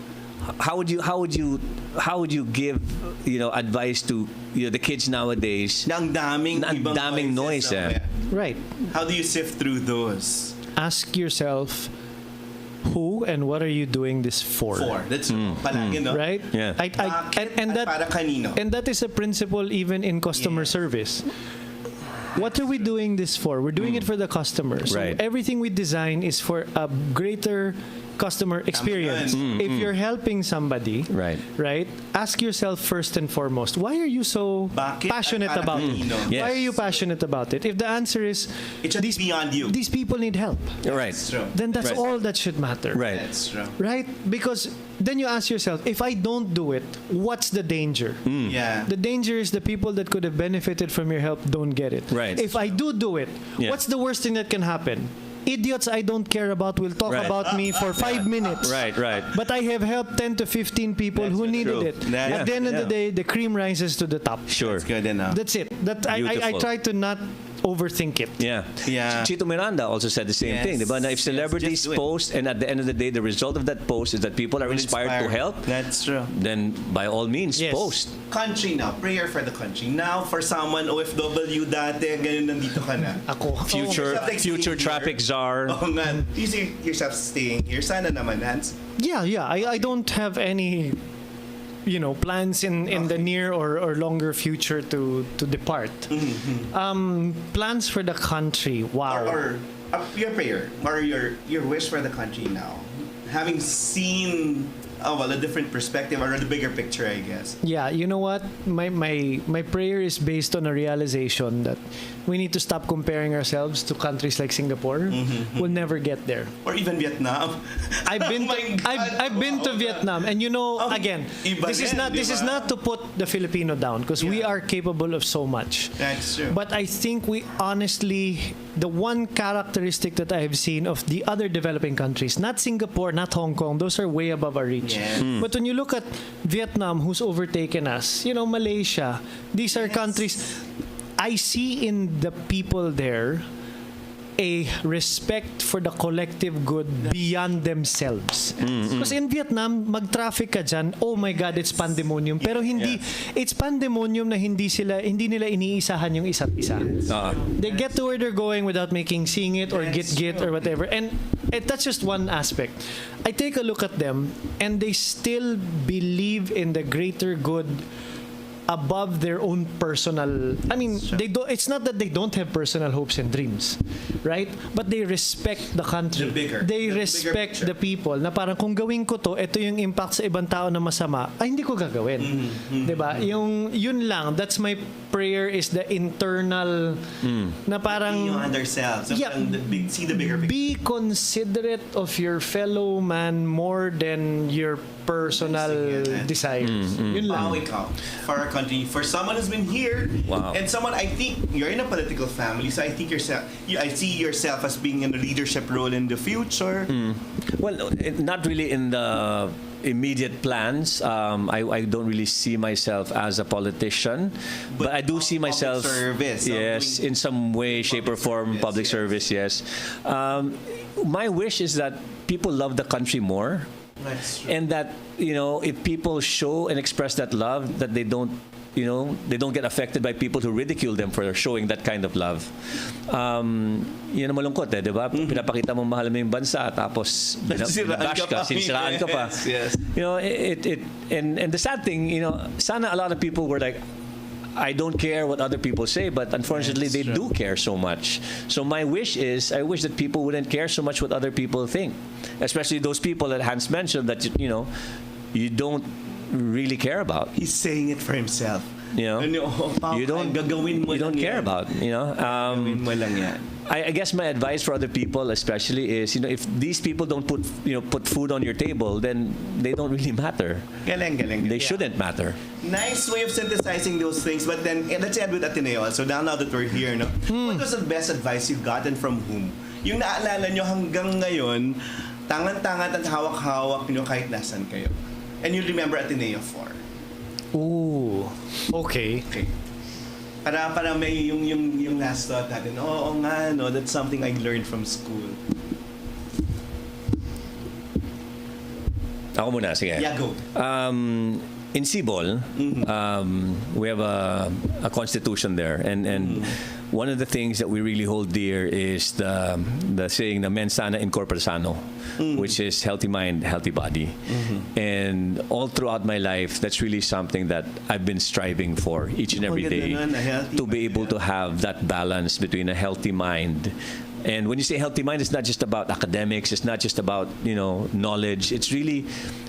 How would you give advice to the kids nowadays? Na ang daming noise. Right. How do you sift through those? Ask yourself, who and what are you doing this for? That's palagi, no? Right? Yeah. And that para kanino? and that is a principle even in customer service. What are we doing this for? We're doing it for the customer. So Right. everything we design is for a greater customer experience. If you're helping somebody, Right. ask yourself first and foremost, why are you so Bakit passionate at about it? kanino? Yes. Why are you passionate about it? If the answer is It should be beyond you. these people need help, Right. That's true. then that's Right. all that should matter. Right. That's true. Right? Because then you ask yourself, if I don't do it, what's the danger? Yeah. The danger is the people that could have benefited from your help don't get it. Right. If I do it, Yeah. what's the worst thing that can happen? Idiots I don't care about will talk Right. about me for 5 minutes. Right. But I have helped 10 to 15 people who needed true. it. Yeah. At the end of the day, the cream rises to the top. Sure. That's good enough. That's it. I Beautiful. try to not overthink it. Yeah. Yeah. Chito Miranda also said the same Yes. thing, diba? Na if Yes, celebrities just do it. post and at the end of the day the result of that post is that people are inspired to help, That's true. then by all means Yes. post. Country now. Prayer for the country. Now, for someone OFW dati, ganyan nandito ka na. Ako. Future Yourself staying future here. traffic czar. Oh nga. You see yourself staying here. Sana naman, Hans. Yeah. I don't have any plans in the near or longer future to depart. Plans for the country. Wow. Or your prayer. Or your wish for the country now. Having seen a different perspective or the bigger picture, I guess. Yeah, you know what? My prayer is based on a realization that we need to stop comparing ourselves to countries like Singapore. We'll never get there. Or even Vietnam. I've been Oh my God. I've been to Vietnam, and again, iba this is din, not di ba? not to put the Filipino down, because we Yeah. are capable of so much. That's true. But I think we honestly, the one characteristic that I have seen of the other developing countries, not Singapore, not Hong Kong, those are way above our reach. Yeah. But when you look at Vietnam, who's overtaken us, Malaysia, these are countries. I see in the people there a respect for the collective good beyond themselves. Because in Vietnam, mag-traffic ka dyan, oh my God, it's pandemonium. Pero it's pandemonium na hindi nila iniisahan yung isa't isa. They get to where they're going without seeing it or get or whatever. And that's just one aspect. I take a look at them and they still believe in the greater good above their own personal. I mean, it's not that they don't have personal hopes and dreams, right? But they respect the country. They respect the people. Na parang kung gawin ko to, ito yung impact sa ibang tao na masama, ay hindi ko gagawin. 'Di ba? Yun lang. That's my prayer, is the internal na parang Beyond ourselves. See the bigger picture. be considerate of your fellow man more than your personal desires. Yun lang. Wow, ikaw. For our country. For someone who's been here. Wow. And someone, I think, you're in a political family, so I think I see yourself as being in a leadership role in the future. Well, not really in the immediate plans. I don't really see myself as a politician, but I do see myself, service, yes, in some way, shape, or form, public service. Yes. My wish is that people love the country more. That's true. And that, if people show and express that love, that they don't get affected by people who ridicule them for showing that kind of love. Yun ang malungkot, di ba? Pinapakita mo mahal mo yung bansa, tapos binabash ka, sinisiraan ka pa. Yes. And the sad thing, sana a lot of people were like, I don't care what other people say, but unfortunately they do care so much. So my wish is, I wish that people wouldn't care so much what other people think, especially those people that Hans mentioned that you don't really care about. He's saying it for himself. You don't care about. Gawin mo lang yan. I guess my advice for other people, especially, is if these people don't put food on your table, then they don't really matter. Galing. They shouldn't matter. Nice way of synthesizing those things. But then, let's end with Ateneo. So now that we're here, what was the best advice you've gotten from whom? Yung naalala nyo hanggang ngayon, tangan-tangan at hawak-hawak nyo kahit nasan kayo. And you remember Ateneo for? Ooh. Okay. Para may yung last thought natin. Oo nga, no, that's something I learned from school. Ako muna, sige. Yeah, go. In Sibol, we have a constitution there, and one of the things that we really hold dear is the saying na mens sana in corpore sano, which is healthy mind, healthy body. And all throughout my life, that's really something that I've been striving for each and every day, to be able to have that balance between a healthy mind. And when you say healthy mind, it's not just about academics, it's not just about, knowledge. It's really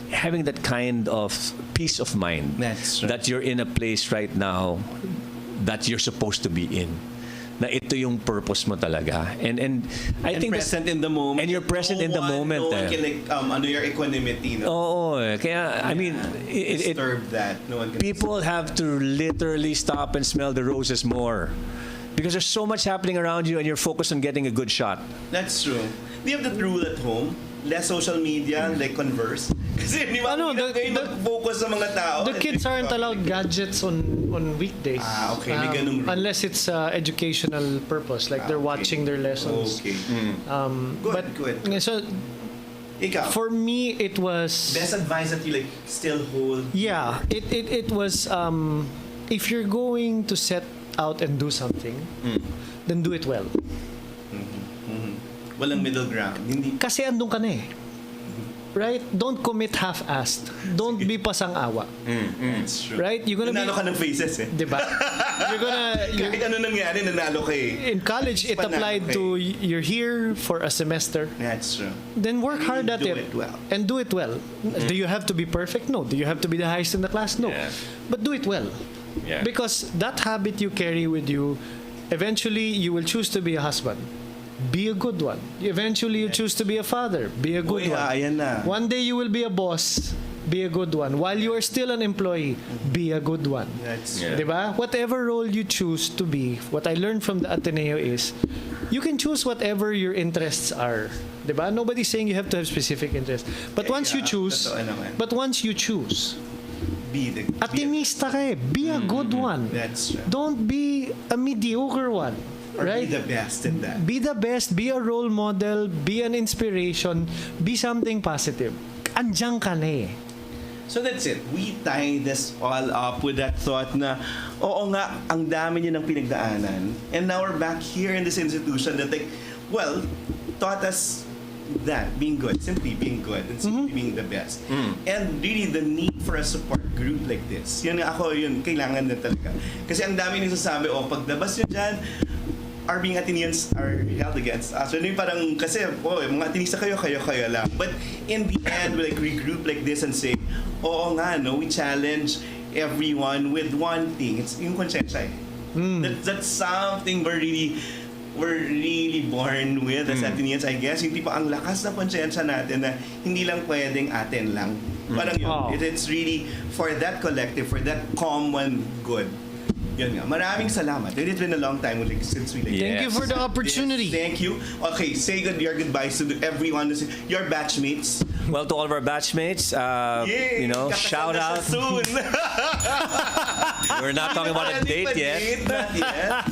having that kind of peace of mind. That's right. That you're in a place right now that you're supposed to be in. Na ito yung purpose mo talaga. And I think present in the moment. And you're present in the moment. No one can your equanimity. No? Oo. Kaya, I mean, disturb that. No one can people have to literally stop and smell the roses more. Because there's so much happening around you and you're focused on getting a good shot. That's true. Do you have that rule at home? Less social media, like converse? Kasi di ba, mag-focus sa mga tao. The kids aren't allowed gadgets on weekdays. Okay. May ganung rule. Unless it's educational purpose, like they're watching their lessons. Okay. Good. So, Ikaw, for me, it was... best advice that you still hold? Yeah. It was, if you're going to set out and do something, then do it well. Walang middle ground. Hindi. Kasi andun ka na eh. Right? Don't commit half-assed. Don't be pasang-awa. That's true. Right? You're gonna nanalo ka ng faces eh. Diba? Kahit ano nangyari, nanalo ka eh. In college, it applied to you're here for a semester. That's true. Then work hard at it. Do it well. And do it well. Do you have to be perfect? No. Do you have to be the highest in the class? No. Yeah. But do it well. Yeah. Because that habit you carry with you, eventually you will choose to be a husband. Be a good one. Eventually you choose to be a father. Be a good one. Ayan na. One day you will be a boss. Be a good one. While you are still an employee, be a good one. That's Yeah. Diba? Whatever role you choose to be, what I learned from the Ateneo is, you can choose whatever your interests are. Diba? Nobody's saying you have to have specific interests. But once you choose, Atinista ka eh. Be a good one. That's true. Don't be a mediocre one. Or right? be the best in that. Be the best. Be a role model. Be an inspiration. Be something positive. Andiyan ka na eh. So that's it. We tie this all up with that thought na, oo nga, ang dami niya ng pinagdaanan. And now we're back here in this institution that taught us that, being good, simply being good, and simply being the best. And really, the need for a support group like this. Yun nga ako, kailangan na talaga. Kasi ang dami nagsasabi, paglabas nyo dyan, our being Athenians are held against us. So, parang, kasi, mga Atenista kayo lang. But in the end, we regroup like this and say, oo nga, we challenge everyone with one thing. It's yung konsensya eh. That's something we're really born with as Athenians, I guess. Yung tipo, ang lakas na konsensya natin na hindi lang pwedeng atin lang. Parang yun. It's really for that collective, for that common good. Yun nga. Maraming salamat. It's been a long time since we Thank you for the opportunity. Thank you. Okay, say your goodbyes to everyone, your batchmates. Well, to all of our batchmates, shout out. Soon. We're not talking about a date yet. Not yet.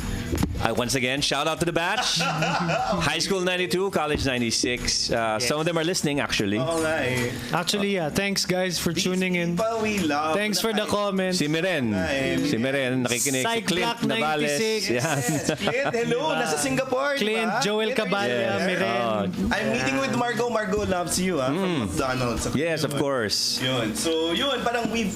Once again, shout out to the batch. High School 92, College 96. Some of them are listening, actually. Oo nga eh. Actually, yeah. Thanks, guys, for tuning in. We love. Thanks for the comments. Si Miren, nakikinig. Si Clint Navales. Yes, Clint, hello. Nasa Singapore, Clint, Joel Caballa, Miren. I'm meeting with Margot. Margot loves you, from McDonald's. Yes, of course. Yun. So, parang we've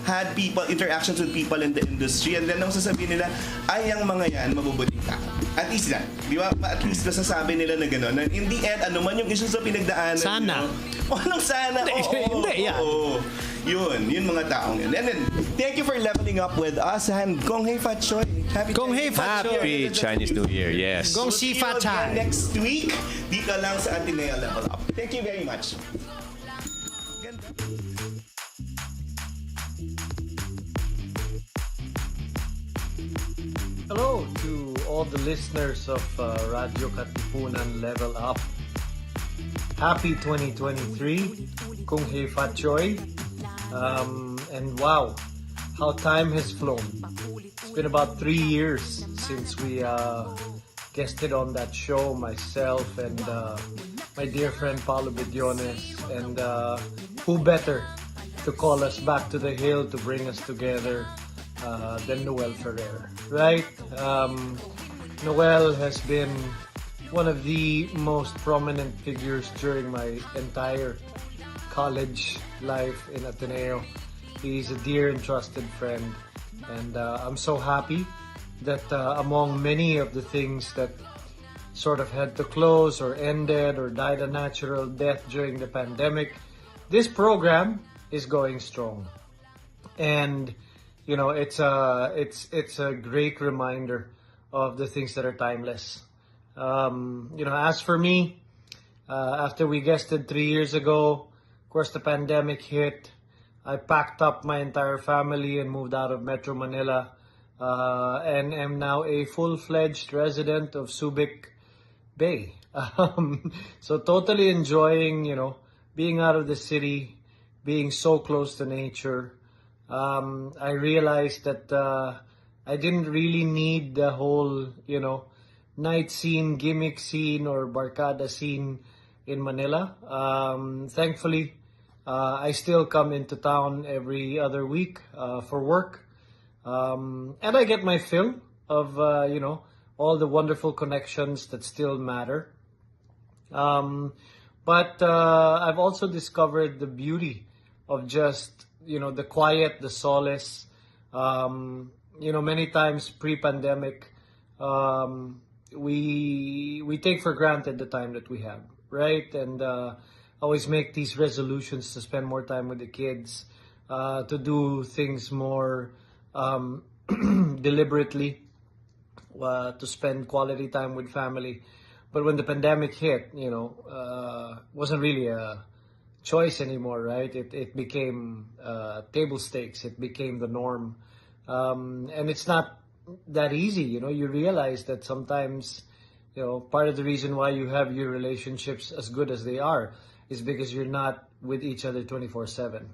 had interactions with people in the industry, and then nung sasabihin nila, ay, ang mga yan, mabubuting tao. At least yan. Di ba? At least nasasabi nila na gano'n. And in the end, ano man yung issues na pinagdaanan. Sana. Anong sana? Hindi, yeah. Yun mga taong yun. And then, thank you for leveling up with us. And Gong Hei Fat Choy. Happy Chinese New Year, yes. Gong Si Fat Chai. Next week, dito lang sa Ateneo Level Up. Thank you very much. Hello to all the listeners of Radyo Katipunan Level Up. Happy 2023, Kung Hei Fat Choy. And wow, how time has flown. It's been about 3 years since we guested on that show, myself and my dear friend Paolo Bediones. And who better to call us back to the hill, to bring us together, than Noel Ferrer, right? Noel has been one of the most prominent figures during my entire college life in Ateneo. He's a dear and trusted friend, and I'm so happy that among many of the things that sort of had to close or ended or died a natural death during the pandemic, this program is going strong. And you know, it's a great reminder of the things that are timeless. You know, as for me, after we guested 3 years ago, of course the pandemic hit. I packed up my entire family and moved out of Metro Manila, and am now a full-fledged resident of Subic Bay. So totally enjoying, you know, being out of the city, being so close to nature. I realized that I didn't really need the whole, you know, night scene, gimmick scene, or barkada scene in Manila. Thankfully, I still come into town every other week for work. And I get my fill of, you know, all the wonderful connections that still matter. But I've also discovered the beauty of just, you know, the quiet, the solace. You know, many times pre-pandemic, we take for granted the time that we have, right? And always make these resolutions to spend more time with the kids, to do things more deliberately, to spend quality time with family. But when the pandemic hit, you know, wasn't really a choice anymore, right? It became table stakes. It became the norm. And it's not that easy, you know. You realize that sometimes, you know, part of the reason why you have your relationships as good as they are is because you're not with each other 24/7.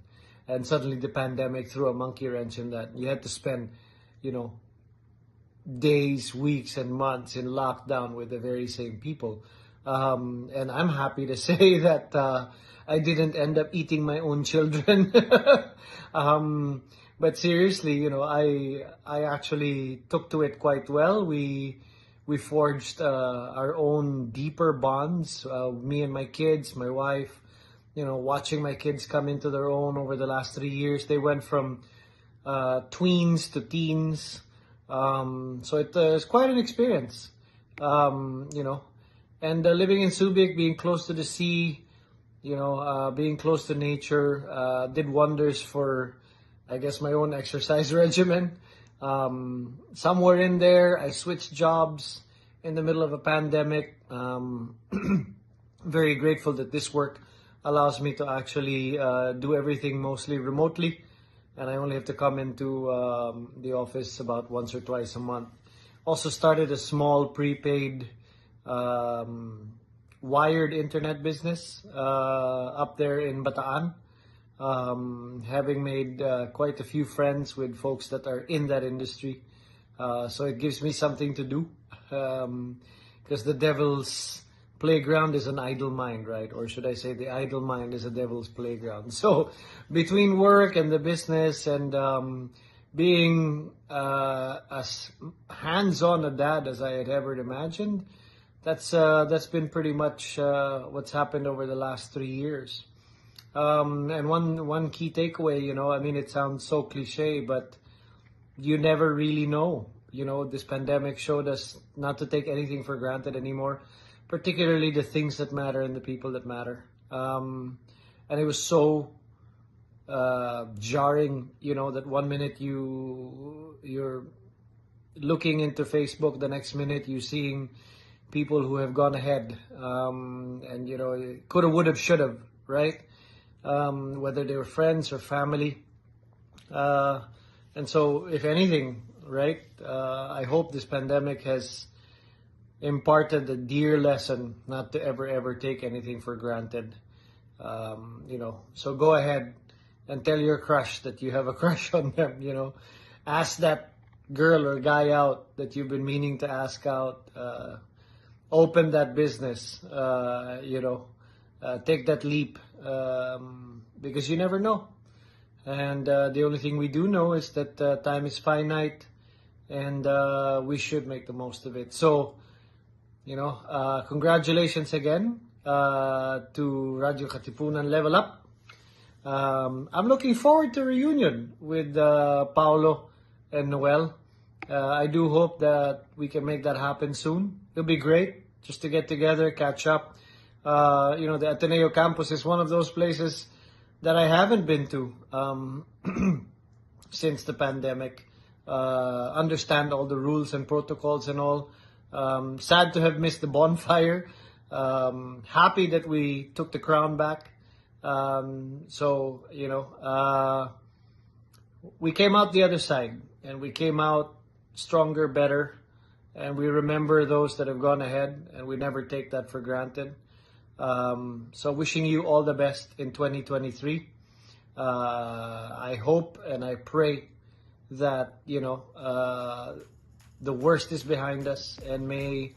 And suddenly the pandemic threw a monkey wrench in that. You had to spend, you know, days, weeks, and months in lockdown with the very same people. And I'm happy to say that I didn't end up eating my own children. But seriously, you know, I actually took to it quite well. We forged our own deeper bonds. Me and my kids, my wife, you know, watching my kids come into their own over the last 3 years. They went from tweens to teens. So it was quite an experience, you know. And living in Subic, being close to the sea, you know, being close to nature, did wonders for, I guess, my own exercise regimen. Somewhere in there, I switched jobs in the middle of a pandemic. Very grateful that this work allows me to actually do everything mostly remotely. And I only have to come into the office about once or twice a month. Also started a small prepaid wired internet business up there in Bataan. Having made quite a few friends with folks that are in that industry. So it gives me something to do. Because the devil's playground is an idle mind, right? Or should I say the idle mind is a devil's playground. So between work and the business and being as hands-on a dad as I had ever imagined, that's been pretty much what's happened over the last 3 years. And one key takeaway, you know, I mean, it sounds so cliche, but you never really know. You know, this pandemic showed us not to take anything for granted anymore, particularly the things that matter and the people that matter. And it was so jarring, you know, that one minute you're looking into Facebook, the next minute you're seeing people who have gone ahead, and, you know, coulda, woulda, shoulda, right? Whether they were friends or family. And so, if anything, right, I hope this pandemic has imparted a dear lesson not to ever take anything for granted. You know, so go ahead and tell your crush that you have a crush on them, you know. Ask that girl or guy out that you've been meaning to ask out. Open that business, you know. Take that leap, because you never know. And the only thing we do know is that time is finite, and we should make the most of it. So, congratulations again to Radyo Katipunan Level Up. I'm looking forward to a reunion with Paolo and Noel. I do hope that we can make that happen soon. It'll be great just to get together, catch up. The Ateneo campus is one of those places that I haven't been to since the pandemic. Understand all the rules and protocols and all. Sad to have missed the bonfire. Happy that we took the crown back. We came out the other side, and we came out stronger, better, and we remember those that have gone ahead, and we never take that for granted. So wishing you all the best in 2023. I hope and I pray that, the worst is behind us, and may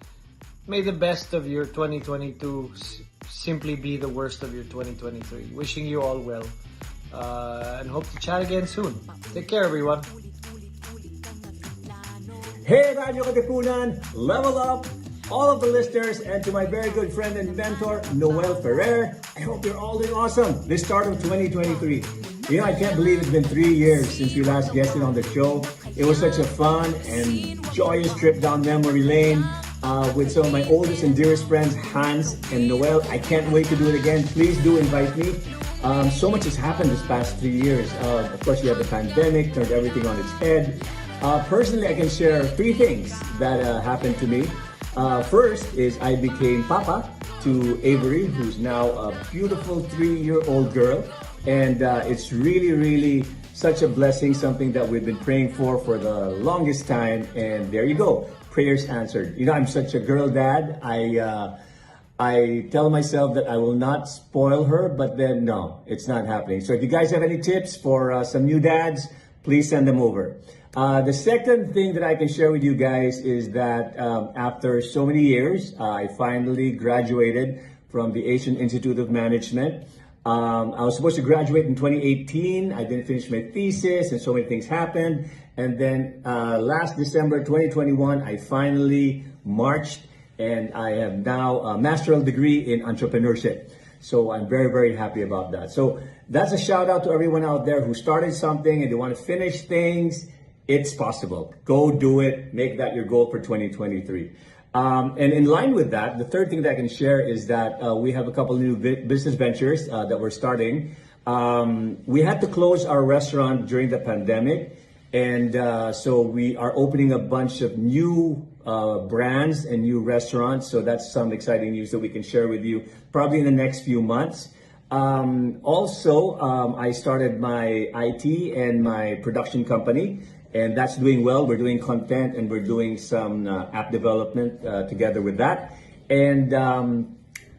the best of your 2022 simply be the worst of your 2023. Wishing you all well, and hope to chat again soon. Take care, everyone. Hey, Radyo Katipunan, level up! All of the listeners, and to my very good friend and mentor, Noel Ferrer, I hope you're all doing awesome this start of 2023. I can't believe it's been 3 years since we last guested on the show. It was such a fun and joyous trip down memory lane with some of my oldest and dearest friends, Hans and Noel. I can't wait to do it again. Please do invite me. So much has happened this past 3 years. Of course, we had the pandemic, turned everything on its head. Personally, I can share 3 things that happened to me. First is I became Papa to Avery, who's now a beautiful 3-year-old girl. And it's really, really such a blessing, something that we've been praying for the longest time. And there you go, prayers answered. I'm such a girl dad. I tell myself that I will not spoil her, but then no, it's not happening. So if you guys have any tips for some new dads, please send them over. The second thing that I can share with you guys is that after so many years, I finally graduated from the Asian Institute of Management. I was supposed to graduate in 2018. I didn't finish my thesis, and so many things happened. And then last December 2021, I finally marched, and I have now a master's degree in entrepreneurship. So I'm very, very happy about that. So that's a shout out to everyone out there who started something and they want to finish things. It's possible. Go do it. Make that your goal for 2023. And in line with that, the third thing that I can share is that we have a couple of new business ventures that we're starting. We had to close our restaurant during the pandemic. And so we are opening a bunch of new brands and new restaurants. So that's some exciting news that we can share with you probably in the next few months. I started my IT and my production company. And that's doing well. We're doing content and we're doing some app development together with that. And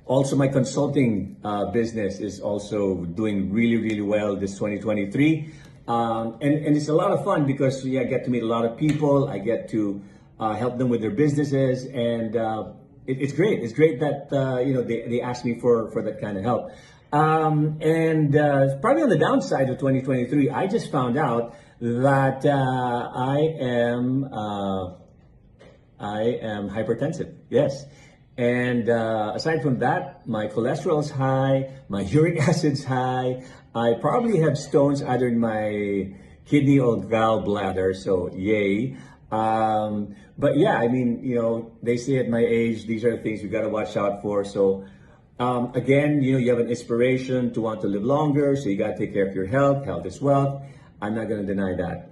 also my consulting business is also doing really, really well this 2023. And it's a lot of fun because I get to meet a lot of people. I get to help them with their businesses. And it's great. It's great that, they ask me for that kind of help. Probably on the downside of 2023, I just found out that I am hypertensive. Yes. And aside from that, my cholesterol is high, my uric acid's high. I probably have stones either in my kidney or gallbladder, so yay. But yeah, they say at my age, these are the things you got to watch out for. So again, you have an inspiration to want to live longer, so you got to take care of your health. Health is wealth. I'm not going to deny that.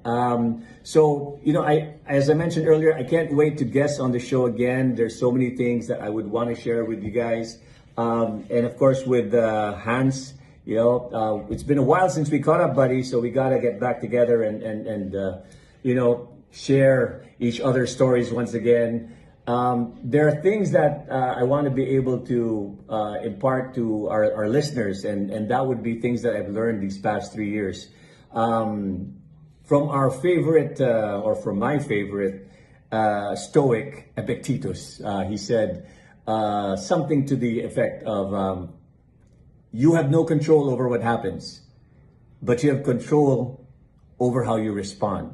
As I mentioned earlier, I can't wait to guest on the show again. There's so many things that I would want to share with you guys. And of course, with Hans, it's been a while since we caught up, buddy. So we got to get back together and share each other's stories once again. There are things that I want to be able to impart to our listeners, and that would be things that I've learned these past 3 years. From our favorite, or from my favorite, Stoic, Epictetus. He said something to the effect of, you have no control over what happens. but you have control over how you respond.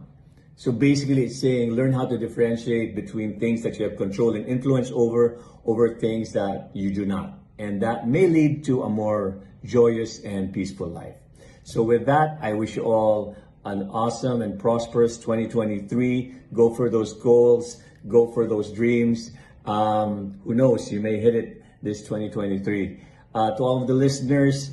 So basically it's saying learn how to differentiate between things that you have control and influence over things that you do not. And that may lead to a more joyous and peaceful life. So with that, I wish you all an awesome and prosperous 2023. Go for those goals, go for those dreams. Who knows, you may hit it this 2023. To all of the listeners,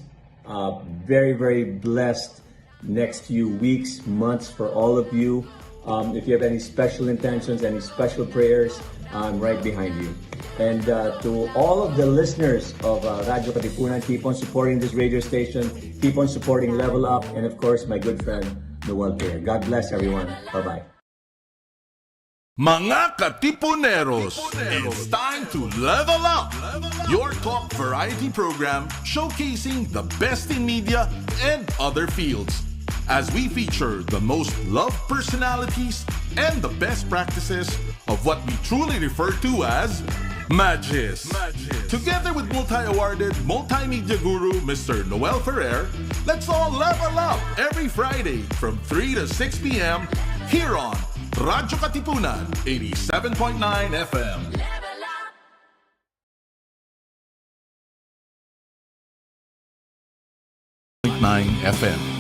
very, very blessed next few weeks, months for all of you. If you have any special intentions, any special prayers, I'm right behind you. And to all of the listeners of Radyo Katipunan, keep on supporting this radio station, keep on supporting Level Up, and of course, my good friend, Noel Ferrer. God bless everyone. Bye-bye. Mga Katipuneros, it's time to level up! Your talk variety program showcasing the best in media and other fields. As we feature the most loved personalities and the best practices of what we truly refer to as Magis. Together with multi-awarded multimedia guru Mr. Noel Ferrer, let's all level up every Friday from 3 to 6 p.m. here on Radyo Katipunan 87.9 FM. 9 FM.